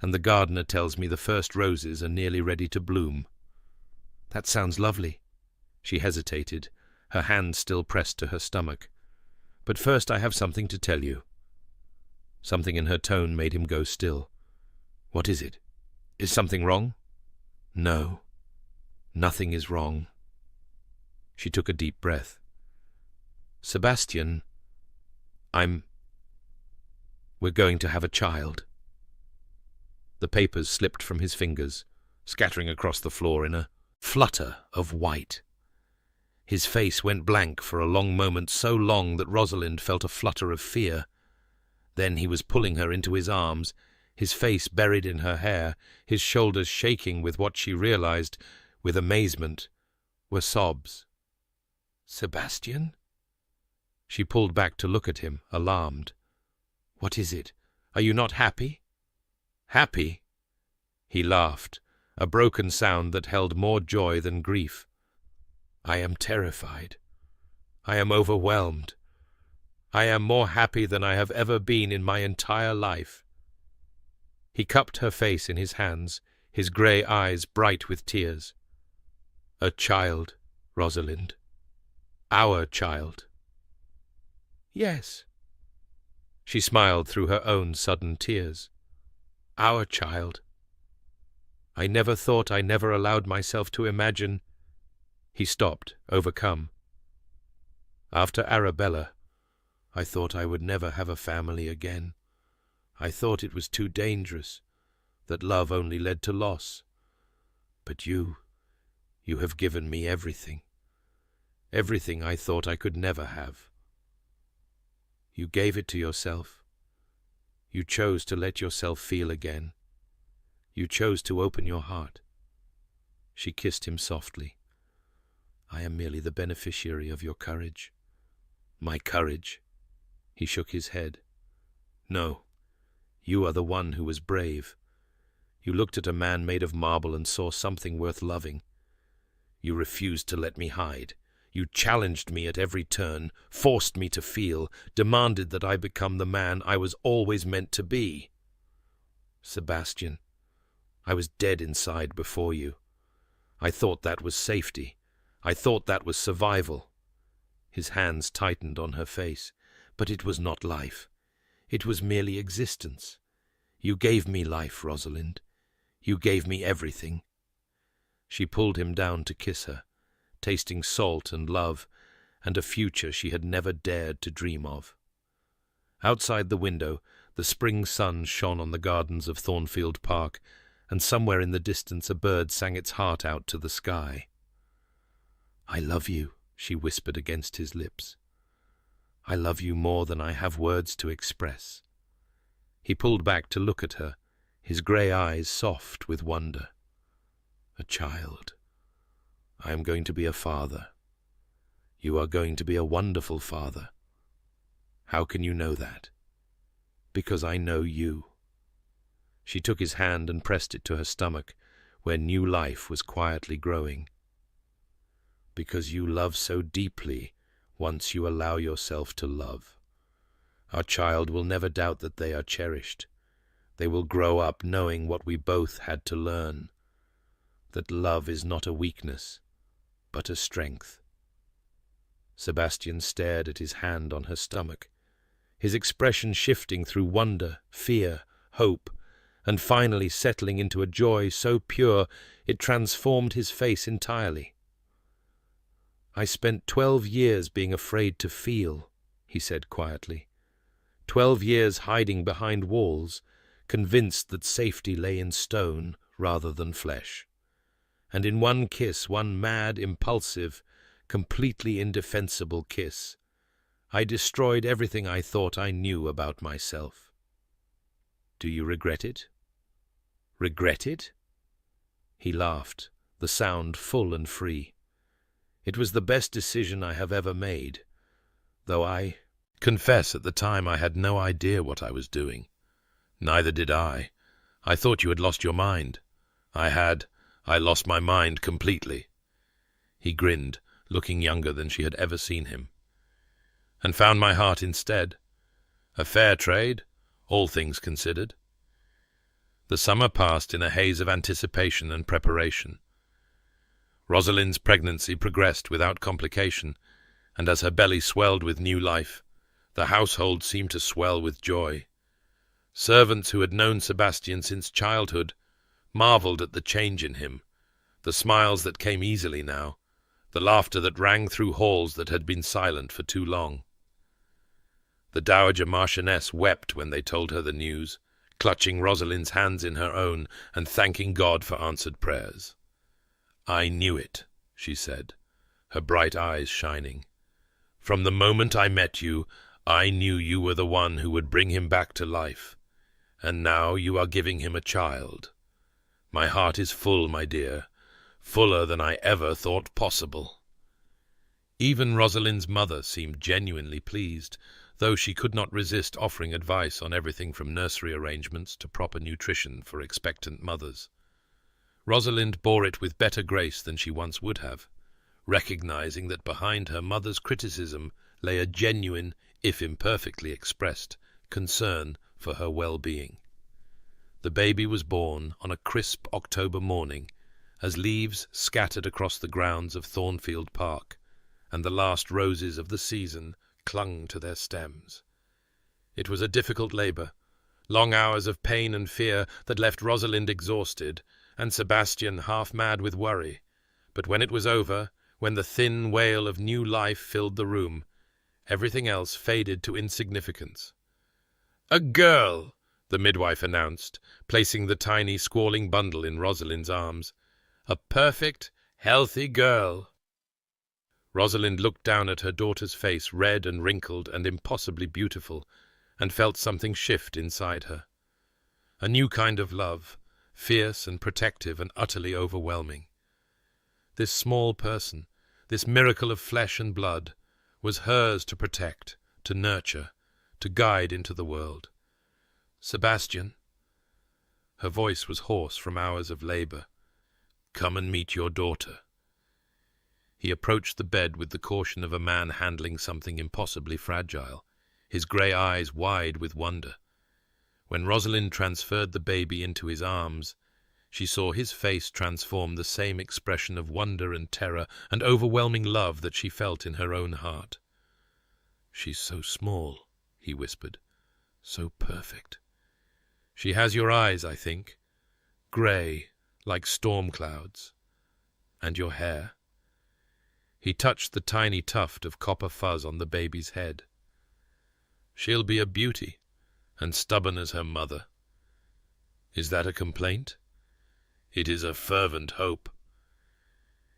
and the gardener tells me the first roses are nearly ready to bloom." "That sounds lovely." She hesitated, her hand still pressed to her stomach. "But first I have something to tell you." Something in her tone made him go still. "What is it? Is something wrong?" "No, nothing is wrong." She took a deep breath. "Sebastian, we're going to have a child." The papers slipped from his fingers, scattering across the floor in a flutter of white. His face went blank for a long moment, so long that Rosalind felt a flutter of fear. Then he was pulling her into his arms, his face buried in her hair, his shoulders shaking with what she realized, with amazement, were sobs. "Sebastian?" She pulled back to look at him, alarmed. "What is it? Are you not happy?" "Happy?" He laughed, a broken sound that held more joy than grief. "I am terrified. I am overwhelmed. I am more happy than I have ever been in my entire life." He cupped her face in his hands, his grey eyes bright with tears. "A child, Rosalind. Our child." "Yes." She smiled through her own sudden tears. "Our child. I never thought, I never allowed myself to imagine—" He stopped, overcome. "After Arabella, I thought I would never have a family again. I thought it was too dangerous, that love only led to loss. But you have given me everything. Everything I thought I could never have. You gave it to yourself. You chose to let yourself feel again. You chose to open your heart." She kissed him softly. "I am merely the beneficiary of your courage." "My courage?" He shook his head. "No, you are the one who was brave. You looked at a man made of marble and saw something worth loving. You refused to let me hide. You challenged me at every turn, forced me to feel, demanded that I become the man I was always meant to be. Sebastian, I was dead inside before you. I thought that was safety. I thought that was survival." His hands tightened on her face. "But it was not life. It was merely existence. You gave me life, Rosalind. You gave me everything." She pulled him down to kiss her, tasting salt and love, and a future she had never dared to dream of. Outside the window, the spring sun shone on the gardens of Thornfield Park, and somewhere in the distance a bird sang its heart out to the sky. "I love you," she whispered against his lips. "I love you more than I have words to express." He pulled back to look at her, his grey eyes soft with wonder. "A child. I am going to be a father. You are going to be a wonderful father. How can you know that?" "Because I know you." She took his hand and pressed it to her stomach, where new life was quietly growing. "Because you love so deeply once you allow yourself to love. Our child will never doubt that they are cherished. They will grow up knowing what we both had to learn, that love is not a weakness, but a strength." Sebastian stared at his hand on her stomach, his expression shifting through wonder, fear, hope, and finally settling into a joy so pure it transformed his face entirely. "I spent 12 years being afraid to feel," he said quietly. 12 years hiding behind walls, convinced that safety lay in stone rather than flesh. And in one kiss, one mad, impulsive, completely indefensible kiss, I destroyed everything I thought I knew about myself. Do you regret it? Regret it? He laughed, the sound full and free. It was the best decision I have ever made, though I confess at the time I had no idea what I was doing. Neither did I. I thought you had lost your mind. I had. I lost my mind completely. He grinned, looking younger than she had ever seen him. And found my heart instead. A fair trade, all things considered. The summer passed in a haze of anticipation and preparation. Rosalind's pregnancy progressed without complication, and as her belly swelled with new life, the household seemed to swell with joy. Servants who had known Sebastian since childhood marvelled at the change in him, the smiles that came easily now, the laughter that rang through halls that had been silent for too long. The Dowager Marchioness wept when they told her the news, clutching Rosalind's hands in her own and thanking God for answered prayers. "I knew it," she said, her bright eyes shining. "From the moment I met you, I knew you were the one who would bring him back to life. And now you are giving him a child. My heart is full, my dear, fuller than I ever thought possible." Even Rosalind's mother seemed genuinely pleased, though she could not resist offering advice on everything from nursery arrangements to proper nutrition for expectant mothers. Rosalind bore it with better grace than she once would have, recognizing that behind her mother's criticism lay a genuine, if imperfectly expressed, concern for her well-being. The baby was born on a crisp October morning, as leaves scattered across the grounds of Thornfield Park, and the last roses of the season clung to their stems. It was a difficult labour, long hours of pain and fear that left Rosalind exhausted, and Sebastian half mad with worry. But when it was over, when the thin wail of new life filled the room, everything else faded to insignificance. "A girl!" the midwife announced, placing the tiny, squalling bundle in Rosalind's arms. "A perfect, healthy girl." Rosalind looked down at her daughter's face, red and wrinkled and impossibly beautiful, and felt something shift inside her. A new kind of love, fierce and protective and utterly overwhelming. This small person, this miracle of flesh and blood, was hers to protect, to nurture, to guide into the world. "Sebastian," her voice was hoarse from hours of labour, "come and meet your daughter." He approached the bed with the caution of a man handling something impossibly fragile, his grey eyes wide with wonder. When Rosalind transferred the baby into his arms, she saw his face transform the same expression of wonder and terror and overwhelming love that she felt in her own heart. "She's so small," he whispered, "so perfect. She has your eyes, I think, grey, like storm clouds. And your hair." He touched the tiny tuft of copper fuzz on the baby's head. "She'll be a beauty, and stubborn as her mother. Is that a complaint?" "It is a fervent hope."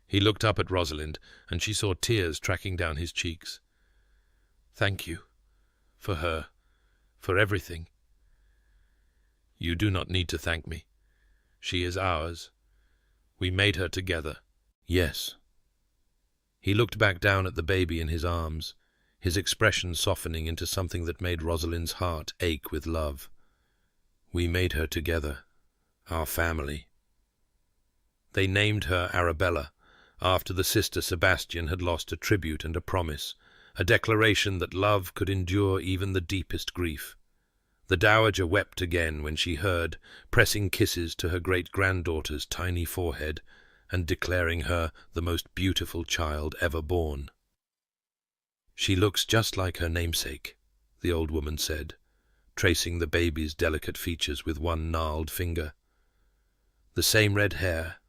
He looked up at Rosalind, and she saw tears tracking down his cheeks. "Thank you. For her. For everything." "You do not need to thank me. She is ours. We made her together." "Yes." He looked back down at the baby in his arms, his expression softening into something that made Rosalind's heart ache with love. "We made her together. Our family." They named her Arabella, after the sister Sebastian had lost a tribute and a promise, a declaration that love could endure even the deepest grief. The dowager wept again when she heard, pressing kisses to her great-granddaughter's tiny forehead, and declaring her the most beautiful child ever born. "She looks just like her namesake," the old woman said, tracing the baby's delicate features with one gnarled finger. "The same red hair,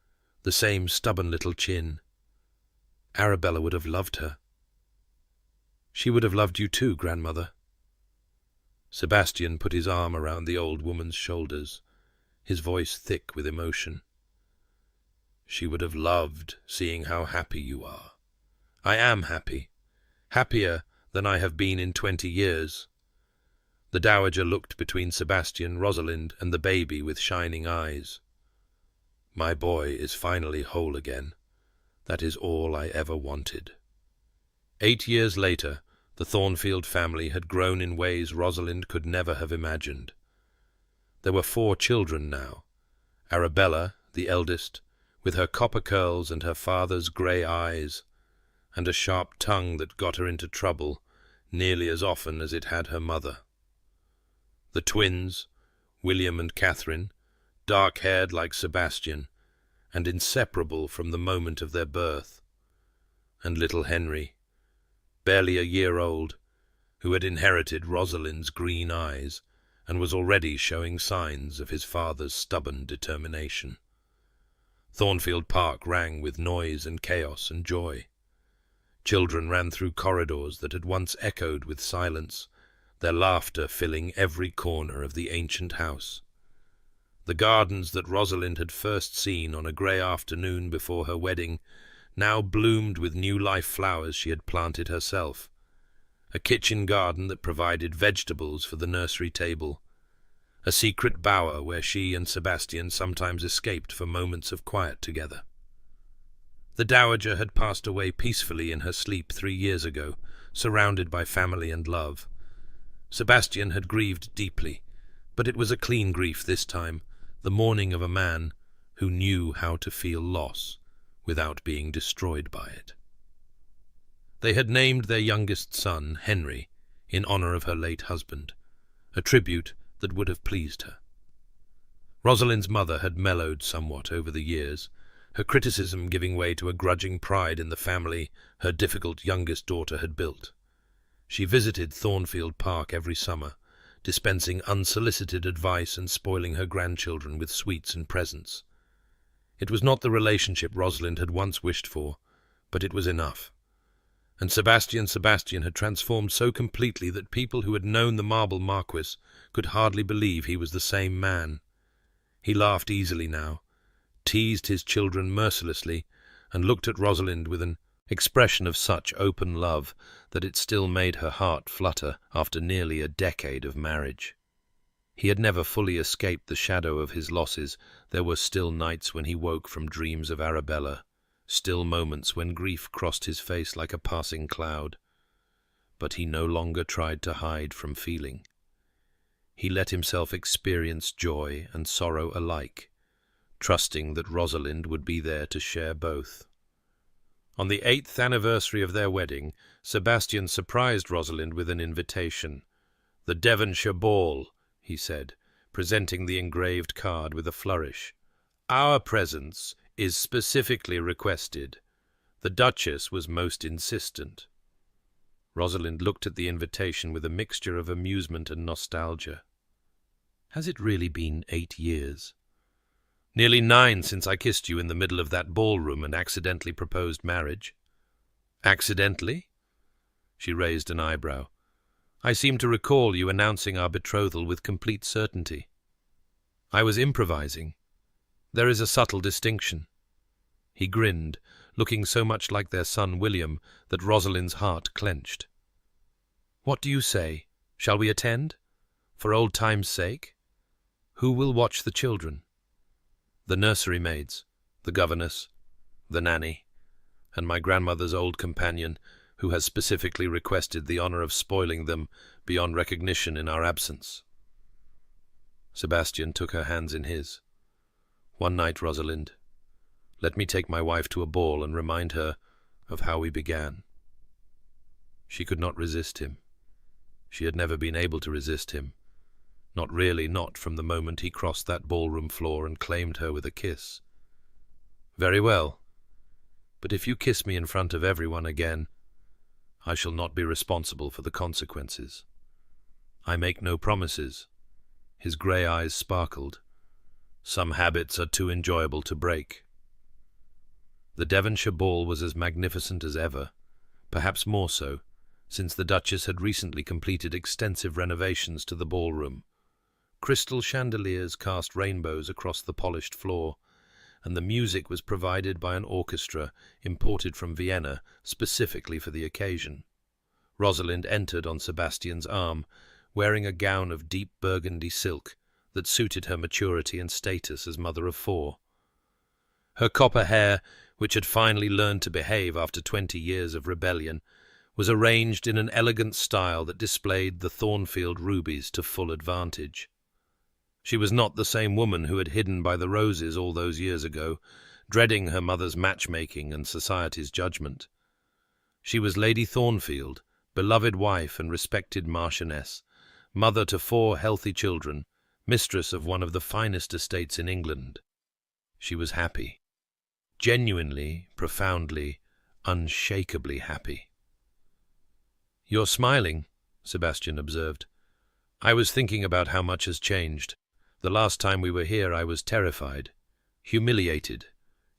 the same stubborn little chin. Arabella would have loved her." "She would have loved you too, grandmother." Sebastian put his arm around the old woman's shoulders, his voice thick with emotion. "She would have loved seeing how happy you are. I am happy, happier than I have been in 20 years. The dowager looked between Sebastian, Rosalind, and the baby with shining eyes. "My boy is finally whole again. That is all I ever wanted." 8 years later, the Thornfield family had grown in ways Rosalind could never have imagined. There were 4 children now. Arabella, the eldest, with her copper curls and her father's grey eyes, and a sharp tongue that got her into trouble nearly as often as it had her mother. The twins, William and Catherine, dark-haired like Sebastian, and inseparable from the moment of their birth. And little Henry, barely a year old, who had inherited Rosalind's green eyes, and was already showing signs of his father's stubborn determination. Thornfield Park rang with noise and chaos and joy. Children ran through corridors that had once echoed with silence, their laughter filling every corner of the ancient house. The gardens that Rosalind had first seen on a grey afternoon before her wedding now bloomed with new life flowers she had planted herself. A kitchen garden that provided vegetables for the nursery table. A secret bower where she and Sebastian sometimes escaped for moments of quiet together. The dowager had passed away peacefully in her sleep 3 years ago, surrounded by family and love. Sebastian had grieved deeply, but it was a clean grief this time, the mourning of a man who knew how to feel loss without being destroyed by it. They had named their youngest son Henry, in honor of her late husband, a tribute that would have pleased her. Rosalind's mother had mellowed somewhat over the years, her criticism giving way to a grudging pride in the family her difficult youngest daughter had built. She visited Thornfield Park every summer, dispensing unsolicited advice and spoiling her grandchildren with sweets and presents. It was not the relationship Rosalind had once wished for, but it was enough. And Sebastian had transformed so completely that people who had known the Marble Marquis could hardly believe he was the same man. He laughed easily now, teased his children mercilessly, and looked at Rosalind with an expression of such open love that it still made her heart flutter after nearly a decade of marriage. He had never fully escaped the shadow of his losses. There were still nights when he woke from dreams of Arabella, still moments when grief crossed his face like a passing cloud. But he no longer tried to hide from feeling. He let himself experience joy and sorrow alike, trusting that Rosalind would be there to share both. On the 8th anniversary of their wedding, Sebastian surprised Rosalind with an invitation. "The Devonshire ball," he said, presenting the engraved card with a flourish. "Our presence is specifically requested. The Duchess was most insistent." Rosalind looked at the invitation with a mixture of amusement and nostalgia. "Has it really been 8 years?" "Nearly 9 since I kissed you in the middle of that ballroom and accidentally proposed marriage." "Accidentally?" She raised an eyebrow. "I seem to recall you announcing our betrothal with complete certainty." "I was improvising. There is a subtle distinction." He grinned, looking so much like their son William that Rosalind's heart clenched. "What do you say? Shall we attend? For old time's sake? Who will watch the children?" "The nursery maids, the governess, the nanny, and my grandmother's old companion, who has specifically requested the honor of spoiling them beyond recognition in our absence." Sebastian took her hands in his. "One night, Rosalind. Let me take my wife to a ball and remind her of how we began." She could not resist him. She had never been able to resist him. Not from the moment he crossed that ballroom floor and claimed her with a kiss. "Very well. But if you kiss me in front of everyone again, I shall not be responsible for the consequences. I make no promises." His grey eyes sparkled. "Some habits are too enjoyable to break." The Devonshire ball was as magnificent as ever, perhaps more so, since the Duchess had recently completed extensive renovations to the ballroom. Crystal chandeliers cast rainbows across the polished floor, and the music was provided by an orchestra imported from Vienna specifically for the occasion. Rosalind entered on Sebastian's arm, wearing a gown of deep burgundy silk that suited her maturity and status as mother of 4. Her copper hair, which had finally learned to behave after 20 years of rebellion, was arranged in an elegant style that displayed the Thornfield rubies to full advantage. She was not the same woman who had hidden by the roses all those years ago, dreading her mother's matchmaking and society's judgment. She was Lady Thornfield, beloved wife and respected marchioness, mother to 4 healthy children, mistress of one of the finest estates in England. She was happy. Genuinely, profoundly, unshakably happy. "You're smiling," Sebastian observed. "I was thinking about how much has changed. The last time we were here I was terrified, humiliated,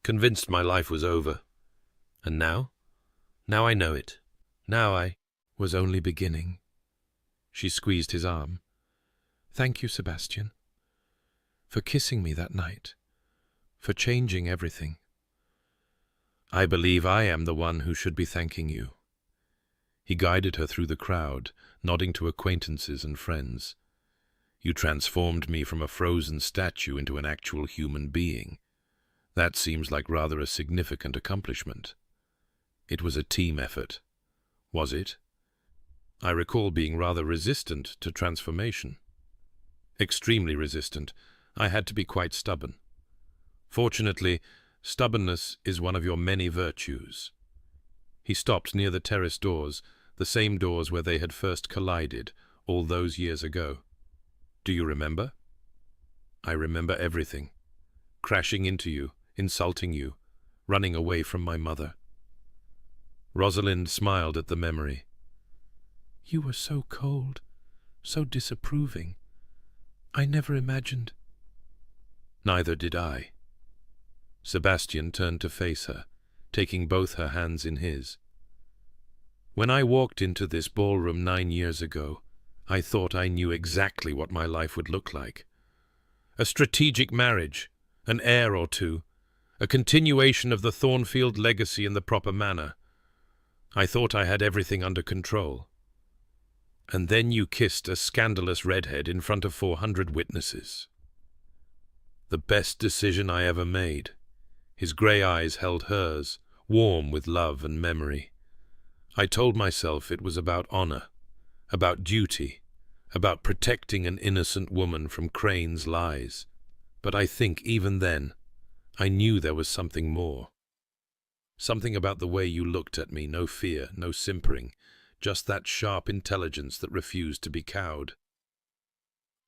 convinced my life was over. And now? Now I know it. Now I was only beginning." She squeezed his arm. "Thank you, Sebastian, for kissing me that night, for changing everything." "I believe I am the one who should be thanking you." He guided her through the crowd, nodding to acquaintances and friends. "You transformed me from a frozen statue into an actual human being. That seems like rather a significant accomplishment. It was a team effort. Was it? I recall being rather resistant to transformation." "Extremely resistant. I had to be quite stubborn. Fortunately, stubbornness is one of your many virtues." He stopped near the terrace doors, the same doors where they had first collided all those years ago. "Do you remember?" I remember everything. Crashing into you, insulting you, running away from my mother. Rosalind smiled at the memory. You were so cold, so disapproving. I never imagined. Neither did I. Sebastian turned to face her, taking both her hands in his. When I walked into this ballroom 9 years ago, I thought I knew exactly what my life would look like. A strategic marriage, an heir or two, a continuation of the Thornfield legacy in the proper manner. I thought I had everything under control. And then you kissed a scandalous redhead in front of 400 witnesses. The best decision I ever made. His grey eyes held hers, warm with love and memory. I told myself it was about honor, about duty, about protecting an innocent woman from Crane's lies. But I think even then, I knew there was something more. Something about the way you looked at me, no fear, no simpering, just that sharp intelligence that refused to be cowed.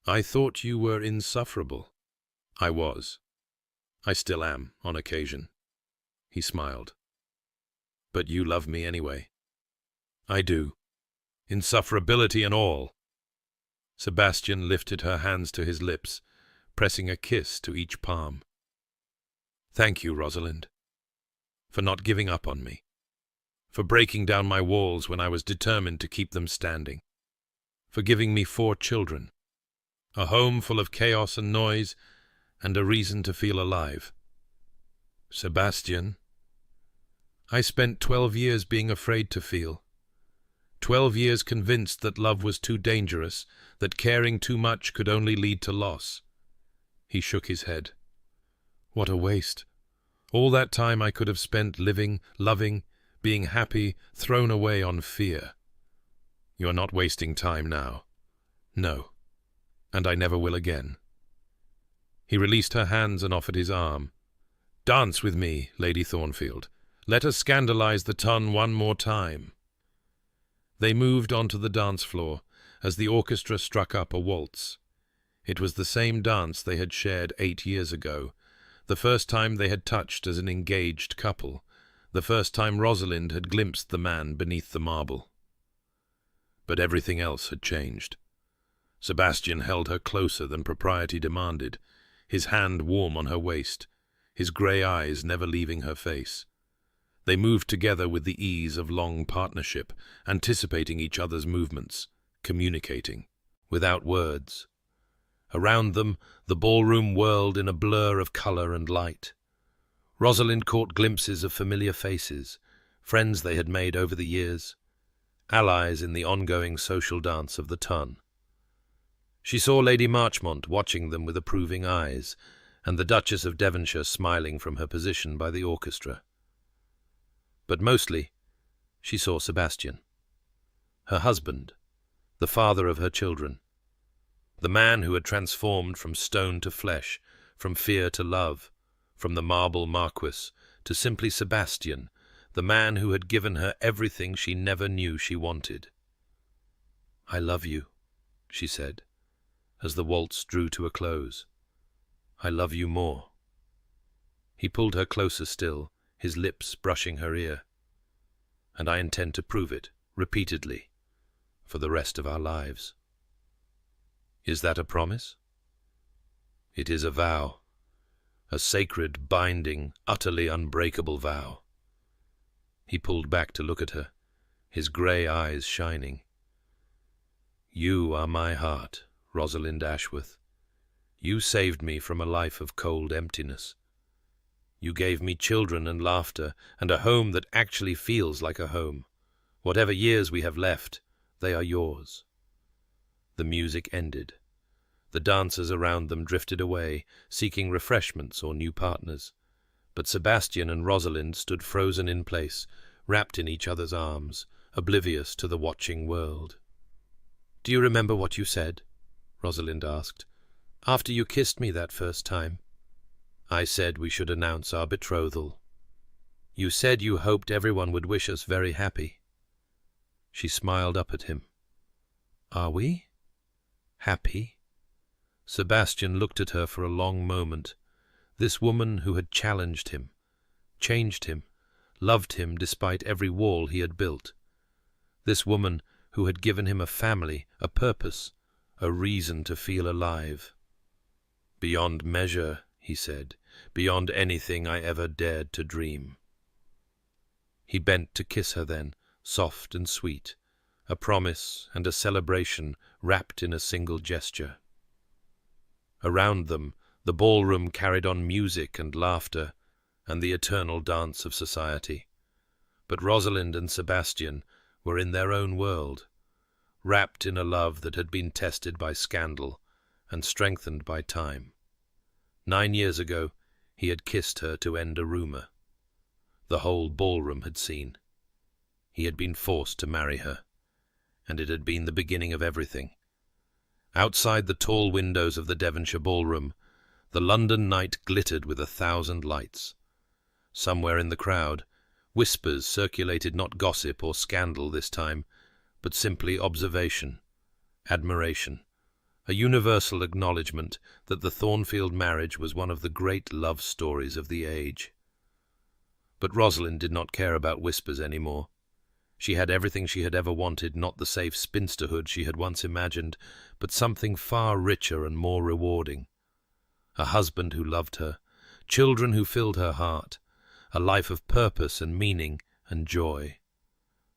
I thought you were insufferable. I was. I still am, on occasion. He smiled. But you love me anyway. I do. Insufferability and all. Sebastian lifted her hands to his lips, pressing a kiss to each palm. Thank you, Rosalind, for not giving up on me, for breaking down my walls when I was determined to keep them standing, for giving me 4 children, a home full of chaos and noise, and a reason to feel alive. Sebastian, I spent 12 years being afraid to feel. 12 years convinced that love was too dangerous, that caring too much could only lead to loss. He shook his head. What a waste. All that time I could have spent living, loving, being happy, thrown away on fear. You are not wasting time now. No. And I never will again. He released her hands and offered his arm. Dance with me, Lady Thornfield. Let us scandalize the ton one more time. They moved onto the dance floor as the orchestra struck up a waltz. It was the same dance they had shared 8 years ago, the first time they had touched as an engaged couple, the first time Rosalind had glimpsed the man beneath the marble. But everything else had changed. Sebastian held her closer than propriety demanded, his hand warm on her waist, his grey eyes never leaving her face. They moved together with the ease of long partnership, anticipating each other's movements, communicating, without words. Around them, the ballroom whirled in a blur of colour and light. Rosalind caught glimpses of familiar faces, friends they had made over the years, allies in the ongoing social dance of the ton. She saw Lady Marchmont watching them with approving eyes, and the Duchess of Devonshire smiling from her position by the orchestra. But mostly, she saw Sebastian, her husband, the father of her children, the man who had transformed from stone to flesh, from fear to love, from the marble Marquis to simply Sebastian, the man who had given her everything she never knew she wanted. I love you, she said, as the waltz drew to a close. I love you more. He pulled her closer still, his lips brushing her ear. And I intend to prove it, repeatedly, for the rest of our lives. Is that a promise? It is a vow, a sacred, binding, utterly unbreakable vow. He pulled back to look at her, his grey eyes shining. You are my heart, Rosalind Ashworth. You saved me from a life of cold emptiness. You gave me children and laughter, and a home that actually feels like a home. Whatever years we have left, they are yours. The music ended. The dancers around them drifted away, seeking refreshments or new partners. But Sebastian and Rosalind stood frozen in place, wrapped in each other's arms, oblivious to the watching world. "Do you remember what you said?" Rosalind asked. "After you kissed me that first time." "I said we should announce our betrothal. You said you hoped everyone would wish us very happy." She smiled up at him. "Are we? Happy?" Sebastian looked at her for a long moment. This woman who had challenged him, changed him, loved him despite every wall he had built. This woman who had given him a family, a purpose, a reason to feel alive. "Beyond measure," he said, "beyond anything I ever dared to dream." He bent to kiss her then, soft and sweet, a promise and a celebration wrapped in a single gesture. Around them, the ballroom carried on music and laughter, and the eternal dance of society. But Rosalind and Sebastian were in their own world, wrapped in a love that had been tested by scandal and strengthened by time. 9 years ago, he had kissed her to end a rumor. The whole ballroom had seen. He had been forced to marry her, and it had been the beginning of everything. Outside the tall windows of the Devonshire ballroom, the London night glittered with 1,000 lights. Somewhere in the crowd, whispers circulated, not gossip or scandal this time, but simply observation, admiration, a universal acknowledgement that the Thornfield marriage was one of the great love stories of the age. But Rosalind did not care about whispers any more. She had everything she had ever wanted, not the safe spinsterhood she had once imagined, but something far richer and more rewarding. A husband who loved her, children who filled her heart, a life of purpose and meaning and joy.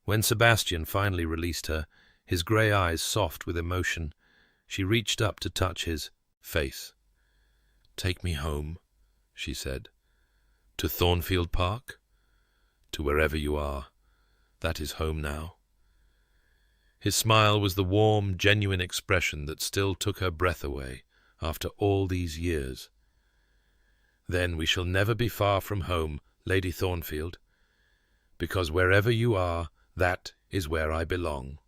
When Sebastian finally released her, his grey eyes soft with emotion, she reached up to touch his face. "Take me home," she said. "To Thornfield Park? To wherever you are. That is home now." His smile was the warm, genuine expression that still took her breath away after all these years. "Then we shall never be far from home, Lady Thornfield, because wherever you are, that is where I belong."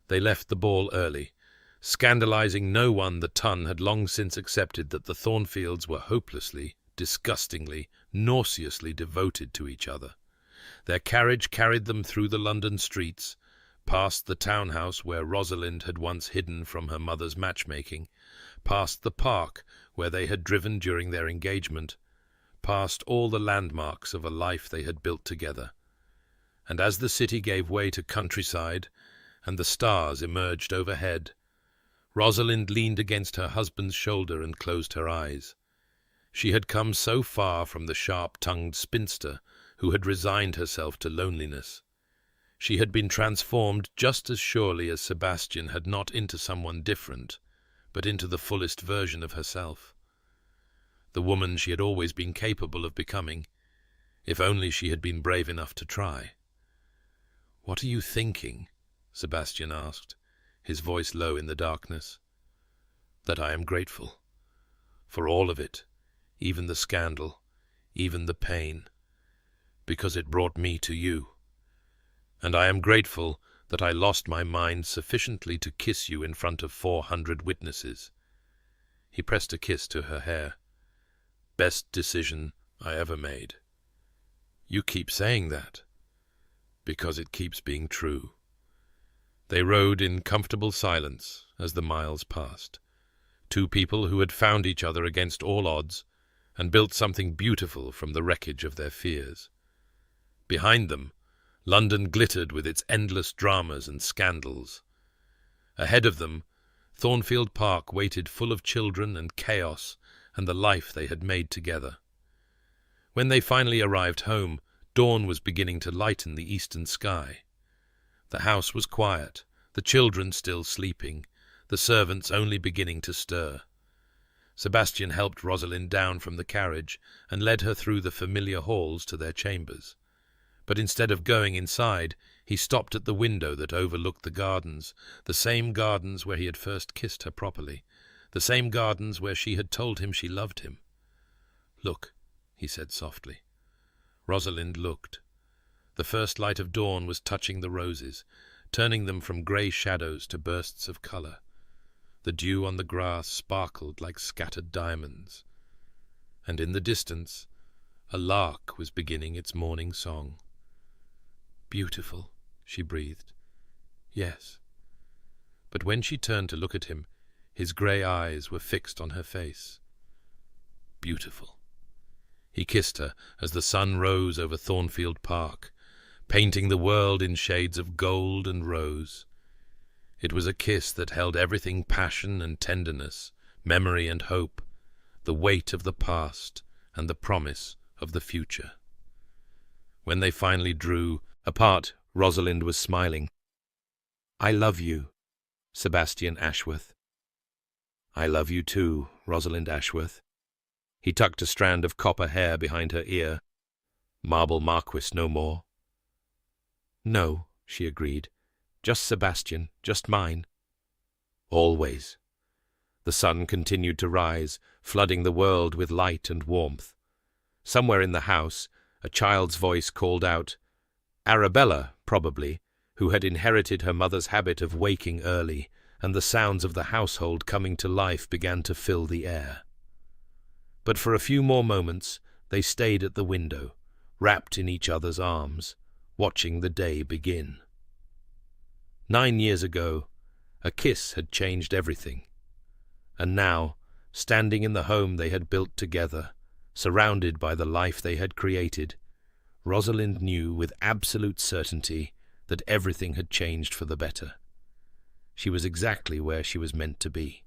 They left the ball early. Scandalizing no one, the ton had long since accepted that the Thornfields were hopelessly, disgustingly, nauseously devoted to each other. Their carriage carried them through the London streets, past the townhouse where Rosalind had once hidden from her mother's matchmaking, past the park where they had driven during their engagement, past all the landmarks of a life they had built together. And as the city gave way to countryside, and the stars emerged overhead, Rosalind leaned against her husband's shoulder and closed her eyes. She had come so far from the sharp-tongued spinster who had resigned herself to loneliness. She had been transformed just as surely as Sebastian had, not into someone different, but into the fullest version of herself. The woman she had always been capable of becoming, if only she had been brave enough to try. "What are you thinking?" Sebastian asked, his voice low in the darkness. "That I am grateful. For all of it, even the scandal, even the pain, because it brought me to you. And I am grateful that I lost my mind sufficiently to kiss you in front of 400 witnesses." He pressed a kiss to her hair. "Best decision I ever made." "You keep saying that." "Because it keeps being true." They rode in comfortable silence as the miles passed. Two people who had found each other against all odds and built something beautiful from the wreckage of their fears. Behind them, London glittered with its endless dramas and scandals. Ahead of them, Thornfield Park waited full of children and chaos and the life they had made together. When they finally arrived home, dawn was beginning to lighten the eastern sky. The house was quiet, the children still sleeping, the servants only beginning to stir. Sebastian helped Rosalind down from the carriage and led her through the familiar halls to their chambers. But instead of going inside, he stopped at the window that overlooked the gardens, the same gardens where he had first kissed her properly, the same gardens where she had told him she loved him. "Look," he said softly. Rosalind looked. The first light of dawn was touching the roses, turning them from grey shadows to bursts of colour. The dew on the grass sparkled like scattered diamonds. And in the distance, a lark was beginning its morning song. "Beautiful," she breathed. "Yes." But when she turned to look at him, His grey eyes were fixed on her face. Beautiful. He kissed her as the sun rose over Thornfield Park, painting the world in shades of gold and rose. It was a kiss that held everything passion and tenderness, memory and hope, the weight of the past and the promise of the future. When they finally drew apart, Rosalind was smiling. "I love you, Sebastian Ashworth." "I love you too, Rosalind Ashworth." He tucked a strand of copper hair behind her ear. "Marble Marquis no more?" "No," she agreed. "Just Sebastian, just mine." "Always." The sun continued to rise, flooding the world with light and warmth. Somewhere in the house, a child's voice called out, Arabella, probably, who had inherited her mother's habit of waking early, and the sounds of the household coming to life began to fill the air. But for a few more moments they stayed at the window, wrapped in each other's arms, watching the day begin. 9 years ago, a kiss had changed everything. And now, standing in the home they had built together, surrounded by the life they had created, Rosalind knew with absolute certainty that everything had changed for the better. She was exactly where she was meant to be.